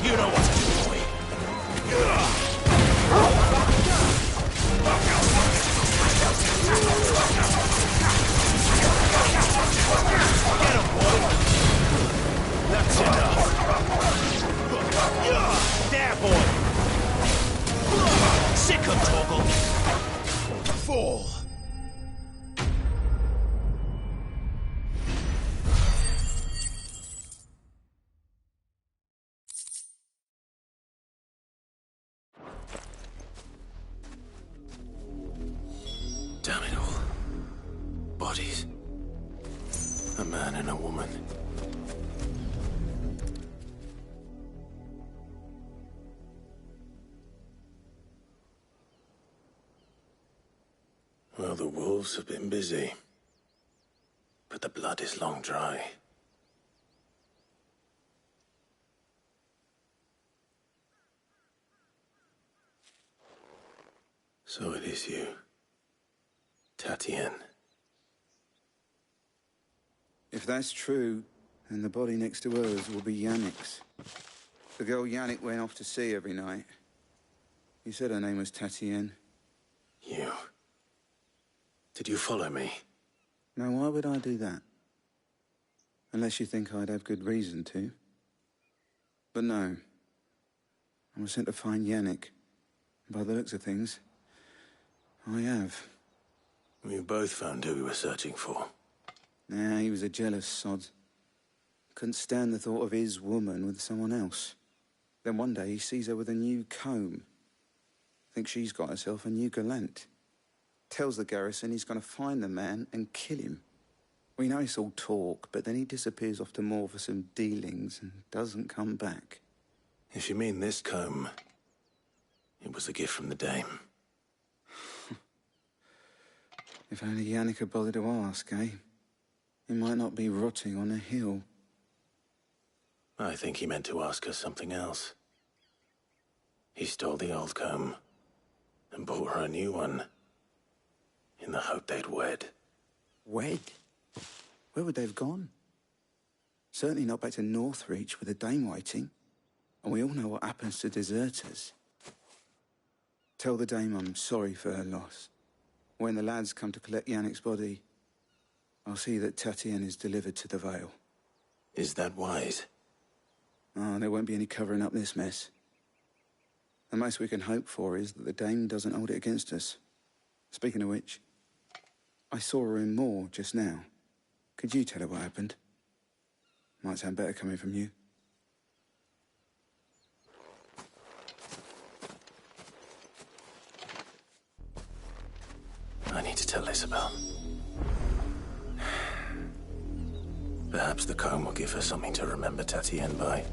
[SPEAKER 12] You know what to do, boy. Get him, boy. That's enough. There, boy. Sick him, Torgal. Fall.
[SPEAKER 4] Damn it all. Bodies. A man and a woman. Well, the wolves have been busy. But the blood is long dry. So it is you. Tatien.
[SPEAKER 11] If that's true, then the body next to hers will be Yannick's. The girl Yannick went off to sea every night. You said her name was Tatien.
[SPEAKER 4] You. Did you follow me?
[SPEAKER 11] Now, why would I do that? Unless you think I'd have good reason to. But no. I was sent to find Yannick. By the looks of things, I have.
[SPEAKER 4] We both found who we were searching for.
[SPEAKER 11] Nah, he was a jealous sod. Couldn't stand the thought of his woman with someone else. Then one day he sees her with a new comb. Thinks she's got herself a new gallant. Tells the garrison he's going to find the man and kill him. We know it's all talk, but then he disappears off to Moor for some dealings and doesn't come back.
[SPEAKER 4] If you mean this comb, it was a gift from the dame.
[SPEAKER 11] If only Yannick had bothered to ask, eh? He might not be rotting on a hill.
[SPEAKER 4] I think he meant to ask us something else. He stole the old comb and bought her a new one in the hope they'd wed.
[SPEAKER 11] Wed? Where would they have gone? Certainly not back to Northreach with a dame waiting. And we all know what happens to deserters. Tell the dame I'm sorry for her loss. When the lads come to collect Yannick's body, I'll see that Tatien is delivered to the Vale.
[SPEAKER 4] Is that wise?
[SPEAKER 11] Oh, there won't be any covering up this mess. The most we can hope for is that the dame doesn't hold it against us. Speaking of which, I saw her in Moor just now. Could you tell her what happened? Might sound better coming from you.
[SPEAKER 4] I need to tell Isabel. Perhaps the comb will give her something to remember Tatien by.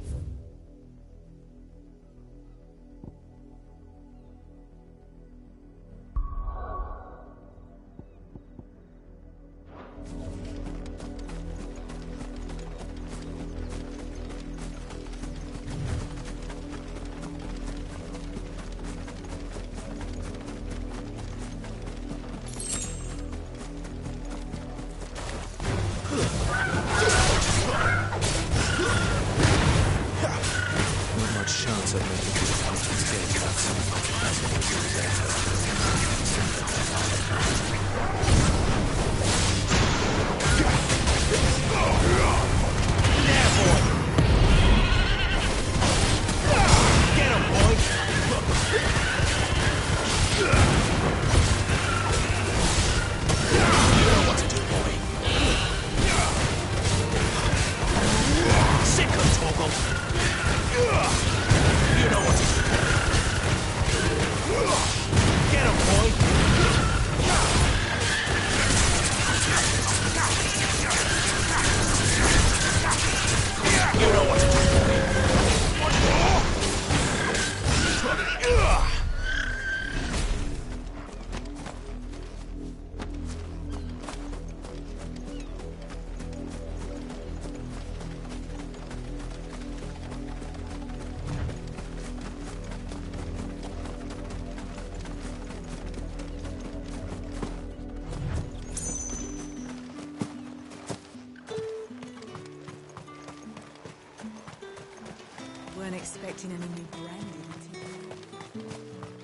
[SPEAKER 10] Weren't expecting any new branding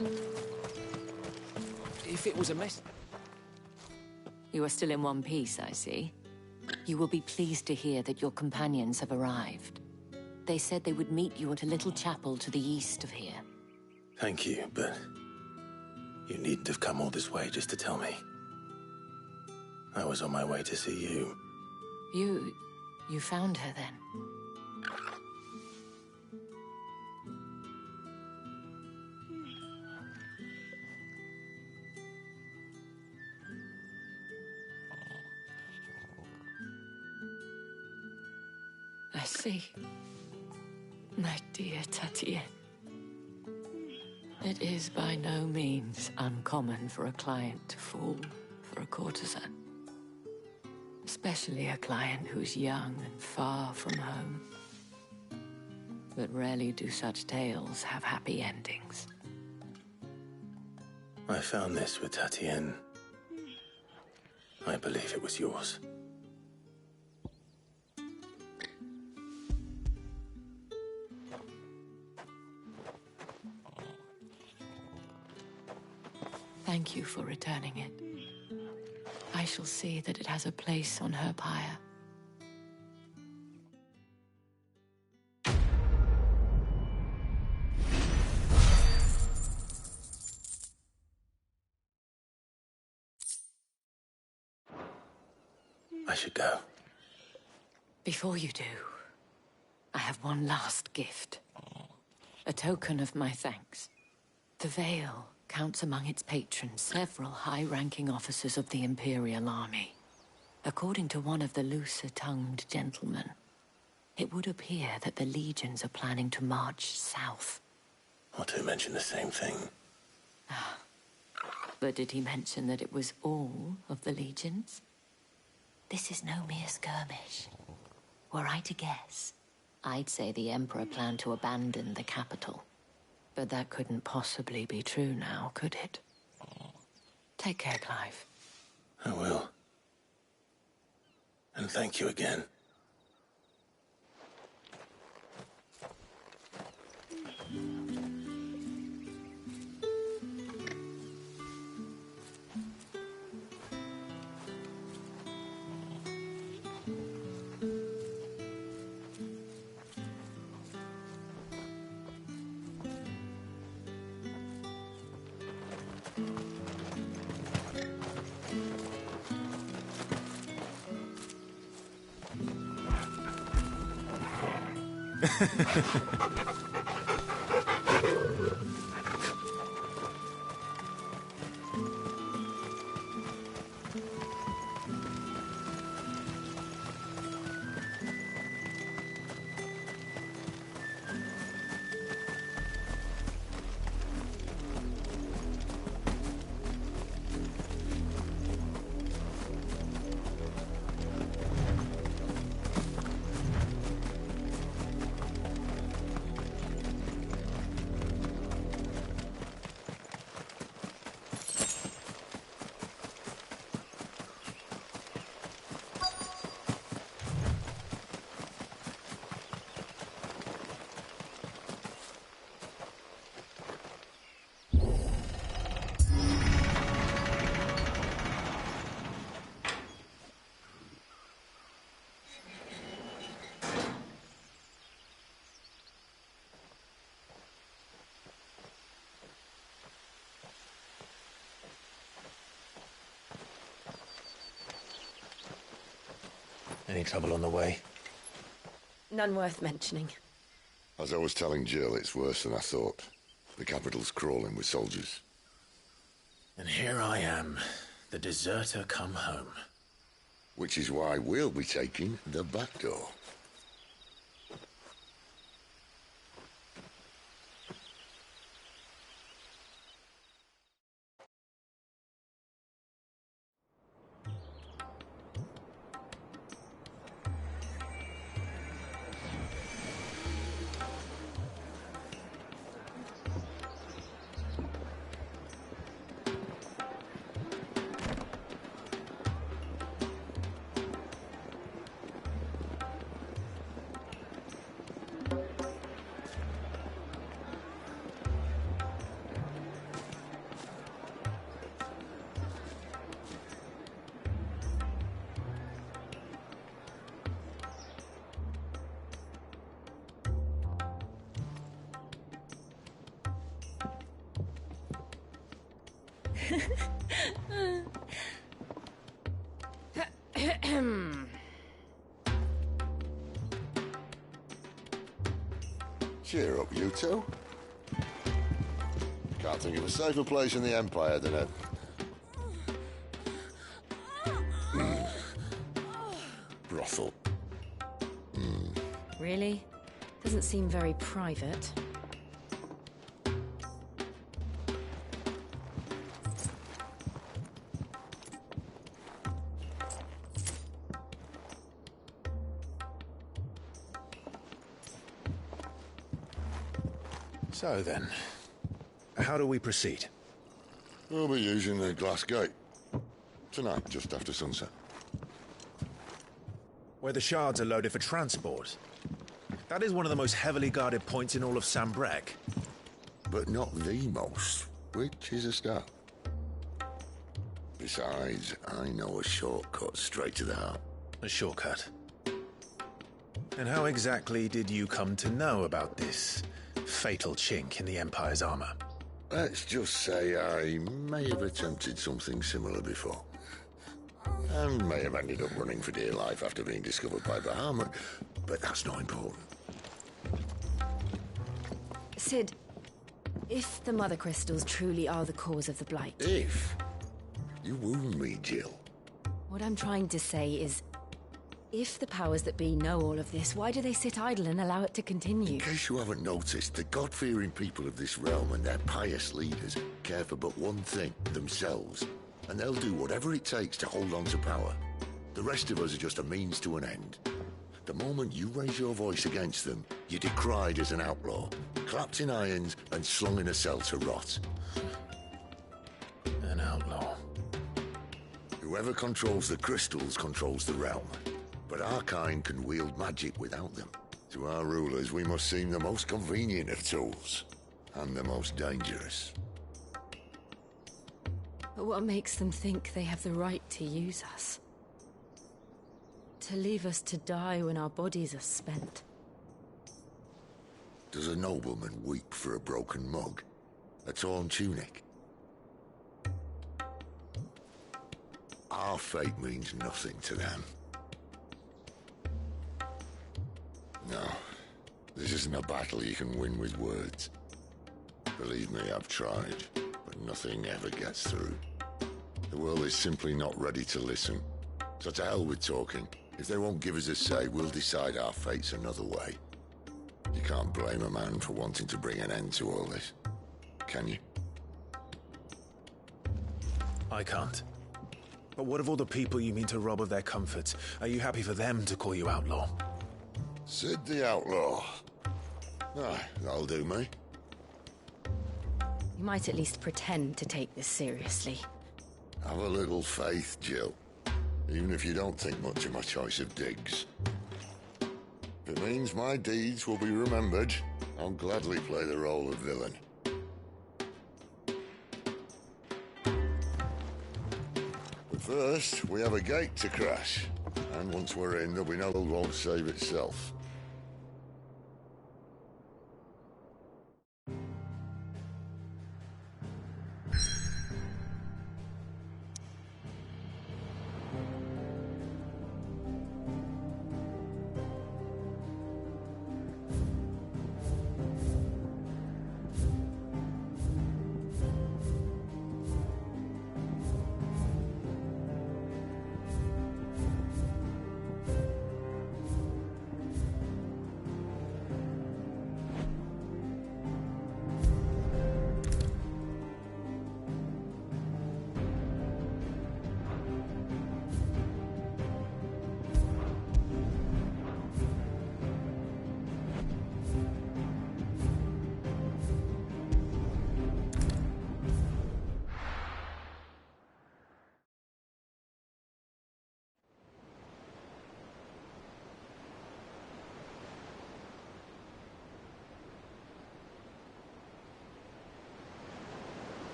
[SPEAKER 10] until...
[SPEAKER 17] If it was a mess...
[SPEAKER 19] You are still in one piece, I see. You will be pleased to hear that your companions have arrived. They said they would meet you at a little chapel to the east of here.
[SPEAKER 2] Thank you, but you needn't have come all this way just to tell me. I was on my way to see you.
[SPEAKER 19] You found her then? I see. My dear Tatienne. It is by no means uncommon for a client to fall for a courtesan. Especially a client who's young and far from home. But rarely do such tales have happy endings.
[SPEAKER 2] I found this with Tatienne. I believe it was yours.
[SPEAKER 19] Thank you for returning it. I shall see that it has a place on her pyre.
[SPEAKER 2] I should go.
[SPEAKER 19] Before you do, I have one last gift. A token of my thanks. The Veil counts among its patrons several high-ranking officers of the Imperial Army. According to one of the looser-tongued gentlemen, it would appear that the legions are planning to march south.
[SPEAKER 2] Or to mention the same thing.
[SPEAKER 19] But did he mention that it was all of the legions? This is no mere skirmish. Were I to guess, I'd say the Emperor planned to abandon the capital. But that couldn't possibly be true now, could it? Take care, Clive.
[SPEAKER 2] I will. And thank you again. Any trouble on the way?
[SPEAKER 6] None worth mentioning.
[SPEAKER 15] As I was telling Jill, it's worse than I thought. The capital's crawling with soldiers.
[SPEAKER 2] And here I am, the deserter come home.
[SPEAKER 15] Which is why we'll be taking the back door. Cheer up, you two. Can't think of a safer place in the Empire than a... brothel.
[SPEAKER 6] Really? Doesn't seem very private.
[SPEAKER 2] So then, how do we proceed?
[SPEAKER 15] We'll be using the glass gate. Tonight, just after sunset.
[SPEAKER 2] Where the shards are loaded for transport. That is one of the most heavily guarded points in all of Sambrec.
[SPEAKER 15] But not the most, which is a start. Besides, I know a shortcut straight to the heart.
[SPEAKER 2] A shortcut? And how exactly did you come to know about this fatal chink in the Empire's armor?
[SPEAKER 15] Let's just say I may have attempted something similar before. And may have ended up running for dear life after being discovered by Bahamut, but that's not important.
[SPEAKER 6] Sid, if the Mother Crystals truly are the cause of the Blight...
[SPEAKER 15] If? You wound me, Jill.
[SPEAKER 6] What I'm trying to say is, if the powers that be know all of this, why do they sit idle and allow it to continue?
[SPEAKER 15] In case you haven't noticed, the God-fearing people of this realm and their pious leaders care for but one thing, themselves. And they'll do whatever it takes to hold on to power. The rest of us are just a means to an end. The moment you raise your voice against them, you're decried as an outlaw, clapped in irons and slung in a cell to rot.
[SPEAKER 2] An outlaw.
[SPEAKER 15] Whoever controls the crystals controls the realm. But our kind can wield magic without them. To our rulers, we must seem the most convenient of tools, and the most dangerous.
[SPEAKER 6] But what makes them think they have the right to use us? To leave us to die when our bodies are spent?
[SPEAKER 15] Does a nobleman weep for a broken mug? A torn tunic? Our fate means nothing to them. No, this isn't a battle you can win with words. Believe me, I've tried, but nothing ever gets through. The world is simply not ready to listen. So to hell with talking. If they won't give us a say, we'll decide our fates another way. You can't blame a man for wanting to bring an end to all this, can you?
[SPEAKER 2] I can't. But what of all the people you mean to rob of their comforts? Are you happy for them to call you outlaw?
[SPEAKER 15] Sid the Outlaw. Ah, that'll do me.
[SPEAKER 6] You might at least pretend to take this seriously.
[SPEAKER 15] Have a little faith, Jill. Even if you don't think much of my choice of digs. If it means my deeds will be remembered, I'll gladly play the role of villain. But first, we have a gate to crash. And once we're in, there'll be no world won't save itself.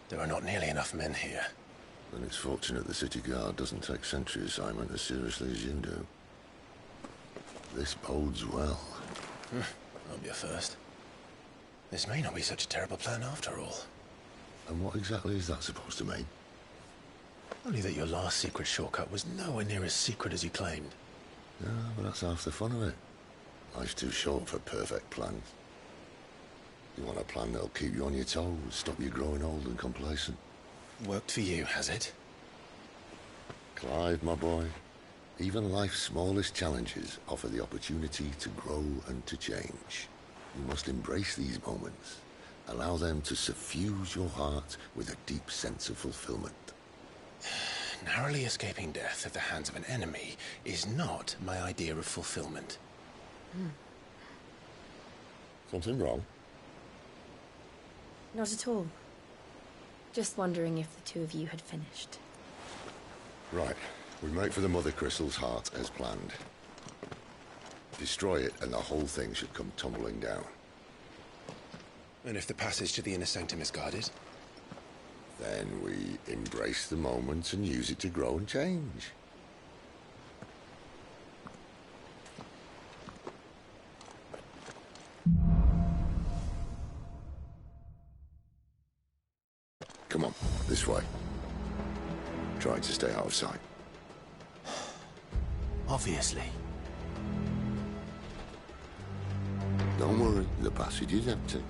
[SPEAKER 2] There are not nearly enough men here.
[SPEAKER 15] And it's fortunate the city guard doesn't take sentry assignment as seriously as you do. This bodes well.
[SPEAKER 2] I'll be a first. This may not be such a terrible plan after all.
[SPEAKER 15] And what exactly is that supposed to mean?
[SPEAKER 2] Only that your last secret shortcut was nowhere near as secret as you claimed.
[SPEAKER 15] Yeah, but that's half the fun of it. Life's too short for perfect plans. You want a plan that'll keep you on your toes, stop you growing old and complacent.
[SPEAKER 2] Worked for you, has it?
[SPEAKER 15] Clive, my boy, even life's smallest challenges offer the opportunity to grow and to change. You must embrace these moments. Allow them to suffuse your heart with a deep sense of fulfillment.
[SPEAKER 2] Narrowly escaping death at the hands of an enemy is not my idea of fulfillment.
[SPEAKER 15] Something wrong?
[SPEAKER 6] Not at all. Just wondering if the two of you had finished.
[SPEAKER 15] Right. We make for the Mother Crystal's heart as planned. Destroy it and the whole thing should come tumbling down.
[SPEAKER 2] And if the passage to the inner sanctum is guarded?
[SPEAKER 15] Then we embrace the moment and use it to grow and change. Come on, this way. Try to stay out of sight.
[SPEAKER 2] Obviously.
[SPEAKER 15] Don't worry, the passage is empty.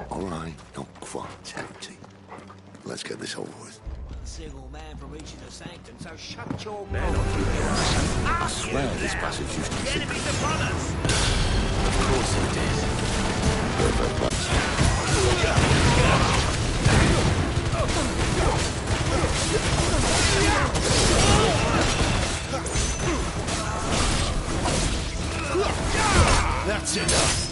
[SPEAKER 15] All right, not quite empty. Let's get this over with.
[SPEAKER 20] One single man from reaching the sanctum, so shut your mouth.
[SPEAKER 15] I swear this passage used to be secret.
[SPEAKER 20] Enemies upon us!
[SPEAKER 2] Of course it did.
[SPEAKER 15] Perfect plan.
[SPEAKER 13] That's enough.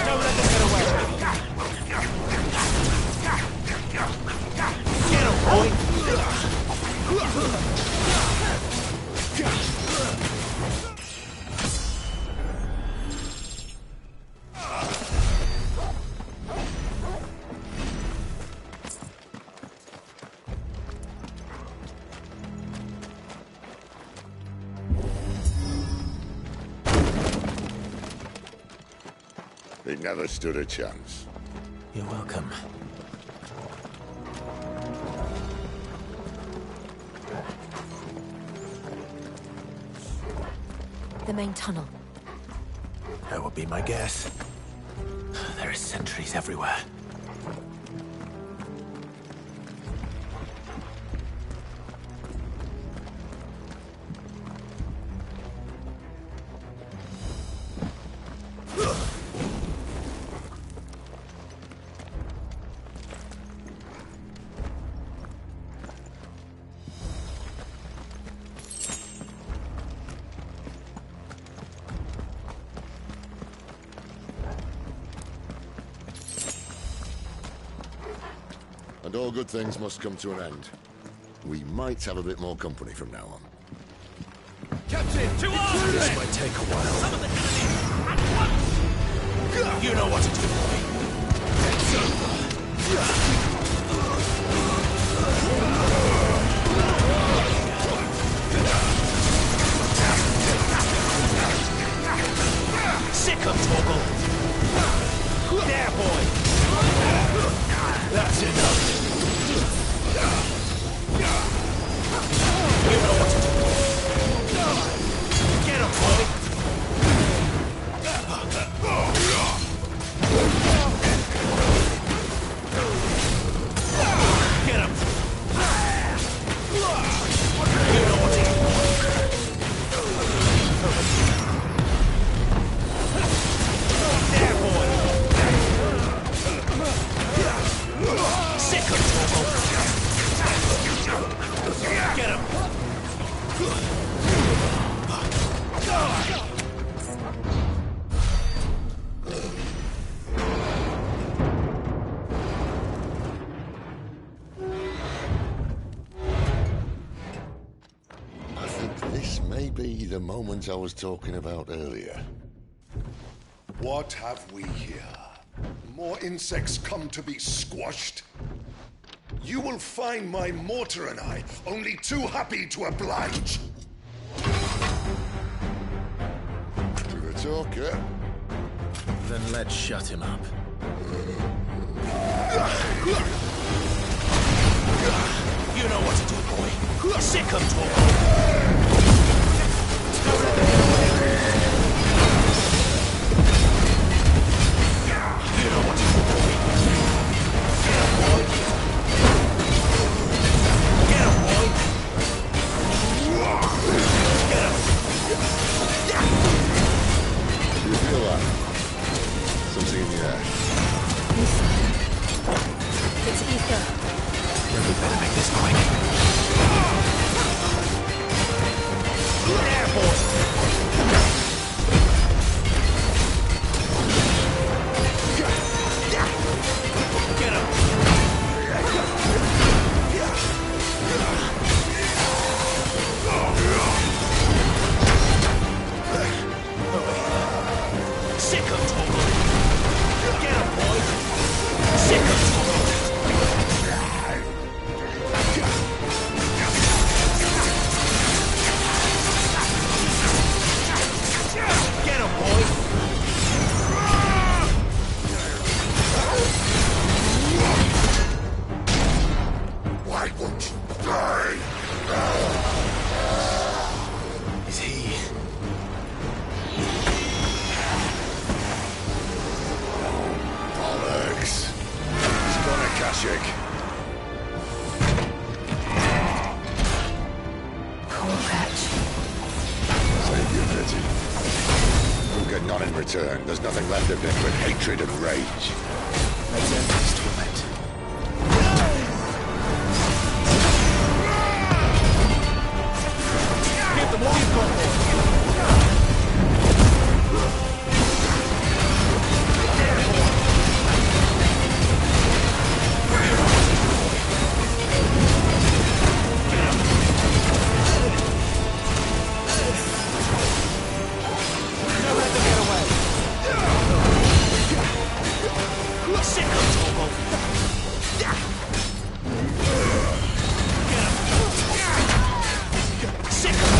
[SPEAKER 20] Don't let them get away. Get him, boy!
[SPEAKER 15] It never stood a chance.
[SPEAKER 2] You're welcome.
[SPEAKER 7] The main tunnel.
[SPEAKER 2] That would be my guess. There are sentries everywhere.
[SPEAKER 15] And all good things must come to an end. We might have a bit more company from now on.
[SPEAKER 13] Captain!
[SPEAKER 14] To arms!
[SPEAKER 13] This might take a while.
[SPEAKER 14] Some of the enemy! At once!
[SPEAKER 13] You know what to do, boy. It's over.
[SPEAKER 14] Sick of Torgal! There, boy!
[SPEAKER 13] That's enough.
[SPEAKER 14] You know what to do. Get him, boy! Get him! You know what to do. There, boy! Sick of Torgal! Get him!
[SPEAKER 15] I think this may be the moment I was talking about earlier.
[SPEAKER 18] What have we here? More insects come to be squashed? You will find my mortar and I only too happy to oblige.
[SPEAKER 15] To the talker.
[SPEAKER 12] Then let's shut him up.
[SPEAKER 14] You know what to do, boy. Sick of Torgal! You know what to do, boy. Get him, boy. Get him, boy. Get him.
[SPEAKER 15] You feel that? Something in the air.
[SPEAKER 7] It's ether.
[SPEAKER 14] We better make this quick. There, boy. Get him. Sick of Torgal. Get him, boy. Sick of Torgal. Get him, boy.
[SPEAKER 18] Why won't you die?
[SPEAKER 12] Is he...
[SPEAKER 15] Bollocks. He's gone, Akashic.
[SPEAKER 7] Poor wretch.
[SPEAKER 15] Save your pity. You'll get none in return. There's nothing left of him but hatred and rage.
[SPEAKER 12] Let's end this torment.
[SPEAKER 14] Give them what you've got, boy. Sick of Torgal. Sick of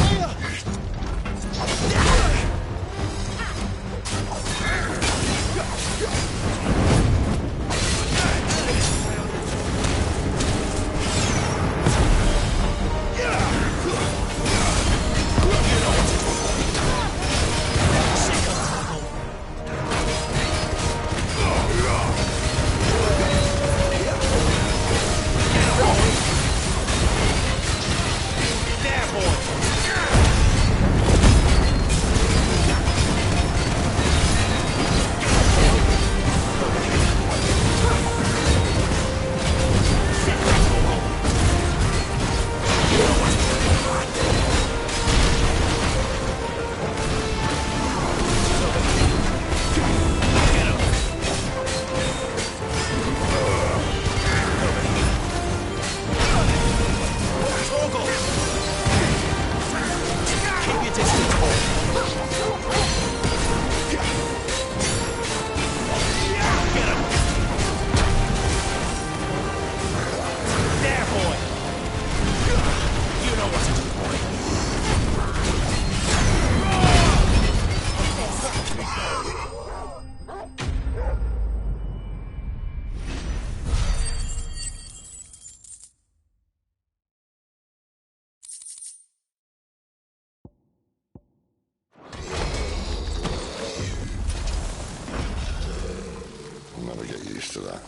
[SPEAKER 15] never get used to that.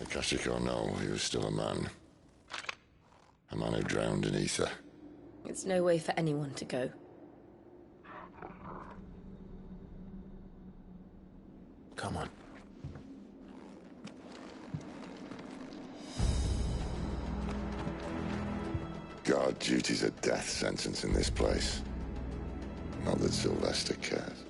[SPEAKER 15] Akashic or no, he was still a man. A man who drowned in ether.
[SPEAKER 6] It's no way for anyone to go.
[SPEAKER 2] Come on.
[SPEAKER 15] Guard duty's a death sentence in this place. Not that Sylvester cares.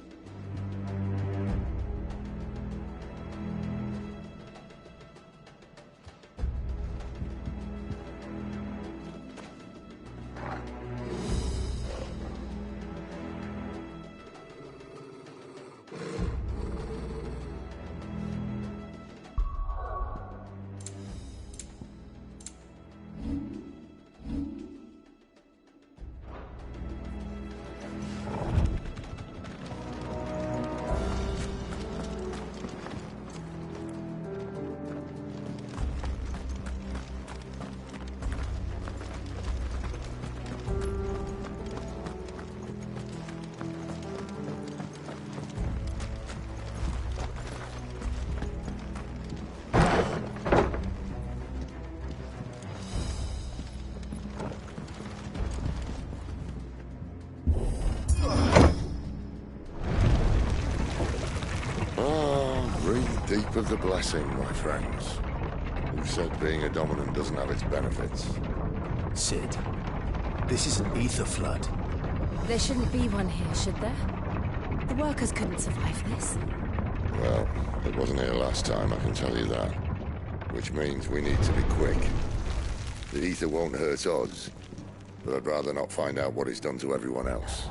[SPEAKER 15] Deep of the blessing, my friends. Who said being a dominant doesn't have its benefits?
[SPEAKER 3] Sid, this is an ether flood.
[SPEAKER 7] There shouldn't be one here, should there? The workers couldn't survive this.
[SPEAKER 15] Well, it wasn't here last time, I can tell you that. Which means we need to be quick. The ether won't hurt us, but I'd rather not find out what it's done to everyone else.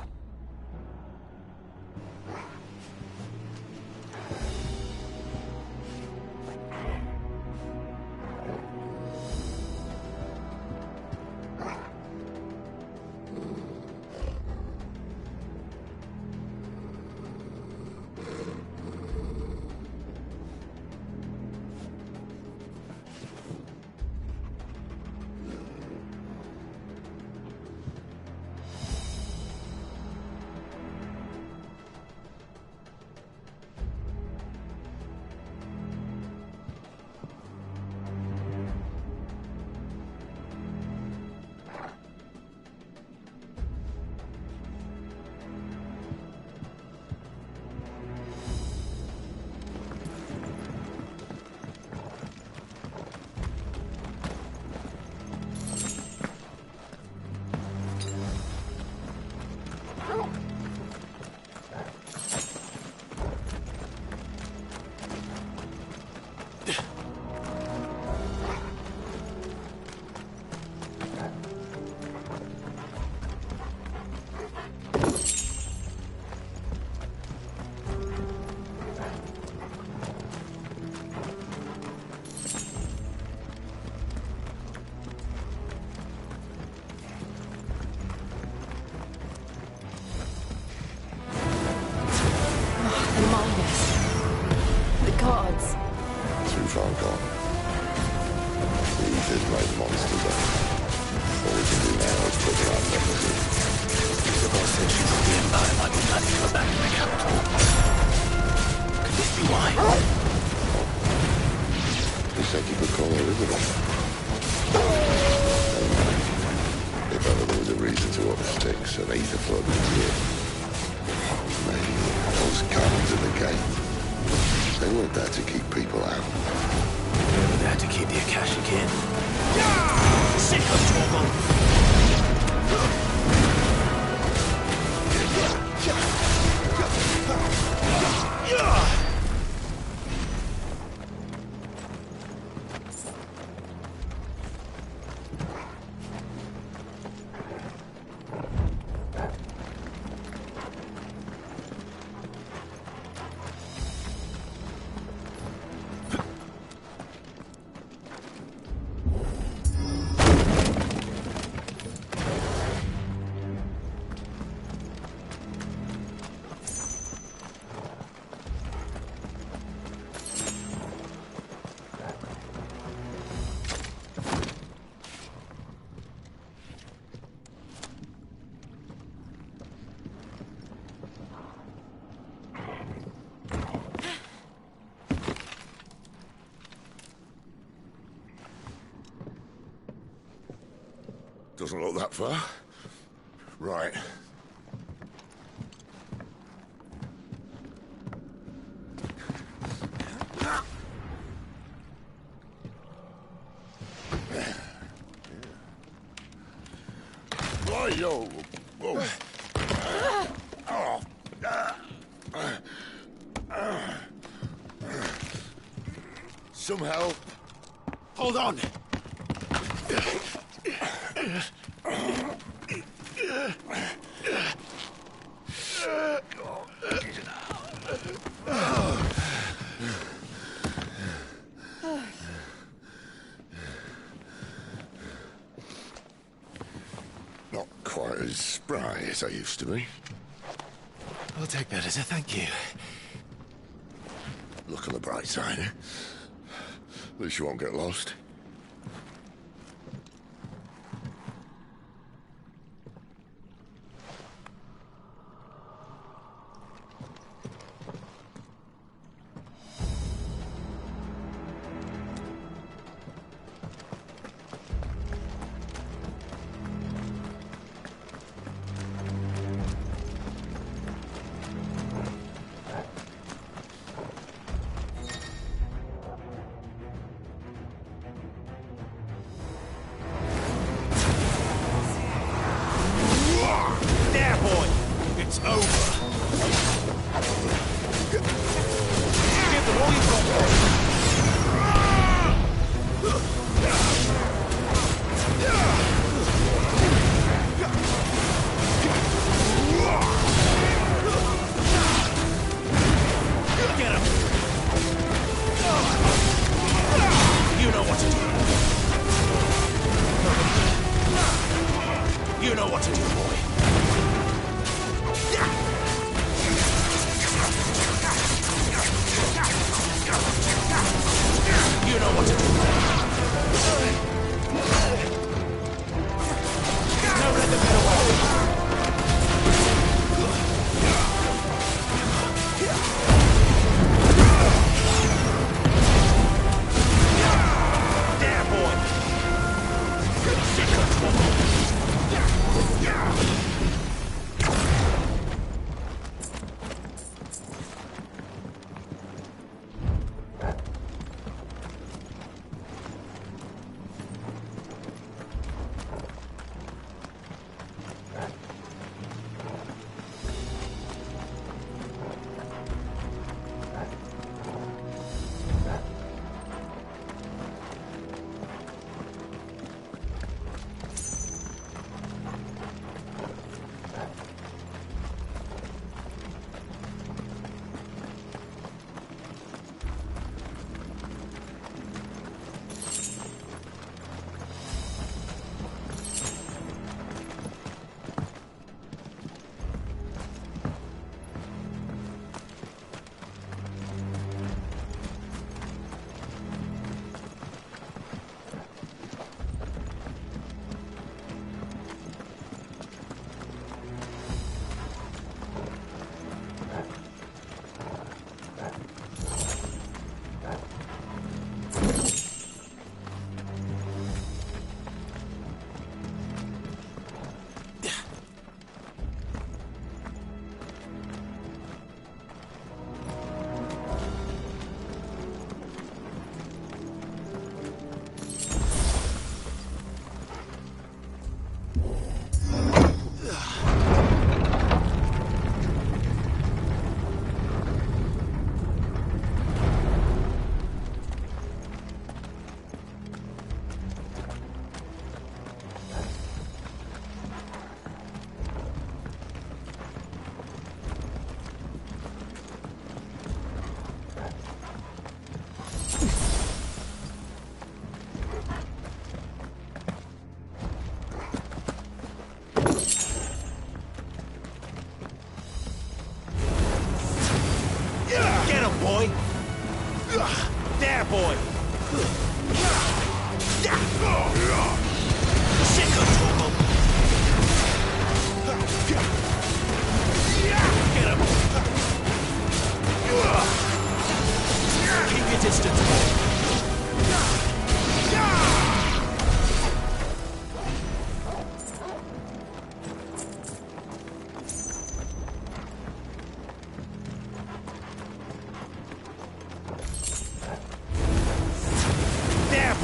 [SPEAKER 15] Doesn't look that far. Right. Yo. Whoa. Some help.
[SPEAKER 13] Hold on.
[SPEAKER 15] Not quite as spry as I used to be.
[SPEAKER 2] I'll take that as a thank you.
[SPEAKER 15] Look on the bright side, eh? At least you won't get lost.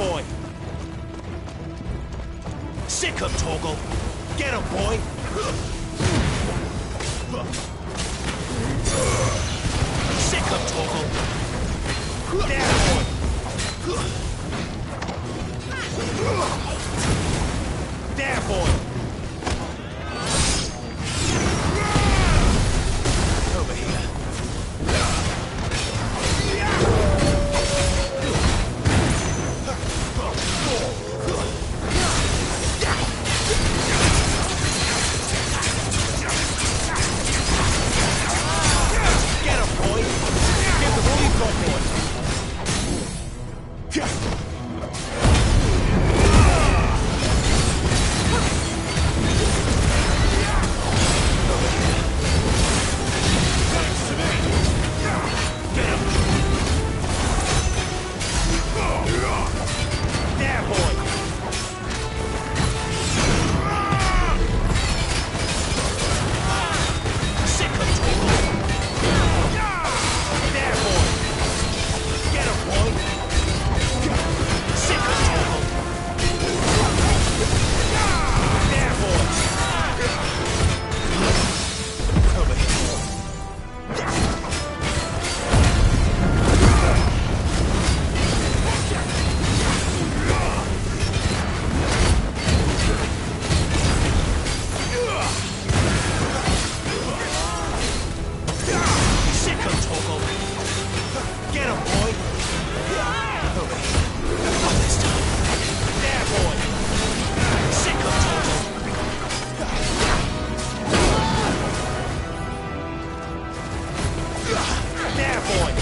[SPEAKER 13] boy! Sick him, Torgal! Get him, boy! Sick him, Torgal! There, boy! There, boy! Over here. Get him, boy! Give him all you've got, boy! There, boy! Sick of Torgal! There, boy! Get him, boy! Sick of Torgal! There, boy! Over here. Sick of Torgal! Get him, boy! Over here. Not this time. There, boy! Sick of Torgal! There, boy!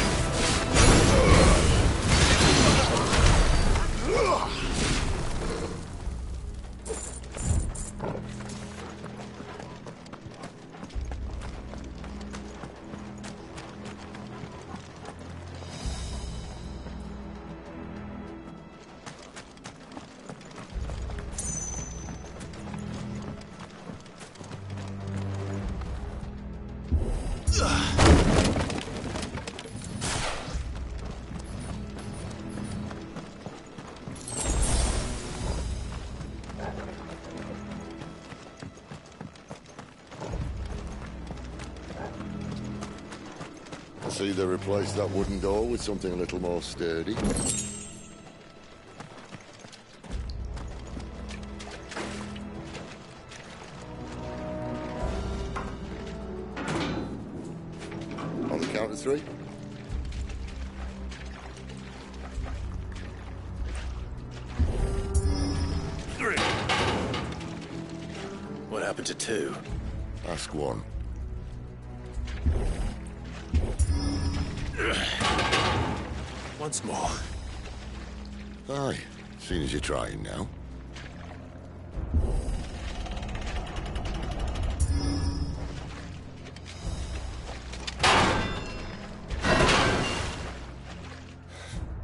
[SPEAKER 15] See, they replaced that wooden door with something a little more sturdy. On the count of 3.
[SPEAKER 12] What happened to 2?
[SPEAKER 15] Ask 1.
[SPEAKER 12] Once more.
[SPEAKER 15] Aye, seeing as you're trying now.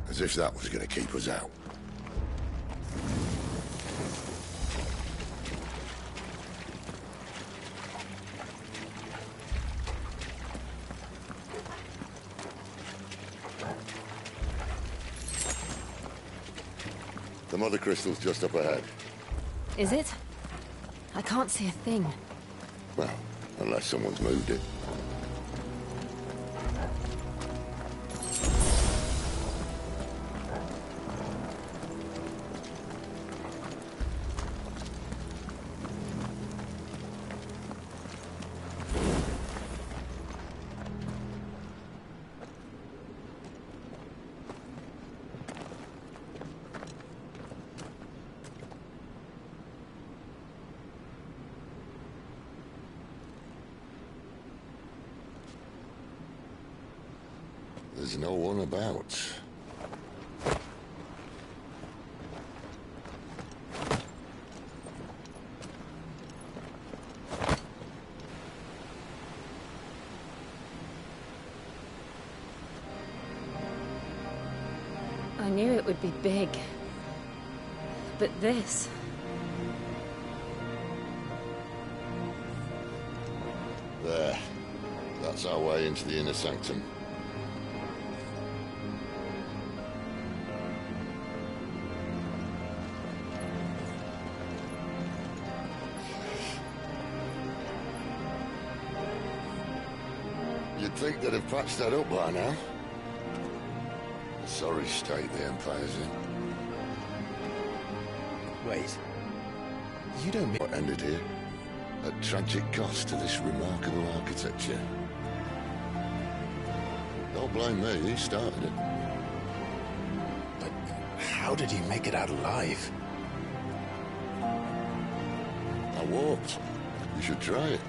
[SPEAKER 15] As if that was going to keep us out. The mother crystal's just up ahead.
[SPEAKER 7] Is it? I can't see a thing.
[SPEAKER 15] Well, unless someone's moved it. There's no one about.
[SPEAKER 7] I knew it would be big. But this...
[SPEAKER 15] There. That's our way into the inner sanctum. . You'd think they'd have patched that up by now. A sorry state the Empire's in.
[SPEAKER 2] Wait. You don't mean...
[SPEAKER 15] What ended here? At tragic cost to this remarkable architecture. Don't blame me, he started it.
[SPEAKER 2] But how did he make it out alive?
[SPEAKER 15] I walked. You should try it.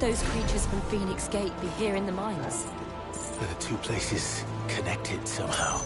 [SPEAKER 9] Those creatures from Phoenix Gate be here in the mines?
[SPEAKER 2] Are the two places connected somehow?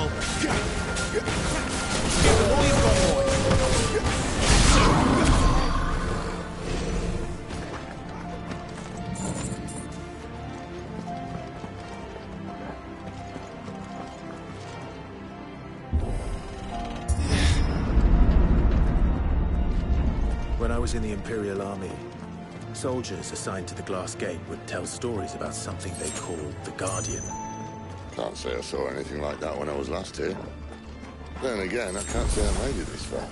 [SPEAKER 13] Torgal. Give them all you've got, boy.
[SPEAKER 2] When I was in the Imperial Army, soldiers assigned to the Glass Gate would tell stories about something they called the Guardian.
[SPEAKER 15] Can't say I saw anything like that when I was last here. Then again, I can't say I made it this far.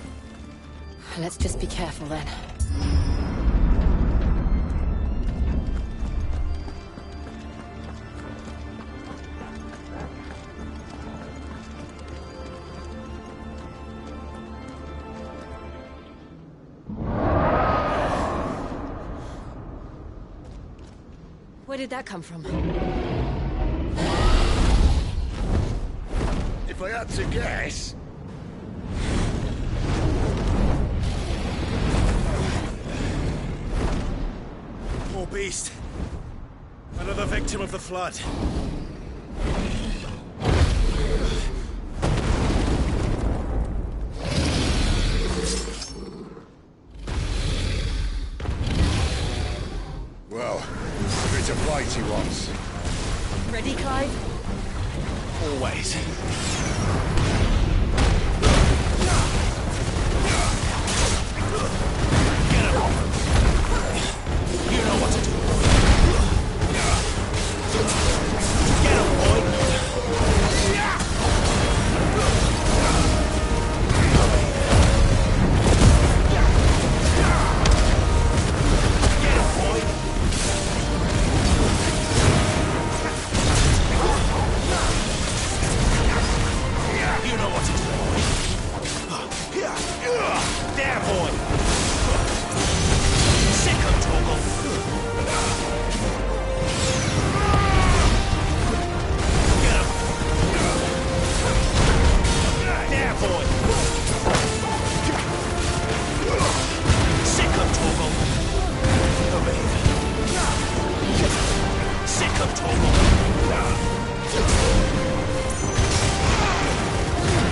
[SPEAKER 9] Let's just be careful then. Where did that come from?
[SPEAKER 14] If I had to guess...
[SPEAKER 13] Poor beast. Another victim of the flood.
[SPEAKER 15] Well, it's a fight he wants.
[SPEAKER 9] Ready, Clive?
[SPEAKER 13] Always. Get him! You know what to do. Get him, boy! Get him, boy! You know what to do. There, boy! Sick him, Torgal! Get him! There, boy! Sick him, Torgal! Over here. Sick him, Torgal!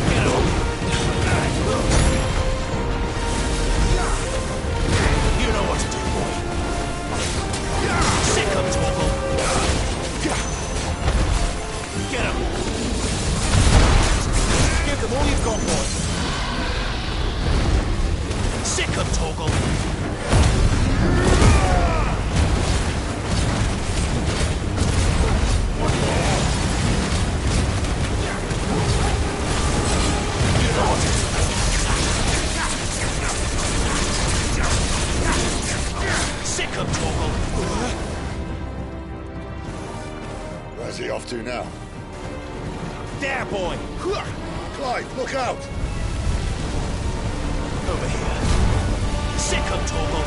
[SPEAKER 13] Get him! You know what to do, boy. Sick him, Torgal. Get him. Give them all you've got, boy. Sick him, Torgal. You know what to do. Sick him, Torgal.
[SPEAKER 15] Where's he off to now?
[SPEAKER 13] There, boy.
[SPEAKER 15] Clive, look out!
[SPEAKER 13] Over here. Sick him, Torgal.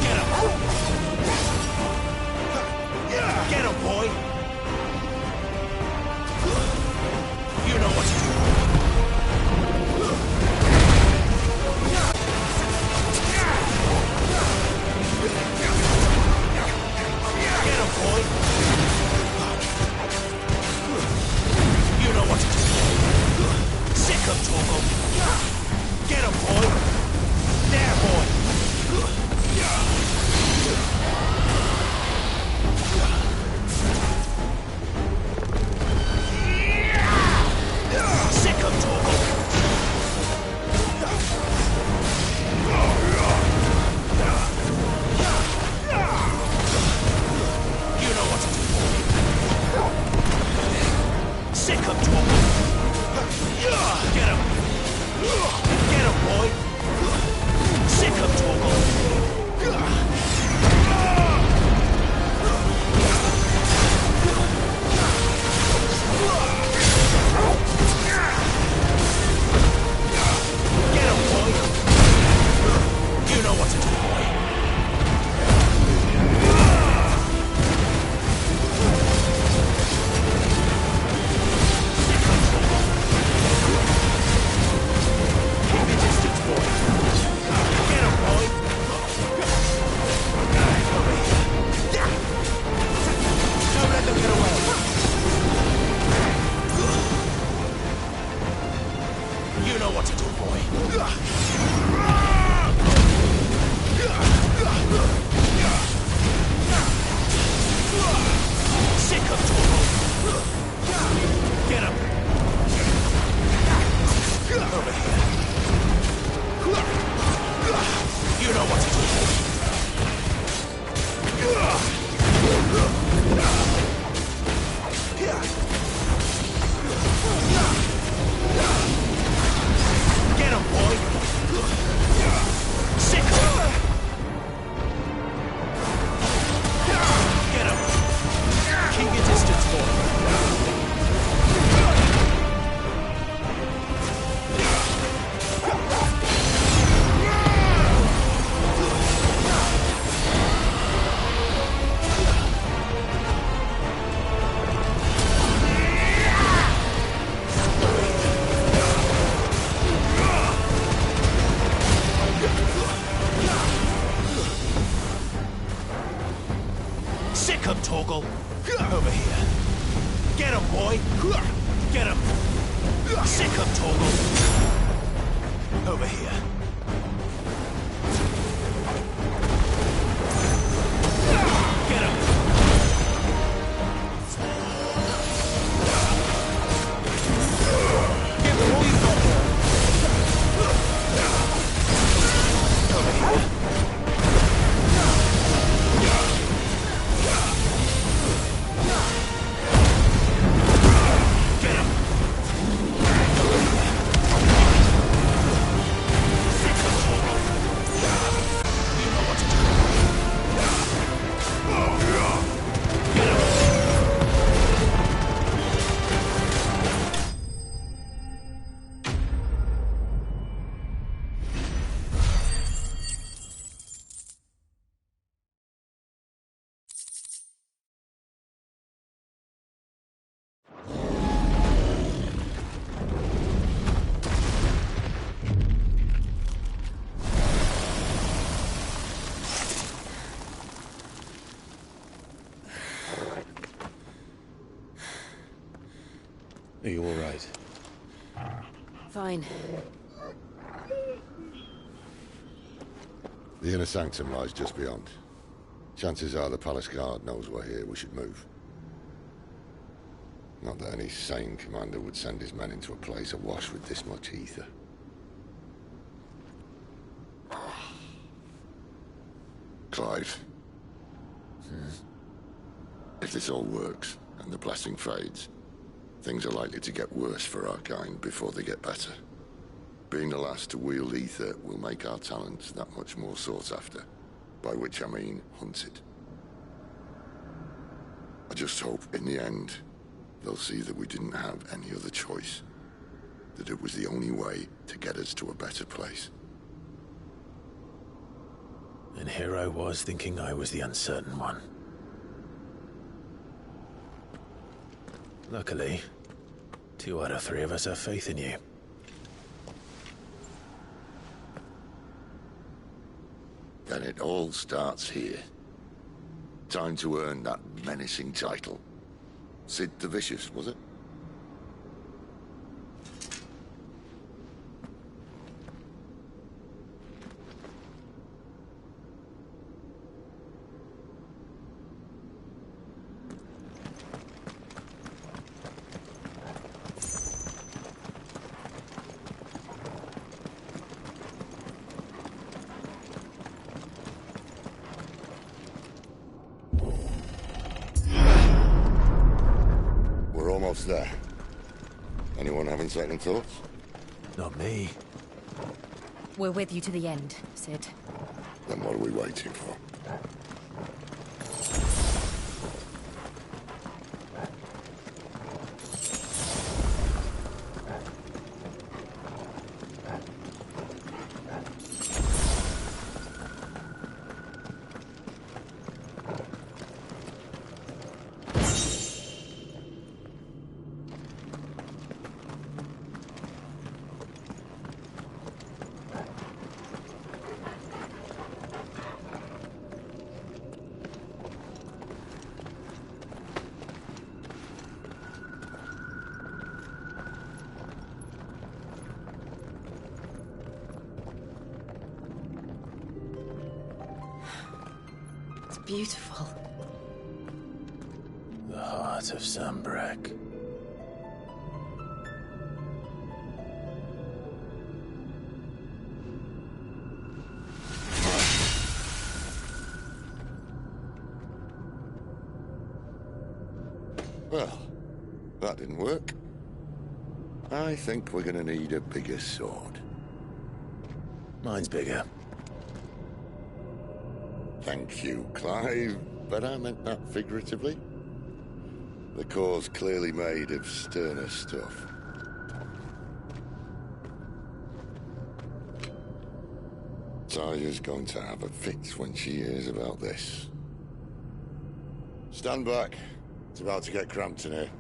[SPEAKER 13] Get him. Get him, boy. You know what to do. Get him, boy. You know what to do. Sick him, Torgal. Get him, boy. There, boy. Sick him, Torgal. You know what to do, boy. Sick him, Torgal. Get him. Get him, boy. Sick him, Torgal. Get him, boy. You know what to do, boy. Keep your distance, boy. Get him, boy. know what to do, boy. Sick of Torgal. Get him. Over here. You know what to do, boy. Get him, boy! Sick of him! Get him! Keep your distance, boy! Sick of Torgal! Over here. Get him, boy! Get him! Sick of Torgal! Over here. Get him! Give him all you've got! Over here.
[SPEAKER 2] Are you all right?
[SPEAKER 1] Fine.
[SPEAKER 15] The inner sanctum lies just beyond. Chances are the palace guard knows we're here. We should move. Not that any sane commander would send his men into a place awash with this much ether. Clive. If this all works, and the blessing fades, things are likely to get worse for our kind before they get better. Being the last to wield ether will make our talents that much more sought after, by which I mean hunted. I just hope, in the end, they'll see that we didn't have any other choice, that it was the only way to get us to a better place.
[SPEAKER 2] And here I was thinking I was the uncertain one. Luckily, 2 out of 3 of us have faith in you.
[SPEAKER 15] Then it all starts here. Time to earn that menacing title. Sid the Vicious, was it? Almost there. Anyone having second thoughts?
[SPEAKER 2] Not me.
[SPEAKER 9] We're with you to the end, Sid.
[SPEAKER 15] Then what are we waiting for?
[SPEAKER 1] beautiful.
[SPEAKER 2] The heart of Sambrek.
[SPEAKER 15] Well, that didn't work. I think we're gonna need a bigger sword.
[SPEAKER 2] Mine's bigger.
[SPEAKER 15] Thank you, Clive, but I meant that figuratively. The core's clearly made of sterner stuff. Taya's going to have a fit when she hears about this. Stand back. It's about to get cramped in here.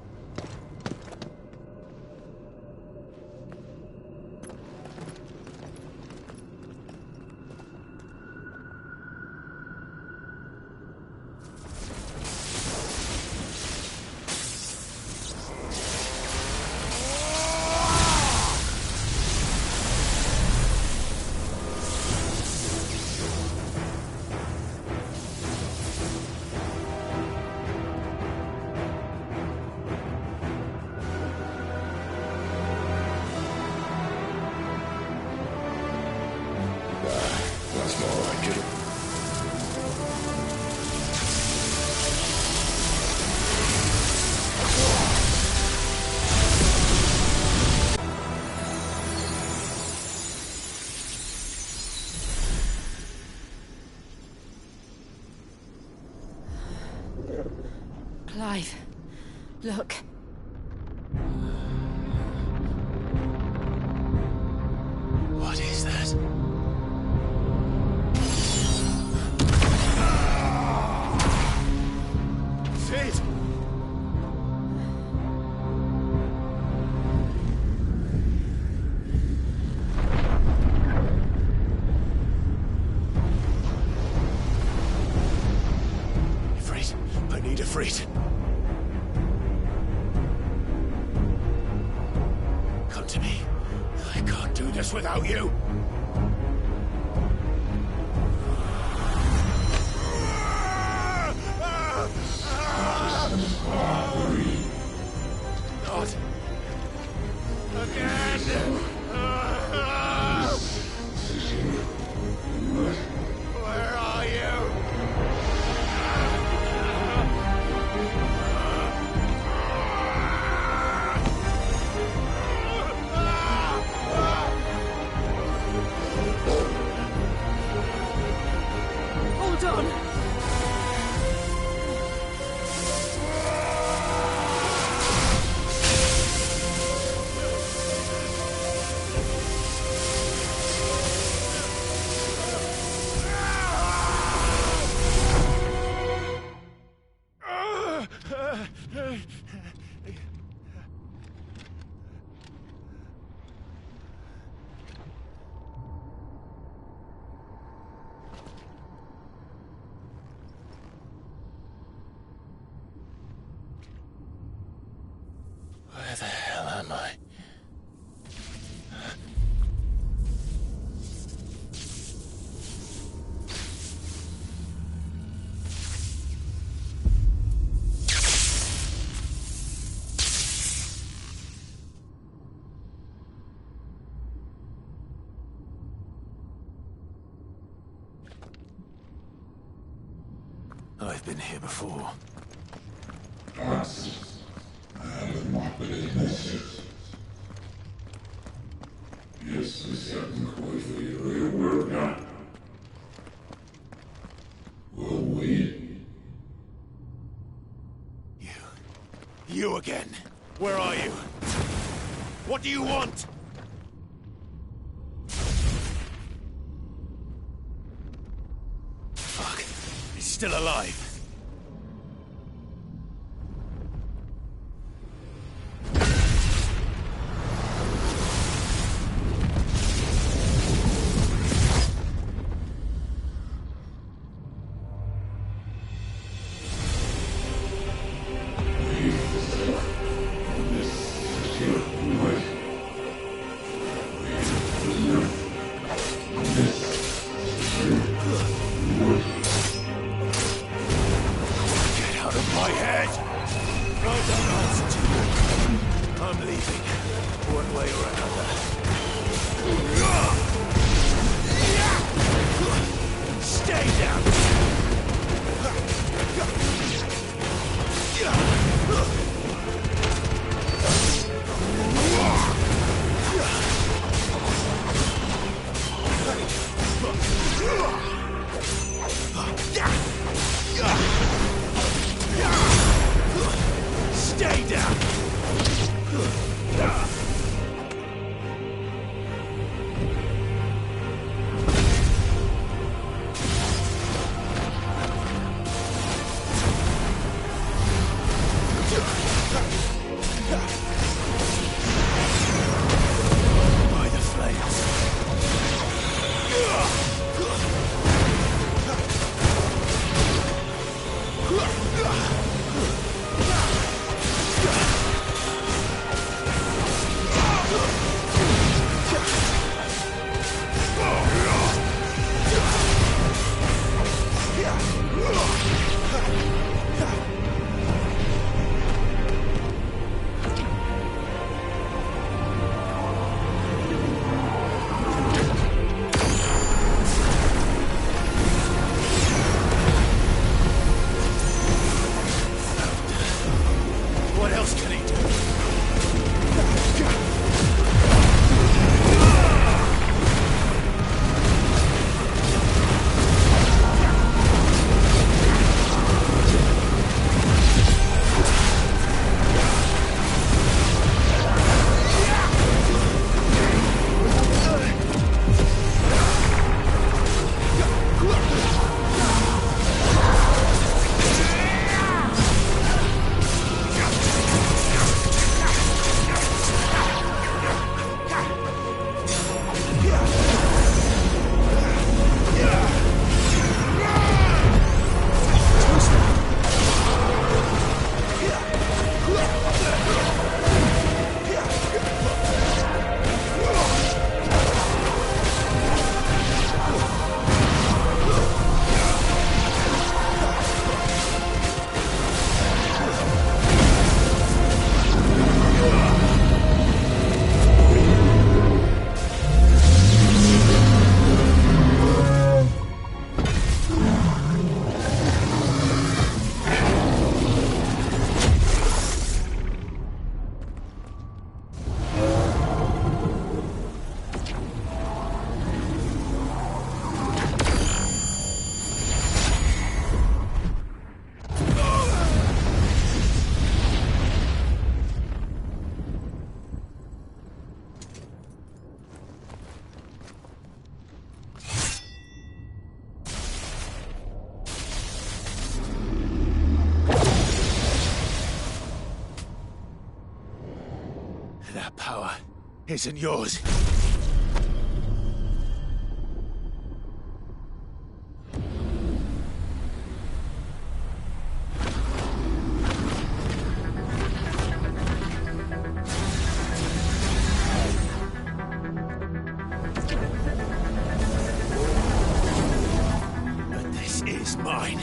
[SPEAKER 1] Clive, look.
[SPEAKER 2] What is that?
[SPEAKER 13] Sid!
[SPEAKER 2] Ifrit, I need Ifrit. Come to me. I can't do this without you.
[SPEAKER 13] Not again! Where are you?
[SPEAKER 1] Hold on!
[SPEAKER 2] Where the hell am I? I've been here before.
[SPEAKER 13] You again. Where are you? What do you want? Fuck. He's still alive. leaving, one way or another. Stay down! Stay down! By the flames. What else can he do? That power isn't yours. But this is mine.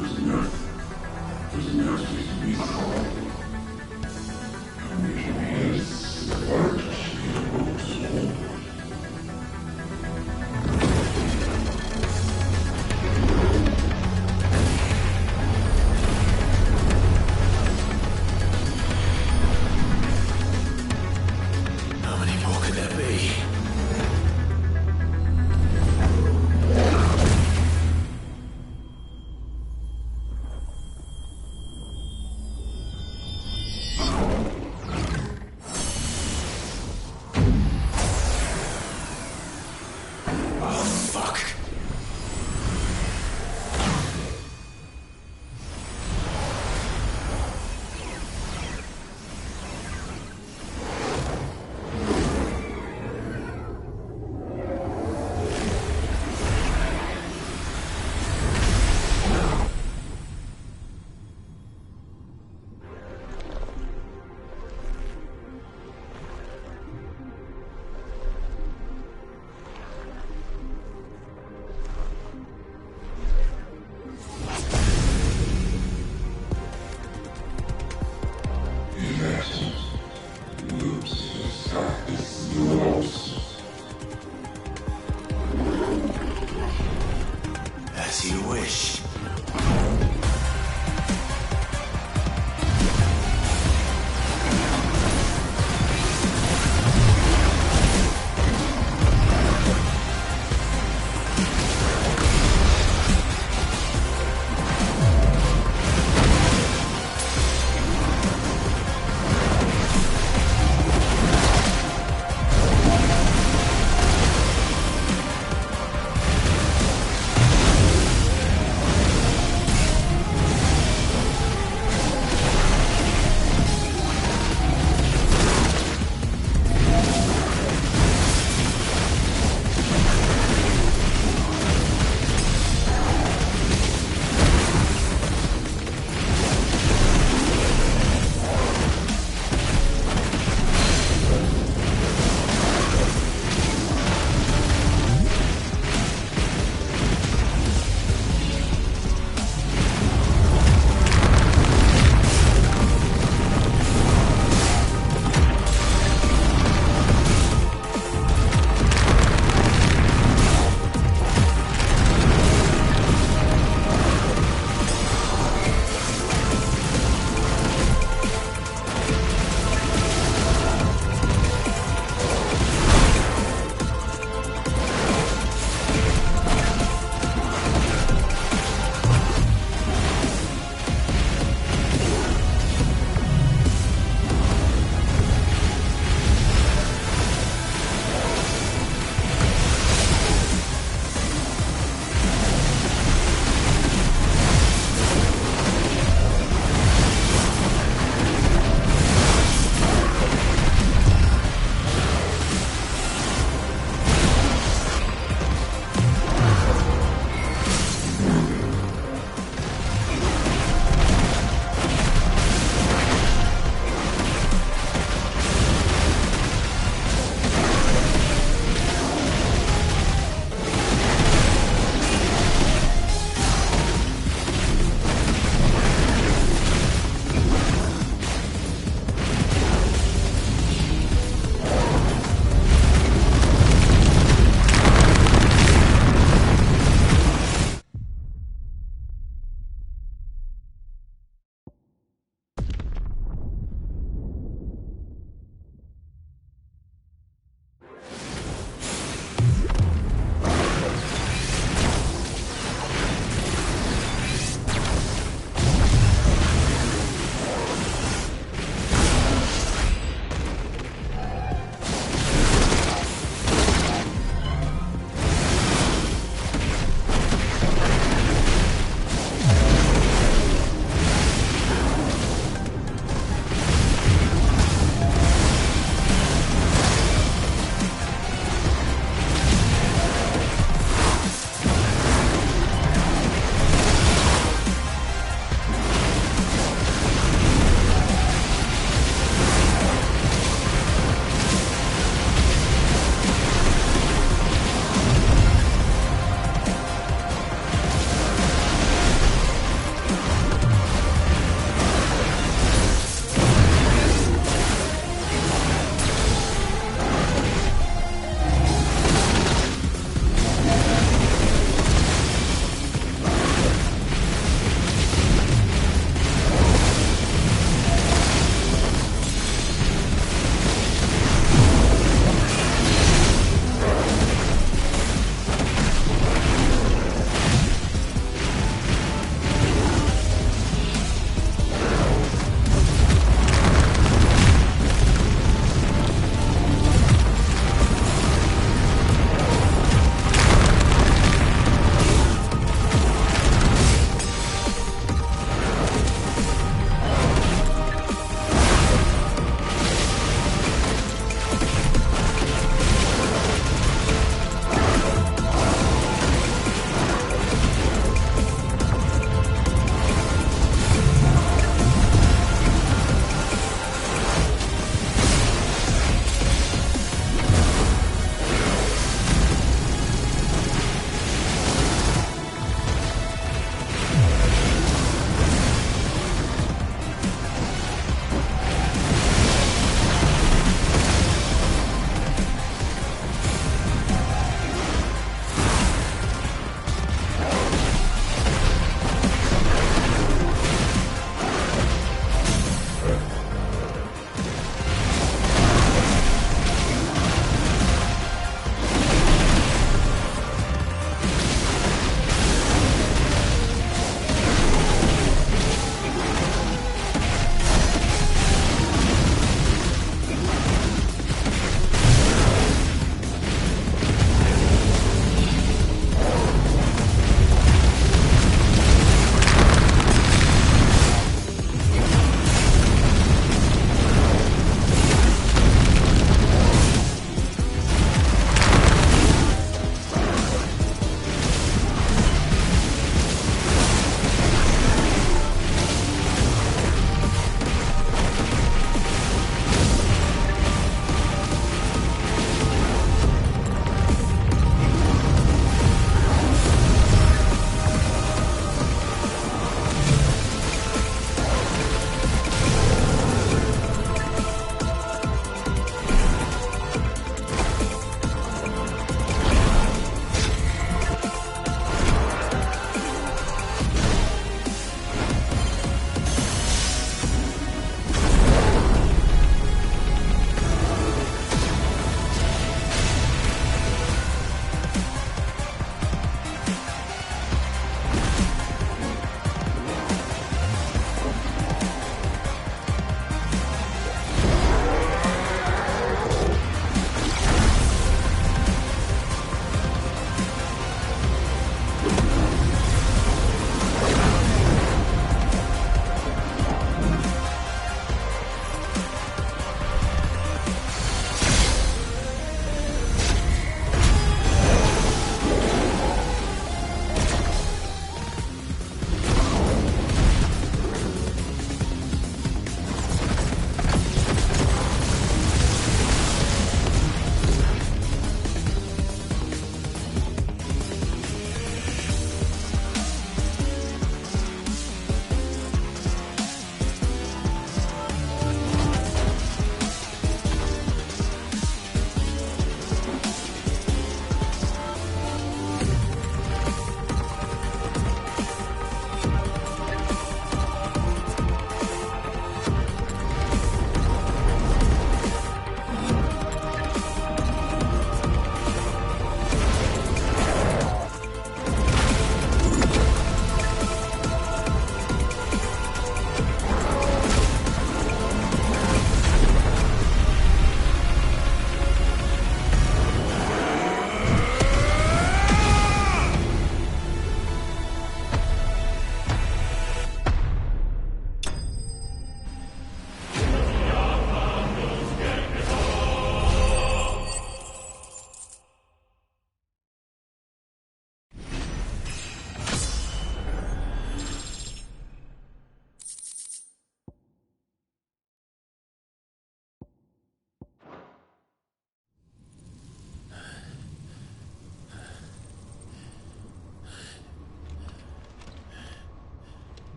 [SPEAKER 12] How many more could there be?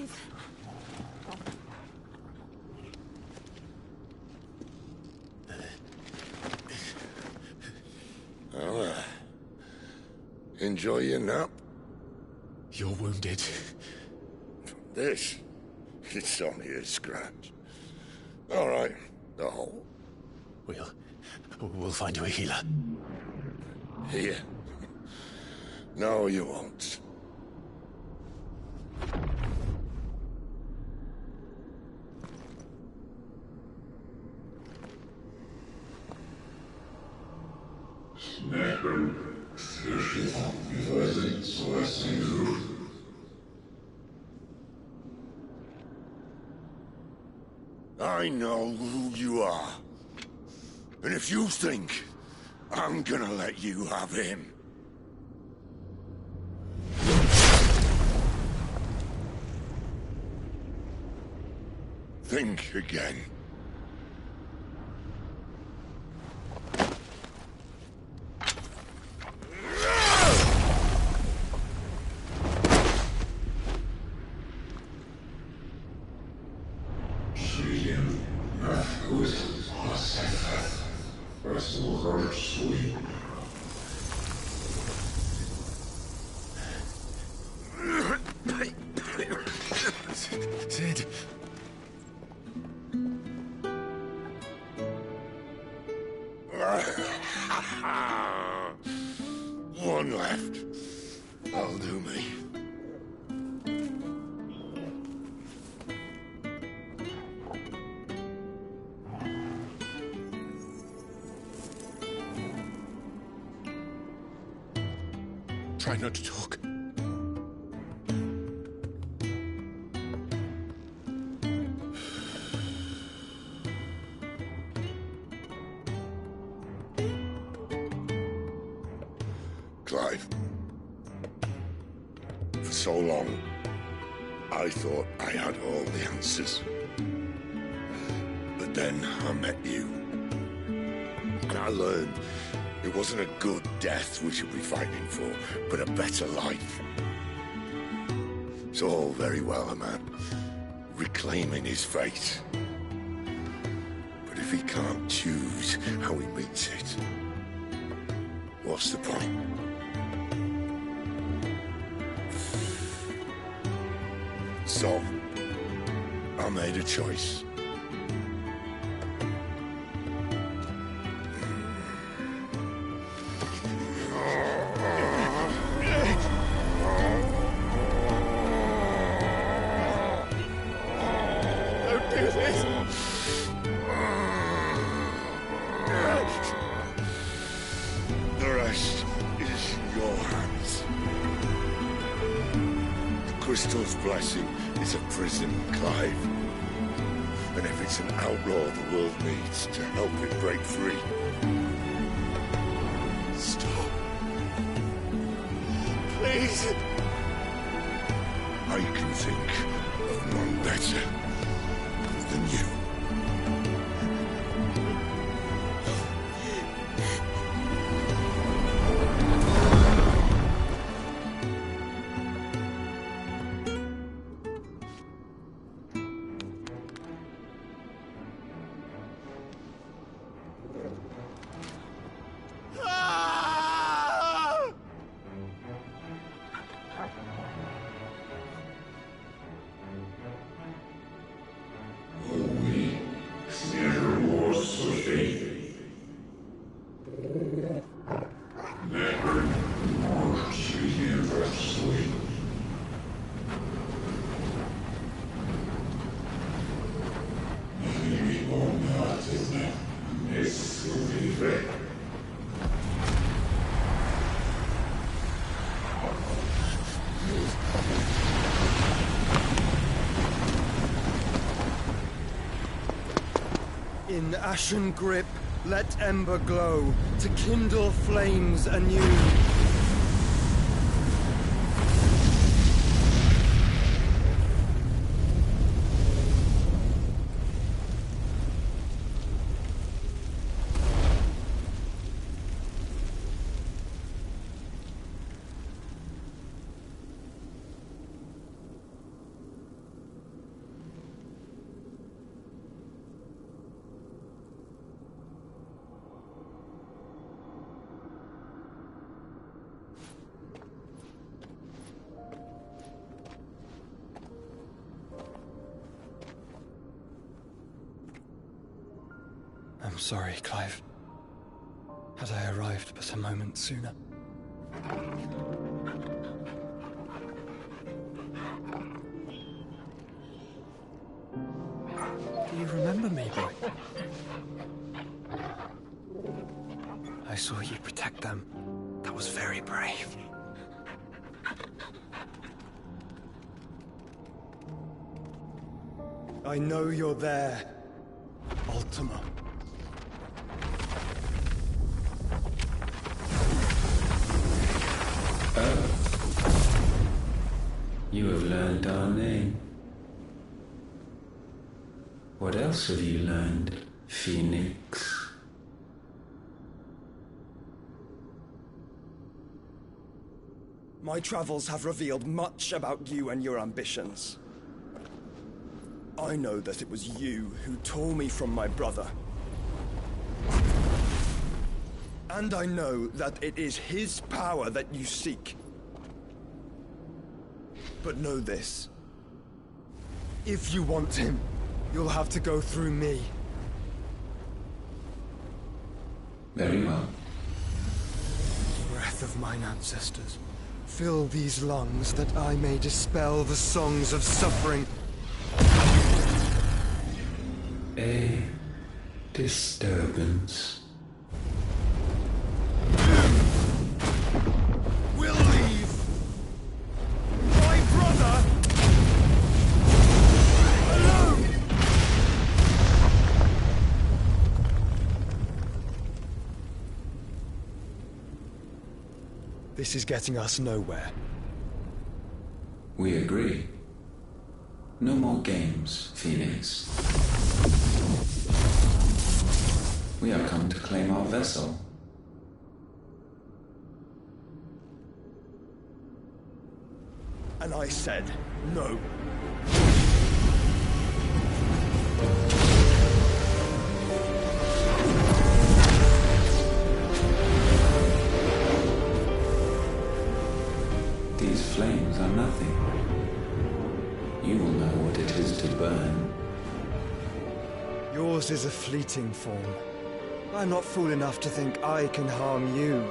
[SPEAKER 10] Clive.
[SPEAKER 15] Well, enjoy your nap.
[SPEAKER 2] You're wounded.
[SPEAKER 15] This? It's only a scratch. All right, the hole.
[SPEAKER 2] We'll find you a healer.
[SPEAKER 15] Here? No, you won't. I know who you are. And if you think I'm gonna let you have him... think again.
[SPEAKER 2] Sid.
[SPEAKER 15] One left. That'll do me.
[SPEAKER 2] Try not to talk.
[SPEAKER 15] Clive. For so long, I thought I had all the answers. But then I met you. And I learned it wasn't a good death we should be fighting for, but a better life. It's all very well, a man reclaiming his fate. But if he can't choose how he meets it, what's the point? So, I made a choice.
[SPEAKER 2] Don't do this!
[SPEAKER 15] The rest is in your hands. The crystal's blessing is a prison, Clive. And if it's an outlaw the world needs to help it break free... Stop. Please. I can think of none better than you.
[SPEAKER 5] In ashen grip, let ember glow, to kindle flames anew. I'm sorry, Clive. Had I arrived but a moment sooner. Do you remember me, boy? I saw you protect them. That was very brave. I know you're there, Ultima.
[SPEAKER 21] Oh. You have learned our name. What else have you learned, Phoenix?
[SPEAKER 5] My travels have revealed much about you and your ambitions. I know that it was you who tore me from my brother. And I know that it is his power that you seek. But know this. If you want him, you'll have to go through me.
[SPEAKER 21] Very well.
[SPEAKER 5] Breath of mine ancestors, fill these lungs that I may dispel the songs of suffering.
[SPEAKER 21] A disturbance.
[SPEAKER 5] We'll leave. My brother alone. This is getting us nowhere.
[SPEAKER 21] We agree. No more games, Phoenix. We have come to claim our vessel.
[SPEAKER 5] And I said no.
[SPEAKER 21] These flames are nothing. You will know what it is to burn.
[SPEAKER 5] Yours is a fleeting form. I'm not fool enough to think I can harm you.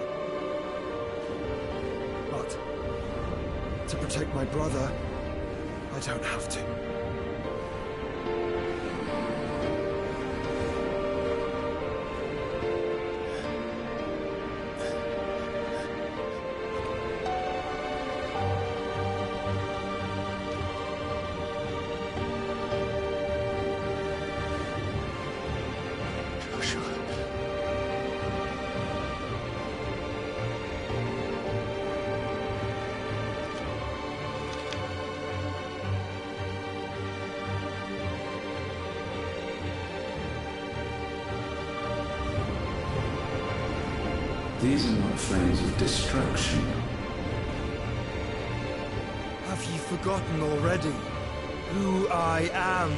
[SPEAKER 5] But to protect my brother, I don't have to.
[SPEAKER 21] These are not flames of destruction.
[SPEAKER 5] Have you forgotten already who I am?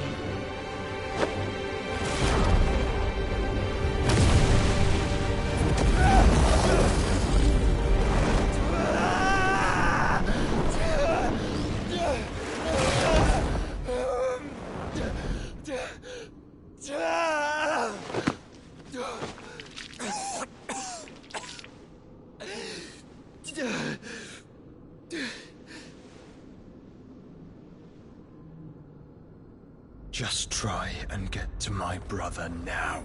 [SPEAKER 5] Just try and get to my brother now.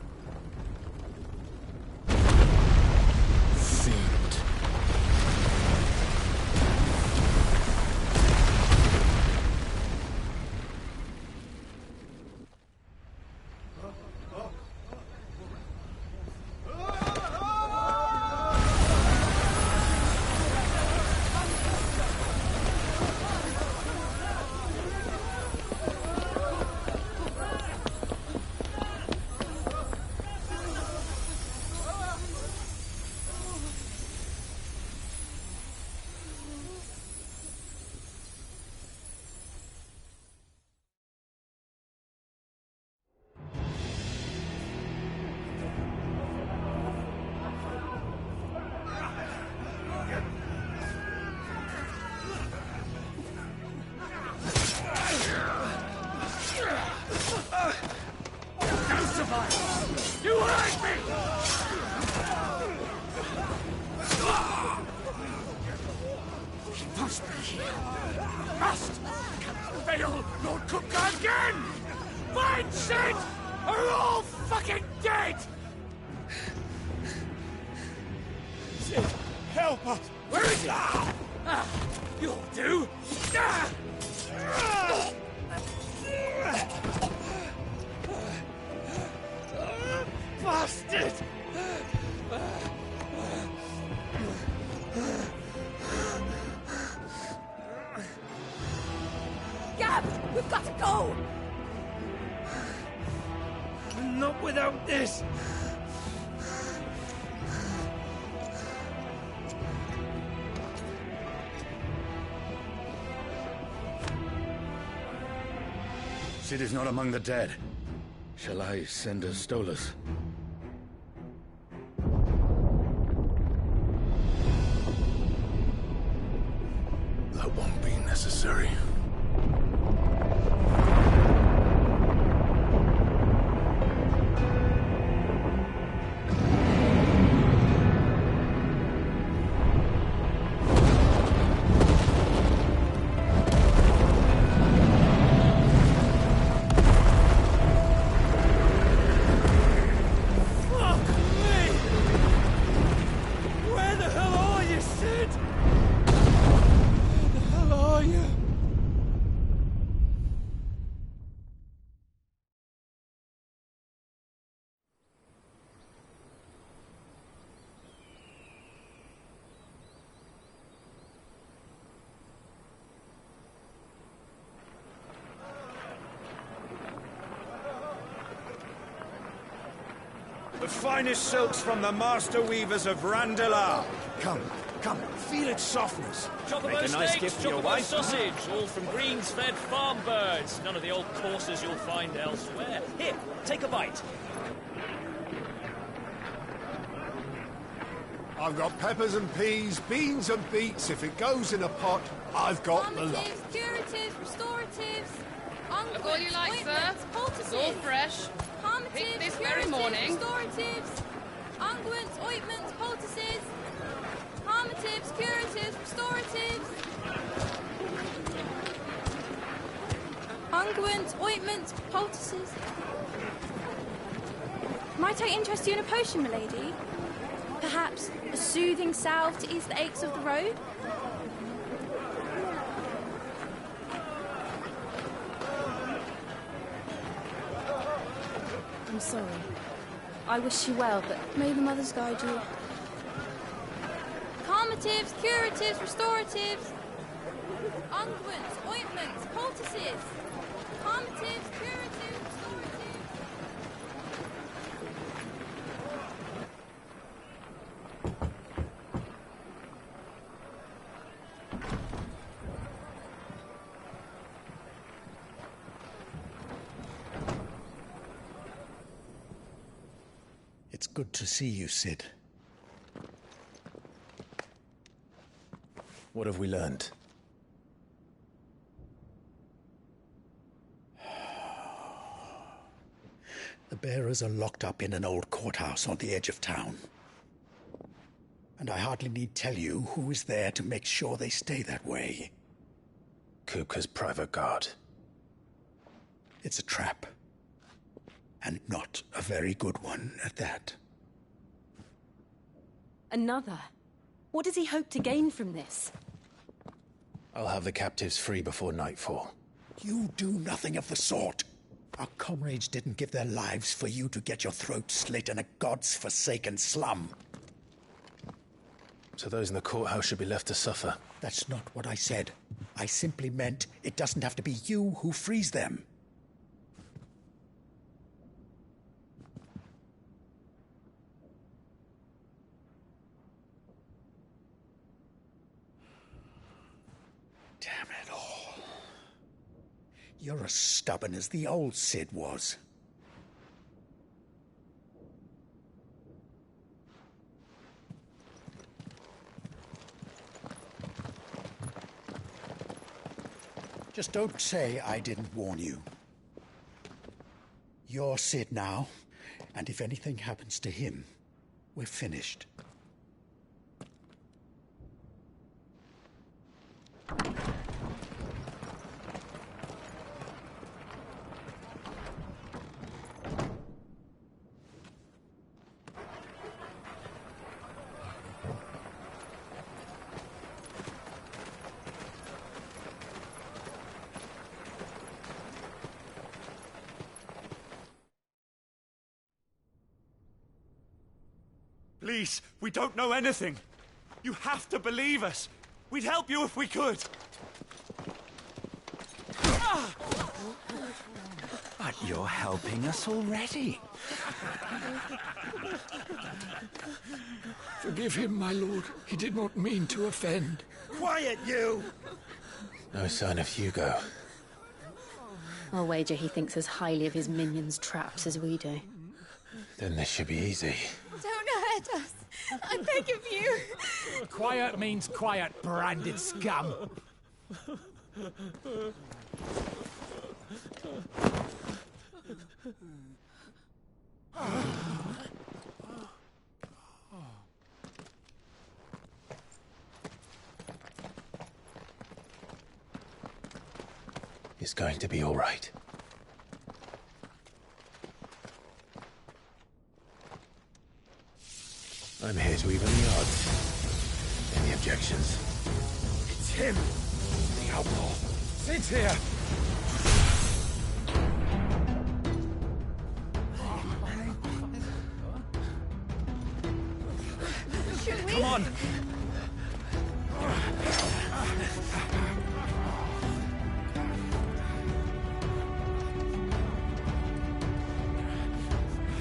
[SPEAKER 5] Fiend.
[SPEAKER 13] and Sid are all fucking dead! Sid, help us! Where is he? You'll do! Bastard!
[SPEAKER 1] Gab, we've got to go!
[SPEAKER 13] Not without this!
[SPEAKER 3] Sid is not among the dead. Shall I send a Stolas?
[SPEAKER 18] That won't be necessary.
[SPEAKER 3] The finest silks from the master weavers of Randalar. Come, feel its softness.
[SPEAKER 16] Chocobo
[SPEAKER 3] Make a nice
[SPEAKER 16] steaks,
[SPEAKER 3] gift for your
[SPEAKER 16] chocobo
[SPEAKER 3] wife.
[SPEAKER 16] sausage, all from greens-fed farm birds. None of the old courses you'll find elsewhere. Here, take a bite.
[SPEAKER 18] I've got peppers and peas, beans and beets. If it goes in a pot, I've got the lot.
[SPEAKER 22] Curatives, restoratives,
[SPEAKER 23] Look all you like, sir. It's all fresh. Picked this very morning.
[SPEAKER 22] restoratives, unguents, ointments, poultices, harmatives, curatives, restoratives, unguents, ointments, poultices. Might I interest you in a potion, milady? Perhaps a soothing salve to ease the aches of the road? I'm sorry. I wish you well, but may the mothers guide you. Calmatives, curatives, restoratives, unguents, ointments, poultices. Calmatives, curatives, restoratives.
[SPEAKER 2] It's good to see you, Sid. What have we learned? The bearers are locked up in an old courthouse on the edge of town. And I hardly need tell you who is there to make sure they stay that way. Kupka's private guard. It's a trap. And not a very good one at that.
[SPEAKER 9] Another? What does he hope to gain from this?
[SPEAKER 2] I'll have the captives free before nightfall. You do nothing of the sort. Our comrades didn't give their lives for you to get your throat slit in a god's forsaken slum. So those in the courthouse should be left to suffer. That's not what I said. I simply meant it doesn't have to be you who frees them. Damn it all. You're as stubborn as the old Sid was. Just don't say I didn't warn you. You're Sid now, and if anything happens to him, we're finished.
[SPEAKER 3] Please, we don't know anything. You have to believe us. We'd help you if we could.
[SPEAKER 4] But you're helping us already.
[SPEAKER 8] Forgive him, my lord. He did not mean to offend.
[SPEAKER 3] Quiet, you!
[SPEAKER 2] No sign of Hugo.
[SPEAKER 7] I'll wager he thinks as highly of his minions' traps as we do.
[SPEAKER 2] Then this should be easy.
[SPEAKER 22] Don't hurt us. I beg of you.
[SPEAKER 13] Quiet means quiet, branded scum.
[SPEAKER 2] It's going to be all right. I'm here to even the odds. Any objections?
[SPEAKER 3] It's him! The outlaw! Sit here!
[SPEAKER 22] Should we?
[SPEAKER 3] Come on!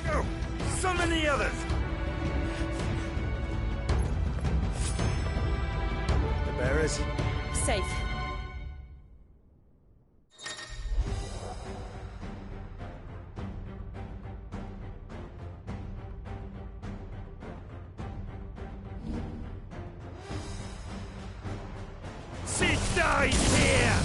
[SPEAKER 3] Go! Summon the others! The bearers?
[SPEAKER 22] Safe.
[SPEAKER 3] She dies here!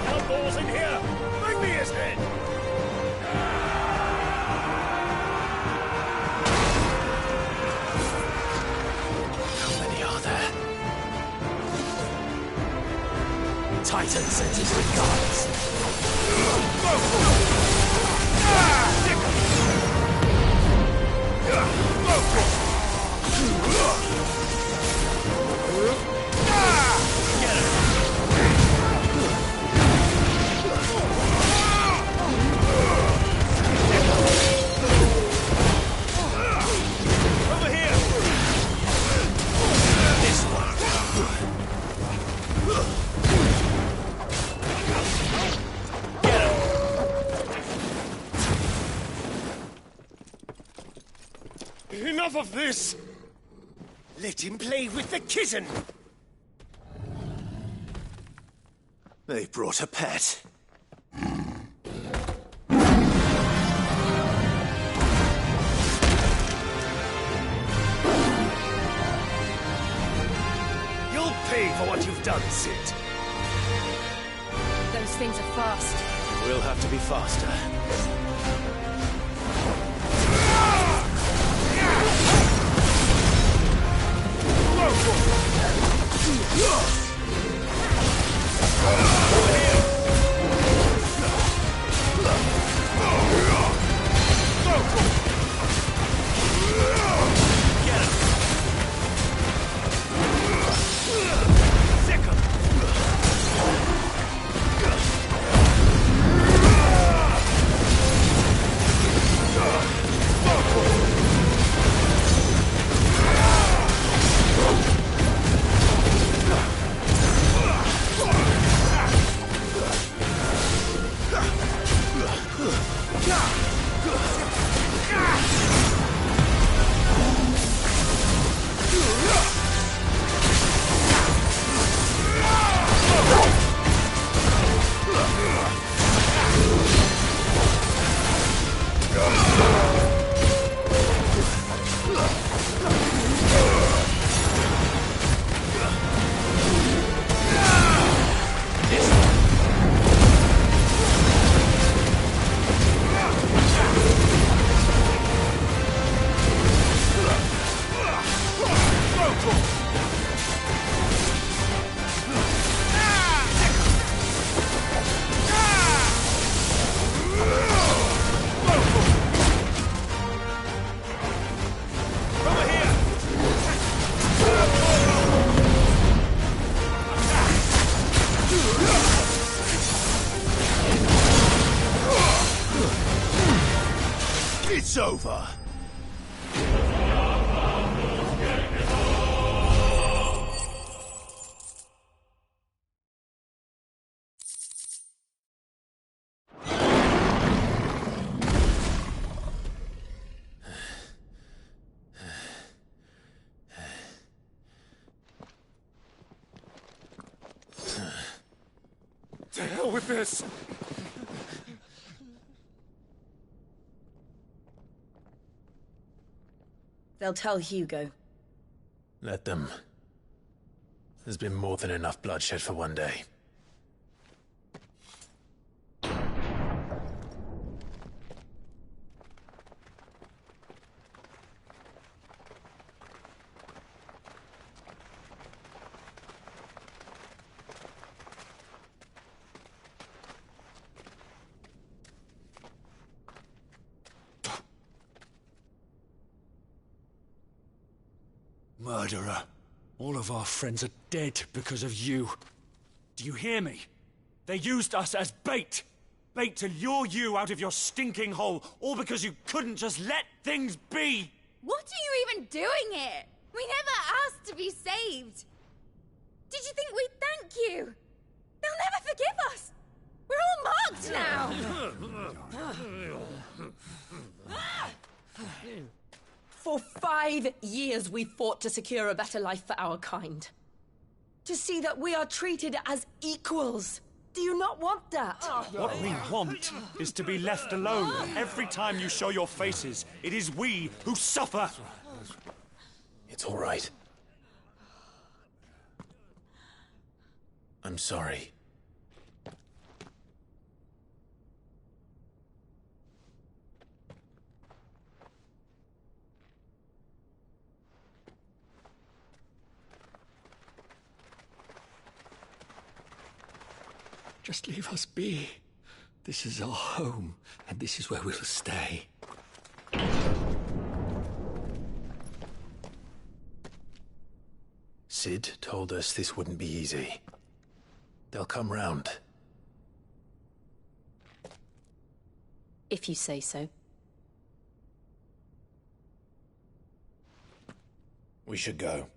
[SPEAKER 16] Outlaws in here! Bring me his head!
[SPEAKER 2] How many are there?
[SPEAKER 13] Titan sends his regards.
[SPEAKER 3] Over here!
[SPEAKER 13] This one.
[SPEAKER 3] Enough of this! Let him play with the kitten!
[SPEAKER 4] They brought a pet.
[SPEAKER 3] You'll pay for what you've done, Sid.
[SPEAKER 22] Those things are fast.
[SPEAKER 4] We'll have to be faster. over.
[SPEAKER 3] To hell with this!
[SPEAKER 1] They'll tell Hugo.
[SPEAKER 2] Let them. There's been more than enough bloodshed for one day.
[SPEAKER 3] Murderer. All of our friends are dead because of you. Do you hear me? They used us as bait. Bait to lure you out of your stinking hole, all because you couldn't just let things be.
[SPEAKER 11] What are you even doing here? We never asked to be saved. Did you think we'd thank you? They'll never forgive us. We're all marked now.
[SPEAKER 1] For 5 years we fought to secure a better life for our kind. To see that we are treated as equals. Do you not want that?
[SPEAKER 3] What we want is to be left alone. Every time you show your faces, it is we who suffer.
[SPEAKER 2] It's all right. I'm sorry.
[SPEAKER 8] Just leave us be. This is our home, and this is where we'll stay.
[SPEAKER 2] Sid told us this wouldn't be easy. They'll come round.
[SPEAKER 9] If you say so.
[SPEAKER 2] We should go.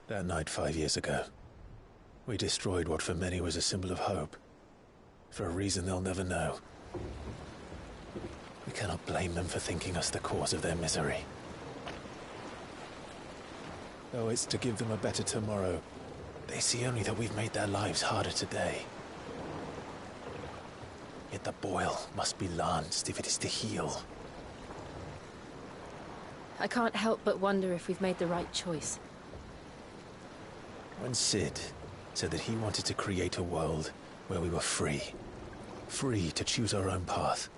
[SPEAKER 2] That night 5 years ago, we destroyed what for many was a symbol of hope. For a reason they'll never know. We cannot blame them for thinking us the cause of their misery. Though it's to give them a better tomorrow, they see only that we've made their lives harder today. Yet the boil must be lanced if it is to heal.
[SPEAKER 9] I can't help but wonder if we've made the right choice.
[SPEAKER 2] When Sid said that he wanted to create a world where we were free. Free to choose our own path.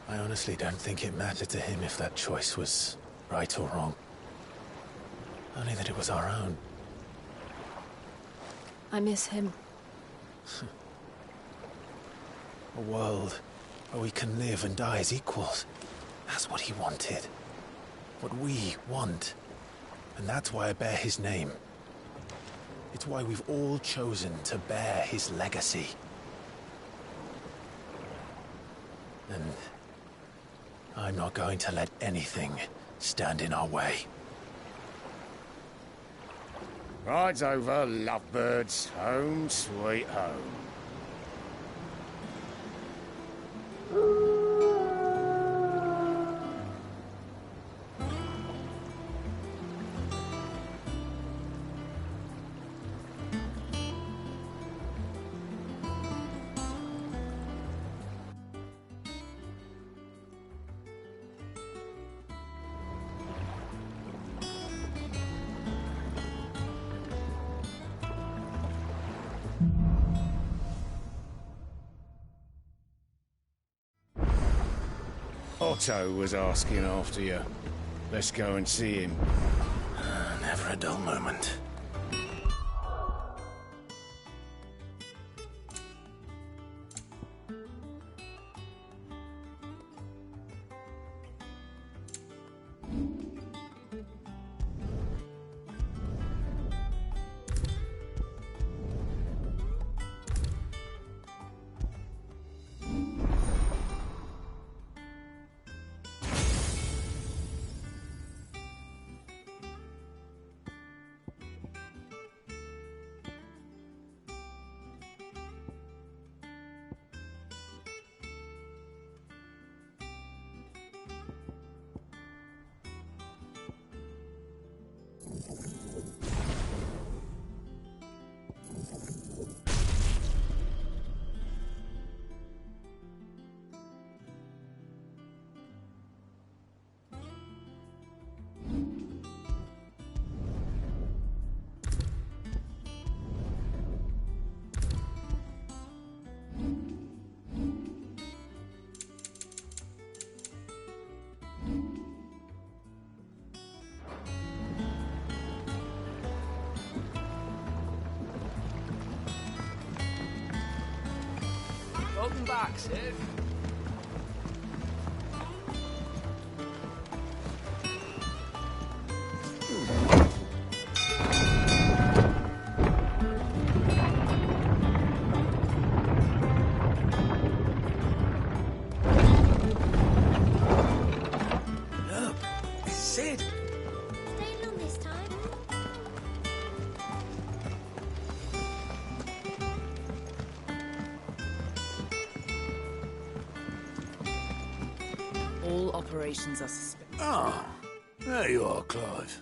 [SPEAKER 2] I honestly don't think it mattered to him if that choice was right or wrong. Only that it was our own.
[SPEAKER 9] I miss him.
[SPEAKER 2] A world where we can live and die as equals. That's what he wanted. What we want. And that's why I bear his name. It's why we've all chosen to bear his legacy. And I'm not going to let anything stand in our way.
[SPEAKER 17] Rides over, lovebirds. Home, sweet home. Otto was asking after you. Let's go and see him.
[SPEAKER 12] Never a dull moment.
[SPEAKER 13] Welcome back, Sid.
[SPEAKER 12] Look, it's Sid.
[SPEAKER 11] Staying long this time?
[SPEAKER 10] All operations are suspended.
[SPEAKER 6] Ah, there you are, Clive.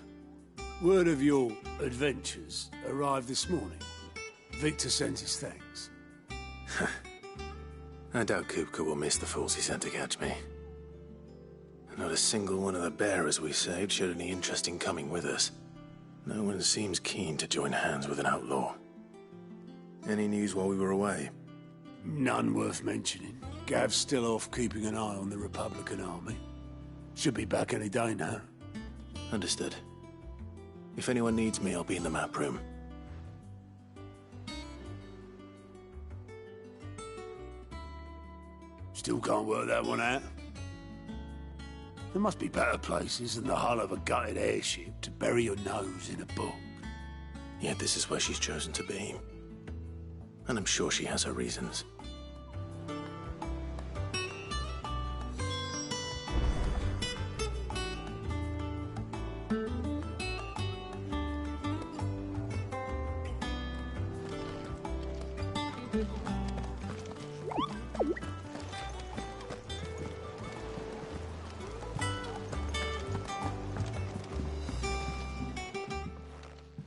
[SPEAKER 6] Word of your adventures arrived this morning. Victor sent his thanks.
[SPEAKER 12] I doubt Kupka will miss the fools he sent to catch me. Not a single one of the bearers we saved showed any interest in coming with us. No one seems keen to join hands with an outlaw. Any news while we were away?
[SPEAKER 6] None worth mentioning. Gav's still off keeping an eye on the Republican army. Should be back any day now.
[SPEAKER 12] Understood. If anyone needs me, I'll be in the map room.
[SPEAKER 6] Still can't work that one out. There must be better places than the hull of a gutted airship to bury your nose in a book.
[SPEAKER 12] Yet this is where she's chosen to be. And I'm sure she has her reasons.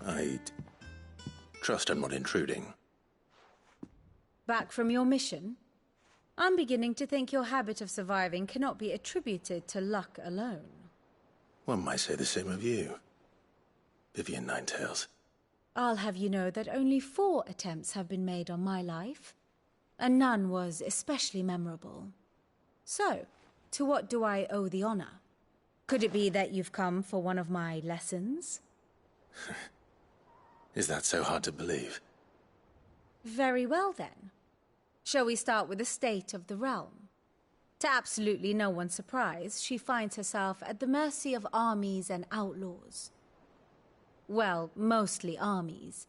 [SPEAKER 12] I'd trust I'm not intruding.
[SPEAKER 7] Back from your mission? I'm beginning to think your habit of surviving cannot be attributed to luck alone.
[SPEAKER 12] One might say the same of you, Vivian Ninetails.
[SPEAKER 7] I'll have you know that only 4 attempts have been made on my life, and none was especially memorable. So, to what do I owe the honor? Could it be that you've come for one of my lessons?
[SPEAKER 12] Is that so hard to believe?
[SPEAKER 7] Very well, then. Shall we start with the state of the realm? To absolutely no one's surprise, she finds herself at the mercy of armies and outlaws. Well, mostly armies.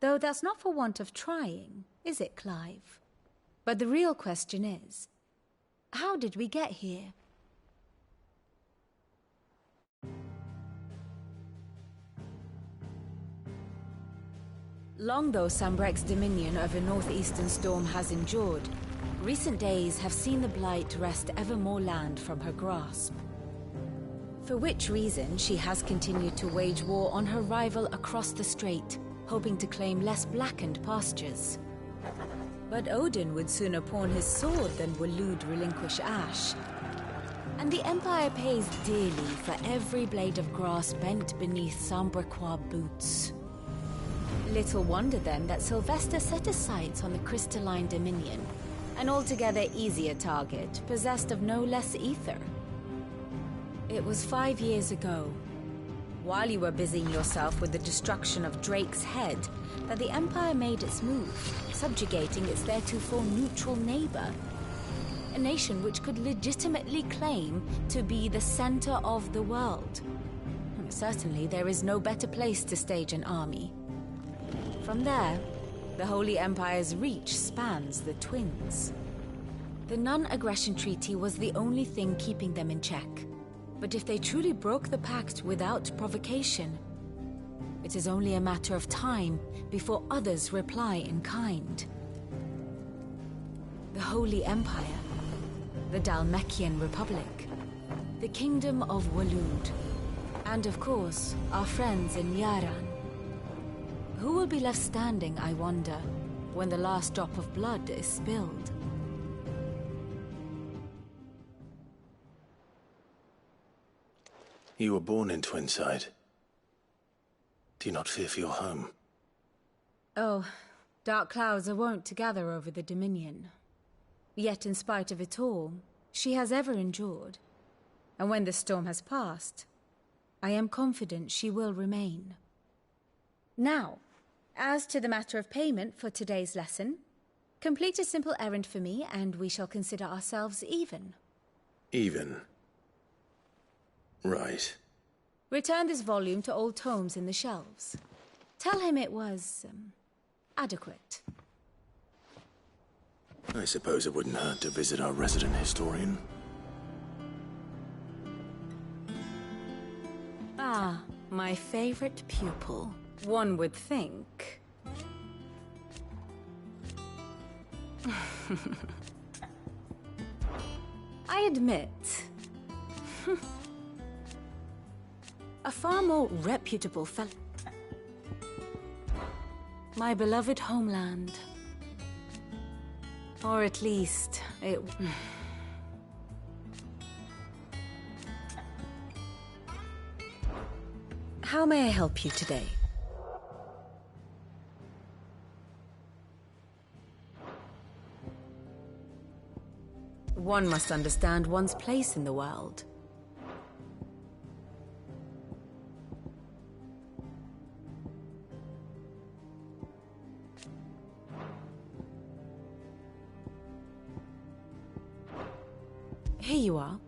[SPEAKER 7] Though that's not for want of trying, is it, Clive? But the real question is, how did we get here? Long though Sambrek's dominion over northeastern storm has endured, recent days have seen the Blight wrest ever more land from her grasp. For which reason she has continued to wage war on her rival across the strait, hoping to claim less blackened pastures. But Odin would sooner pawn his sword than Waloed relinquish Ash. And the Empire pays dearly for every blade of grass bent beneath Sambrequois boots. Little wonder then that Sylvester set his sights on the crystalline dominion, an altogether easier target, possessed of no less ether. It was 5 years ago, while you were busying yourself with the destruction of Drake's head, that the Empire made its move, subjugating its theretofore neutral neighbor. A nation which could legitimately claim to be the center of the world. Certainly, there is no better place to stage an army. From there, the Holy Empire's reach spans the Twins. The non-aggression treaty was the only thing keeping them in check. But if they truly broke the pact without provocation, it is only a matter of time before others reply in kind. The Holy Empire, the Dhalmekian Republic, the Kingdom of Waloed, and of course, our friends in Yaran. Who will be left standing, I wonder, when the last drop of blood is spilled?
[SPEAKER 2] You were born in Twinside. Do you not fear for your home?
[SPEAKER 7] Oh, dark clouds are wont to gather over the Dominion. Yet in spite of it all, she has ever endured. And when the storm has passed, I am confident she will remain. Now, as to the matter of payment for today's lesson, complete a simple errand for me and we shall consider ourselves even.
[SPEAKER 2] Even? Right.
[SPEAKER 7] Return this volume to old tomes in the shelves. Tell him it was, adequate.
[SPEAKER 2] I suppose it wouldn't hurt to visit our resident historian.
[SPEAKER 7] Ah, my favorite pupil. One would think. I admit, a far more reputable fellow. My beloved homeland. Or at least, it... How may I help you today? One must understand one's place in the world. Here you are.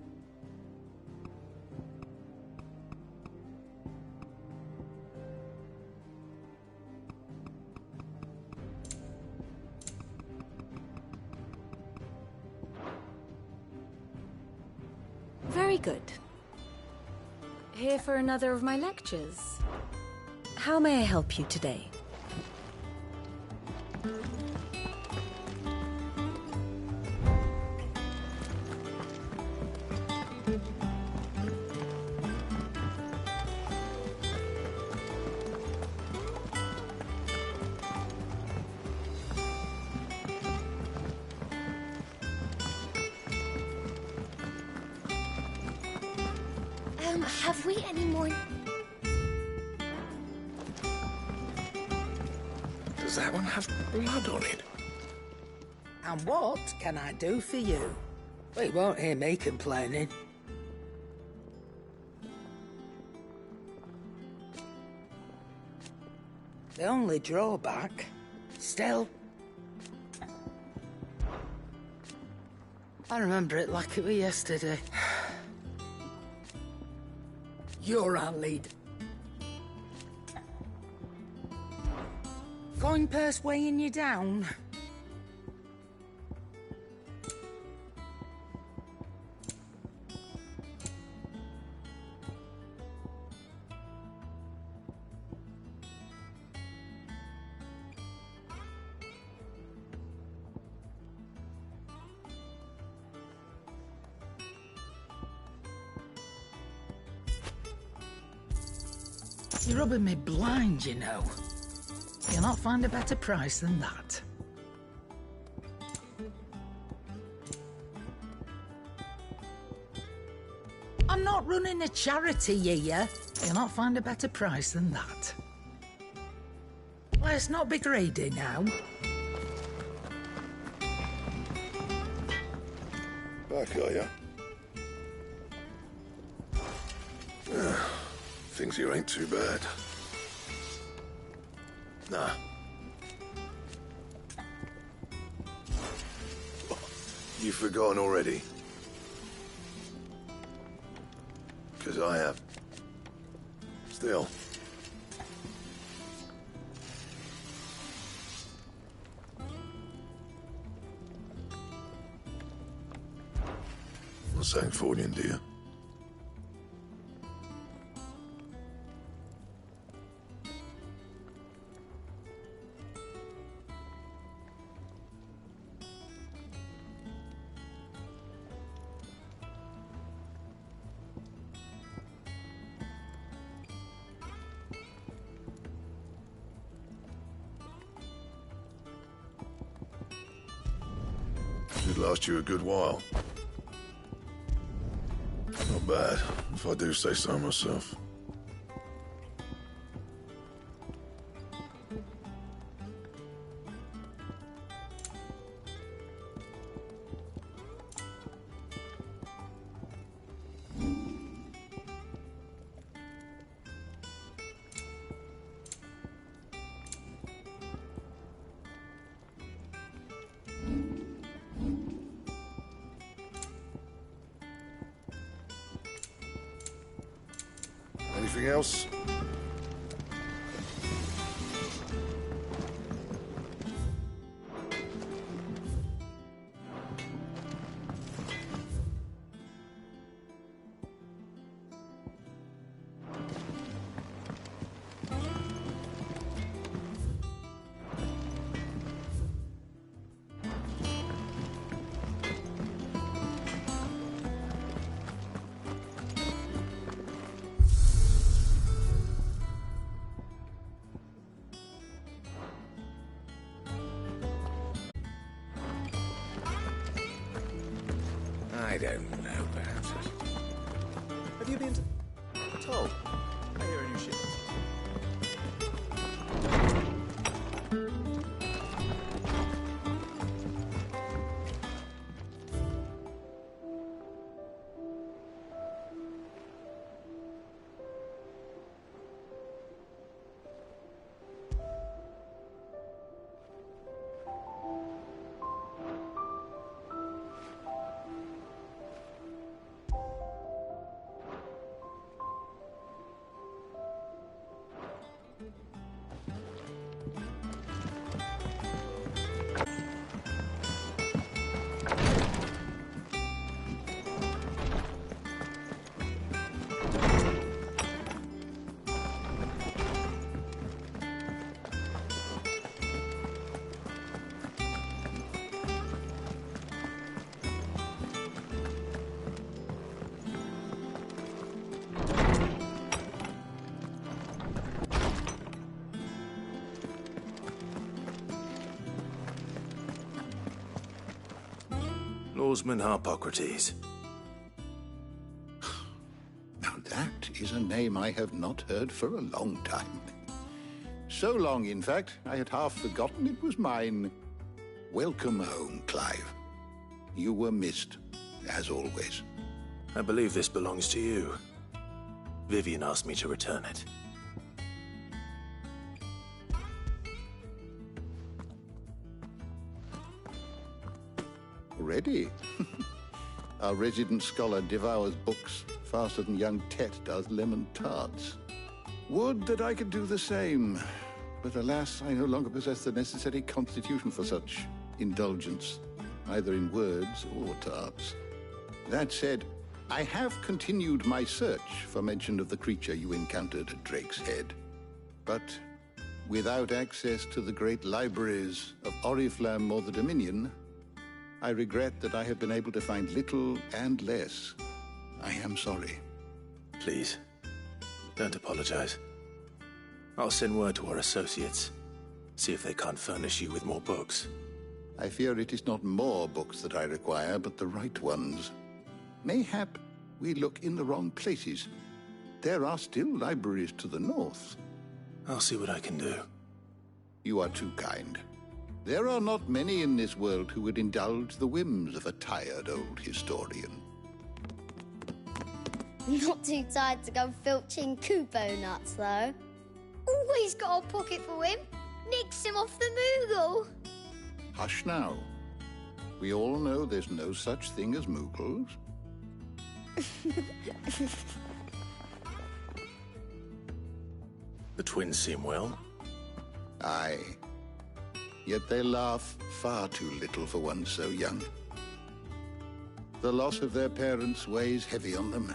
[SPEAKER 7] Very good. Here for another of my lectures. How may I help you today?
[SPEAKER 11] Have we any more?
[SPEAKER 8] Does that one have blood on it?
[SPEAKER 14] And what can I do for you? Well, you won't hear me complaining. The only drawback, still... I remember it like it was yesterday. You're our lead. Coin purse weighing you down? You're rubbing me blind, you know. You'll not find a better price than that. I'm not running a charity, yeah. You'll not find a better price than that. Let's not be greedy now.
[SPEAKER 18] Back, are ya? Things here ain't too bad. Nah. You've forgotten already? Because I have. Still. What's that for you, dear? Should last you a good while. Not bad, if I do say so myself. Anything else?
[SPEAKER 4] I don't know about it.
[SPEAKER 15] Have you been told? I hear a new ship.
[SPEAKER 12] Lawsman Harpocrates.
[SPEAKER 19] Now that is a name I have not heard for a long time. So long, in fact, I had half forgotten it was mine. Welcome home, Clive. You were missed, as always.
[SPEAKER 12] I believe this belongs to you. Vivian asked me to return it.
[SPEAKER 19] Already? Our resident scholar devours books faster than young Tet does lemon tarts. Would that I could do the same. But alas, I no longer possess the necessary constitution for such indulgence, either in words or tarts. That said, I have continued my search for mention of the creature you encountered at Drake's Head. But without access to the great libraries of Oriflamme or the Dominion, I regret that I have been able to find little and less. I am sorry.
[SPEAKER 12] Please, don't apologize. I'll send word to our associates. See if they can't furnish you with more books.
[SPEAKER 19] I fear it is not more books that I require, but the right ones. Mayhap we look in the wrong places. There are still libraries to the north.
[SPEAKER 12] I'll see what I can do.
[SPEAKER 19] You are too kind. There are not many in this world who would indulge the whims of a tired old historian.
[SPEAKER 5] Not too tired to go filching Kupo nuts, though. Always got a pocket for him. Nicks him off the Moogle.
[SPEAKER 19] Hush now. We all know there's no such thing as Moogles.
[SPEAKER 12] The twins seem well.
[SPEAKER 19] Aye. Yet they laugh far too little for one so young. The loss of their parents weighs heavy on them,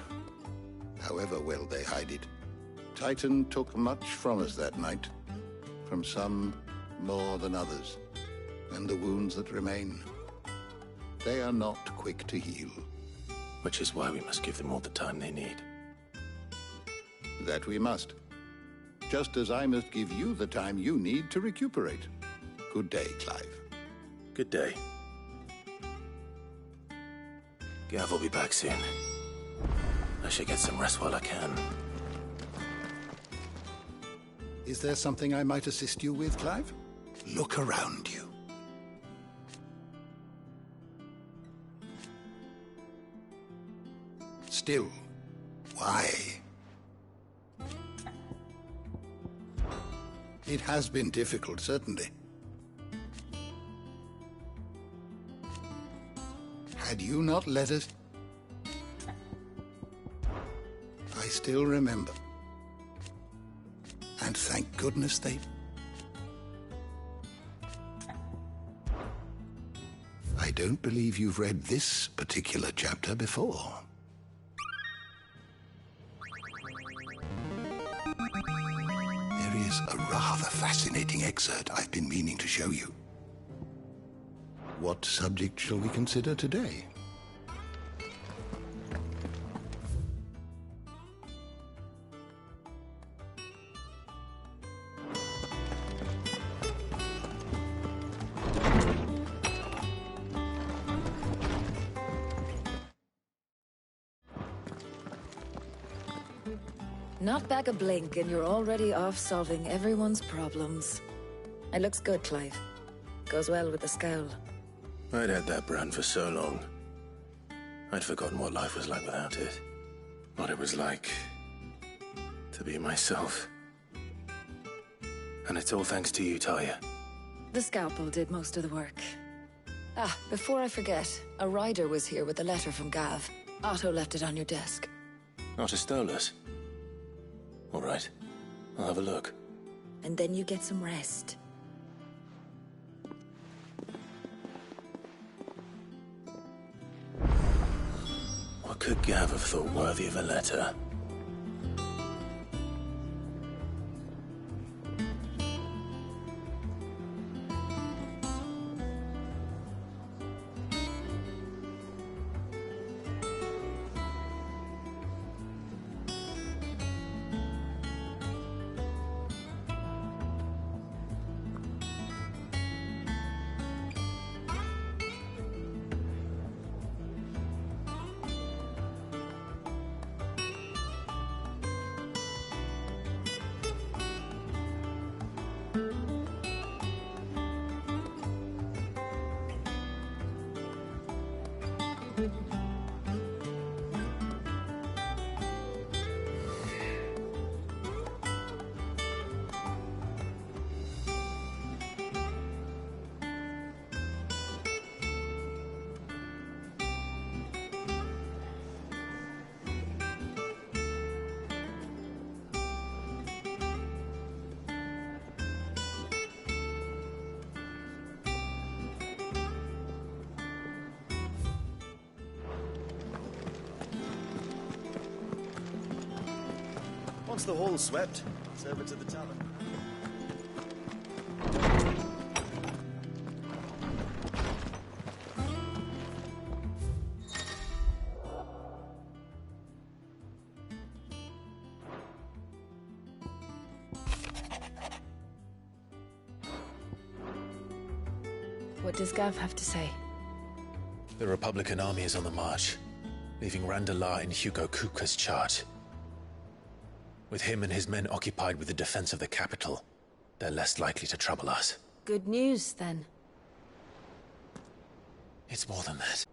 [SPEAKER 19] however well they hide it. Titan took much from us that night, from some more than others, and the wounds that remain, they are not quick to heal.
[SPEAKER 12] Which is why we must give them all the time they need.
[SPEAKER 19] That we must. Just as I must give you the time you need to recuperate. Good day, Clive.
[SPEAKER 12] Good day. Gav will be back soon. I should get some rest while I can.
[SPEAKER 19] Is there something I might assist you with, Clive? Look around you. Still, why? It has been difficult, certainly. Had you not let us... I still remember. And thank goodness they... I don't believe you've read this particular chapter before. There is a rather fascinating excerpt I've been meaning to show you. What subject shall we consider today?
[SPEAKER 9] Not back a blink and you're already off solving everyone's problems. It looks good, Clive. Goes well with the scowl.
[SPEAKER 12] I'd had that brand for so long. I'd forgotten what life was like without it. What it was like to be myself. And it's all thanks to you, Talia.
[SPEAKER 9] The scalpel did most of the work. Ah, before I forget, a rider was here with a letter from Gav. Otto left it on your desk.
[SPEAKER 12] Otto stole us. All right, I'll have a look.
[SPEAKER 9] And then you get some rest.
[SPEAKER 12] What could Gav have thought worthy of a letter?
[SPEAKER 15] Once the hall's swept, it's over to the tavern.
[SPEAKER 9] What does Gav have to say?
[SPEAKER 2] The Republican army is on the march, leaving Randalar in Hugo Kuka's charge. With him and his men occupied with the defense of the capital, they're less likely to trouble us.
[SPEAKER 9] Good news, then.
[SPEAKER 2] It's more than that.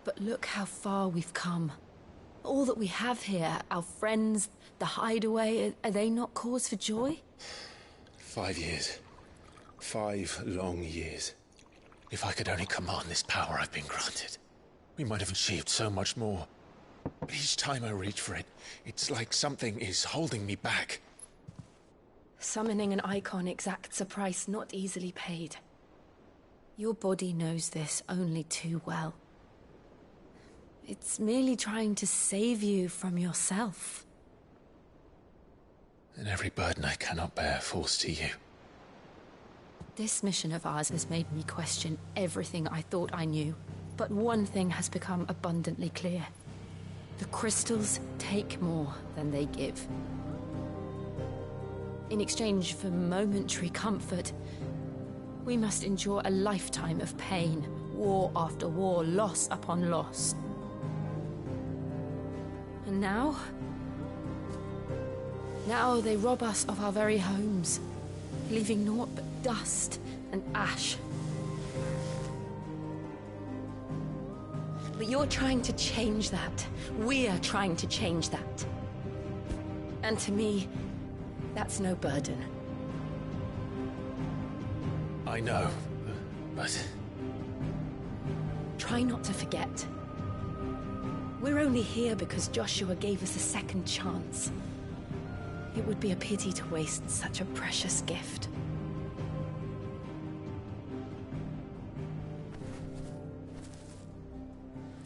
[SPEAKER 20] But look how far we've come. All that we have here, our friends, the hideaway, are they not cause for joy?
[SPEAKER 2] 5 years. 5 long years. If I could only command this power I've been granted, we might have achieved so much more. But each time I reach for it, it's like something is holding me back.
[SPEAKER 20] Summoning an icon exacts a price not easily paid. Your body knows this only too well. It's merely trying to save you from yourself.
[SPEAKER 2] And every burden I cannot bear falls to you.
[SPEAKER 20] This mission of ours has made me question everything I thought I knew. But one thing has become abundantly clear. The crystals take more than they give. In exchange for momentary comfort, we must endure a lifetime of pain, war after war, loss upon loss. And now they rob us of our very homes, leaving naught but dust and ash. But you're trying to change that. We're trying to change that. And to me, that's no burden.
[SPEAKER 2] I know, but...
[SPEAKER 20] Try not to forget. We're only here because Joshua gave us a second chance. It would be a pity to waste such a precious gift.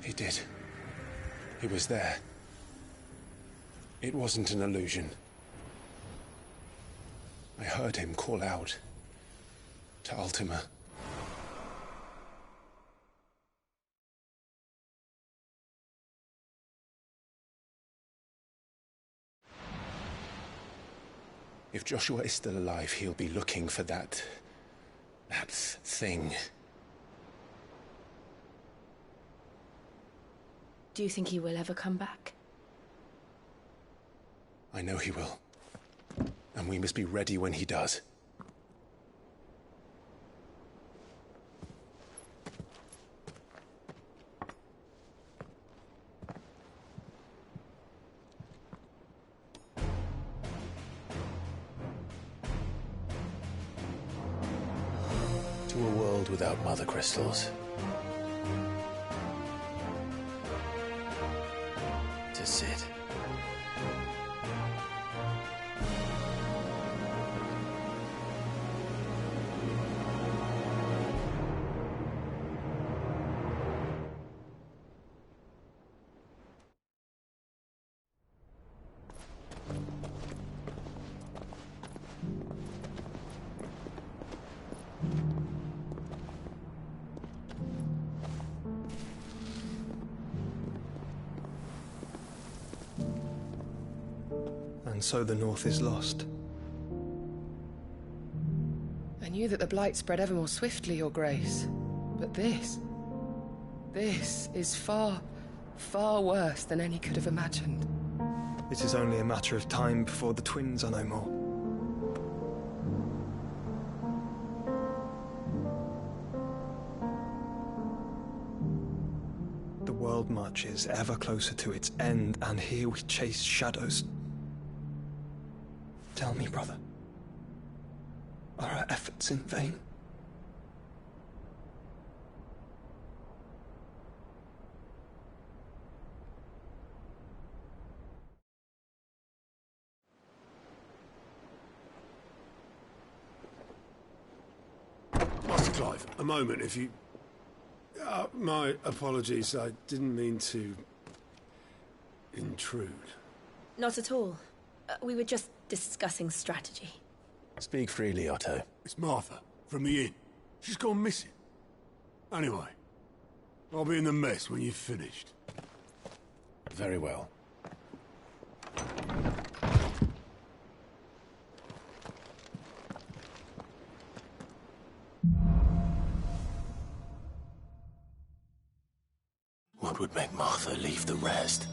[SPEAKER 2] He did. He was there. It wasn't an illusion. I heard him call out to Ultima. If Joshua is still alive, he'll be looking for that thing.
[SPEAKER 20] Do you think he will ever come back?
[SPEAKER 2] I know he will. And we must be ready when he does. To a world without mother crystals. To Sid.
[SPEAKER 21] And so the North is lost.
[SPEAKER 23] I knew that the Blight spread ever more swiftly, Your Grace. But this is far, far worse than any could have imagined.
[SPEAKER 21] It is only a matter of time before the twins are no more. The world marches ever closer to its end, and here we chase shadows. Tell me, brother, are our efforts in vain?
[SPEAKER 6] Master Clive, a moment, if you... my apologies, I didn't mean to... intrude.
[SPEAKER 20] Not at all. We were just discussing strategy.
[SPEAKER 2] Speak freely, Otto.
[SPEAKER 6] It's Martha, from the inn. She's gone missing. Anyway, I'll be in the mess when you've finished.
[SPEAKER 2] Very well. What would make Martha leave the rest?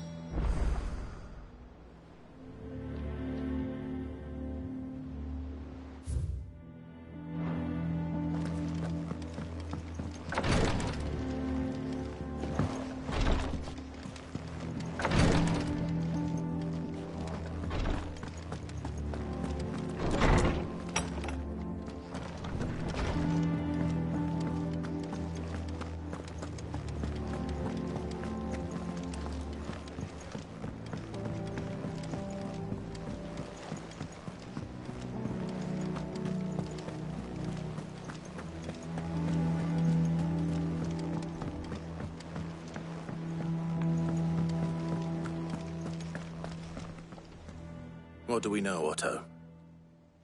[SPEAKER 12] What do we know, Otto?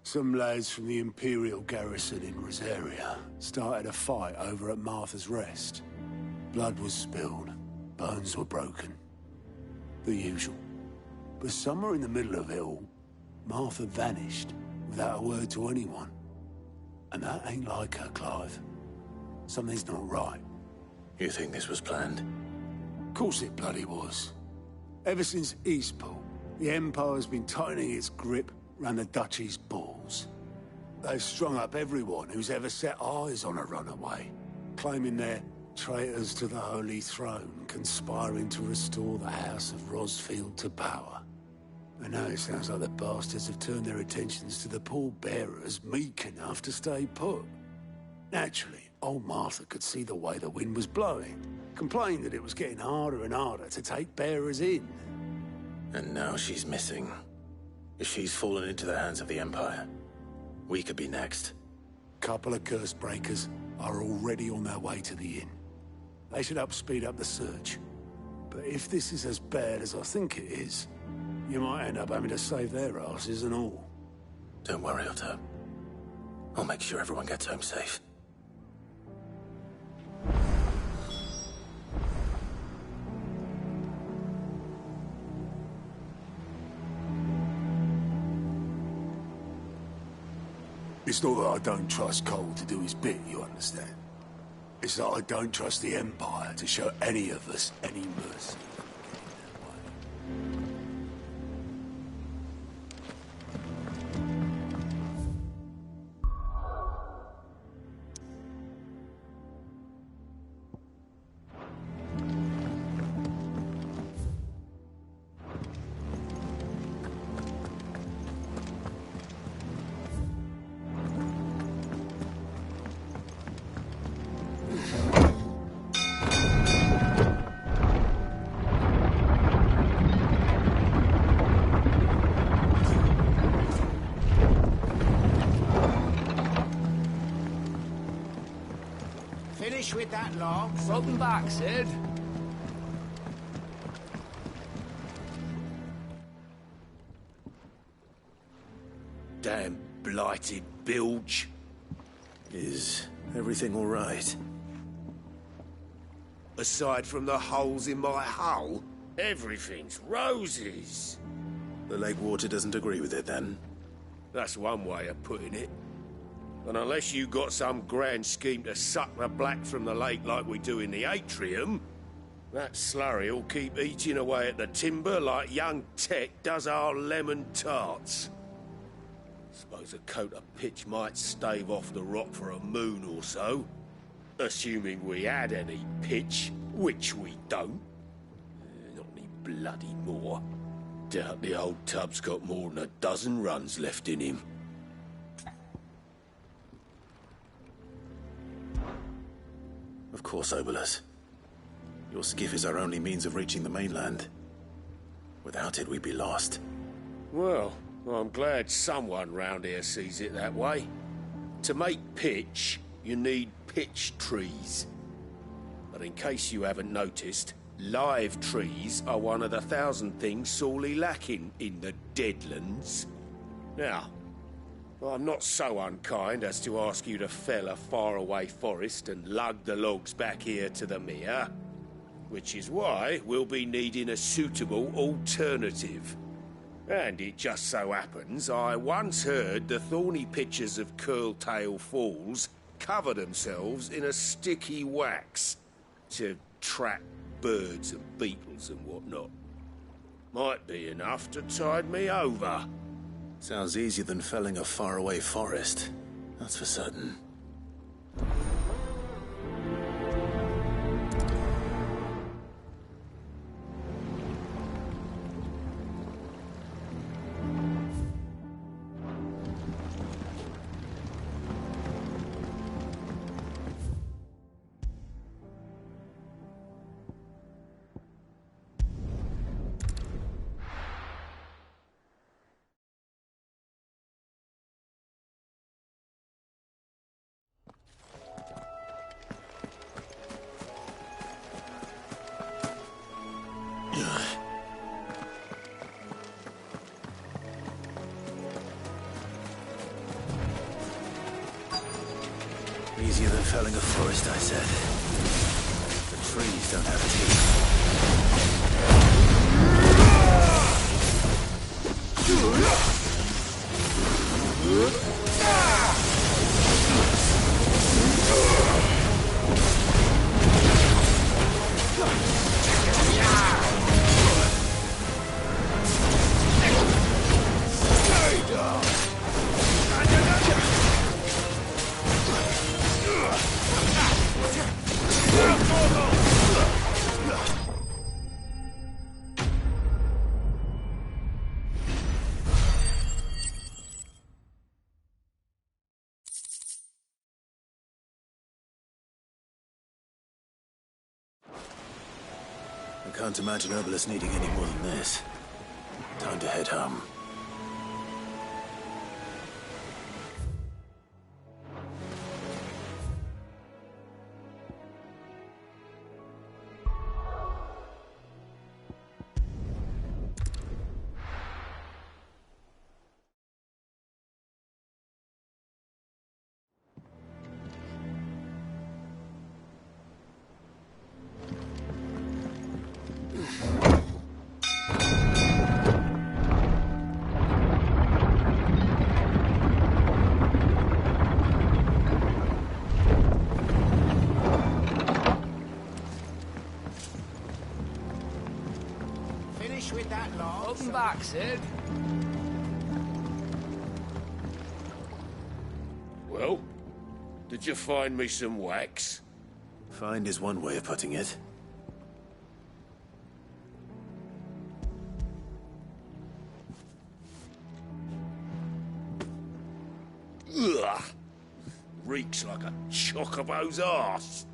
[SPEAKER 6] Some lads from the Imperial garrison in Rosaria started a fight over at Martha's Rest. Blood was spilled, bones were broken. The usual. But somewhere in the middle of it all, Martha vanished without a word to anyone. And that ain't like her, Clive. Something's not right.
[SPEAKER 12] You think this was planned?
[SPEAKER 6] Of course it bloody was. Ever since Eastport, the Empire's been tightening its grip round the Duchy's balls. They've strung up everyone who's ever set eyes on a runaway, claiming they're traitors to the Holy Throne, conspiring to restore the House of Rosfield to power. And now it sounds like the bastards have turned their attentions to the pallbearers meek enough to stay put. Naturally, old Martha could see the way the wind was blowing, complained that it was getting harder and harder to take bearers in.
[SPEAKER 12] And now she's missing. If she's fallen into the hands of the Empire, we could be next.
[SPEAKER 6] Couple of curse breakers are already on their way to the inn. They should speed up the search. But if this is as bad as I think it is, you might end up having to save their asses and all.
[SPEAKER 12] Don't worry, Otto. I'll make sure everyone gets home safe.
[SPEAKER 6] It's not that I don't trust Cole to do his bit, you understand? It's that I don't trust the Empire to show any of us any mercy.
[SPEAKER 13] Finish with that log. Front and back, Sid.
[SPEAKER 12] Damn blighted bilge. Is everything all right?
[SPEAKER 1] Aside from the holes in my hull, everything's roses.
[SPEAKER 12] The lake water doesn't agree with it, then?
[SPEAKER 1] That's one way of putting it. And unless you got some grand scheme to suck the black from the lake like we do in the atrium, that slurry'll keep eating away at the timber like young Tech does our lemon tarts. Suppose a coat of pitch might stave off the rot for a moon or so. Assuming we had any pitch, which we don't. Not any bloody more. Doubt the old tub's got more than a dozen runs left in him.
[SPEAKER 12] Of course, Obolus. Your skiff is our only means of reaching the mainland. Without it, we'd be lost.
[SPEAKER 1] Well, I'm glad someone round here sees it that way. To make pitch, you need pitch trees. But in case you haven't noticed, live trees are one of the 1,000 things sorely lacking in the Deadlands. Now, I'm not so unkind as to ask you to fell a faraway forest and lug the logs back here to the mere, which is why we'll be needing a suitable alternative. And it just so happens I once heard the thorny pitchers of Curltail Falls cover themselves in a sticky wax to trap birds and beetles and whatnot. Might be enough to tide me over.
[SPEAKER 12] Sounds easier than felling a faraway forest. That's for certain.
[SPEAKER 4] Easier than felling a forest, I said. The trees don't have teeth. I can't imagine Herbalist needing any more than this. Time to head home.
[SPEAKER 13] With that log.
[SPEAKER 3] Welcome back, Sid.
[SPEAKER 1] Well, did you find me some wax?
[SPEAKER 4] Find is one way of putting it.
[SPEAKER 1] Ugh! Reeks like a chocobo's arse.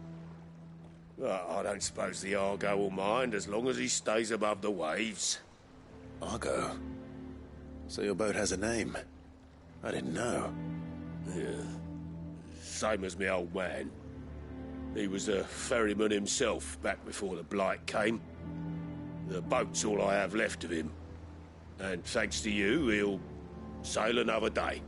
[SPEAKER 1] Well, I don't suppose the Argo will mind as long as he stays above the waves.
[SPEAKER 4] Argo? So your boat has a name? I didn't know.
[SPEAKER 1] Yeah. Same as me old man. He was a ferryman himself back before the Blight came. The boat's all I have left of him. And thanks to you, he'll sail another day.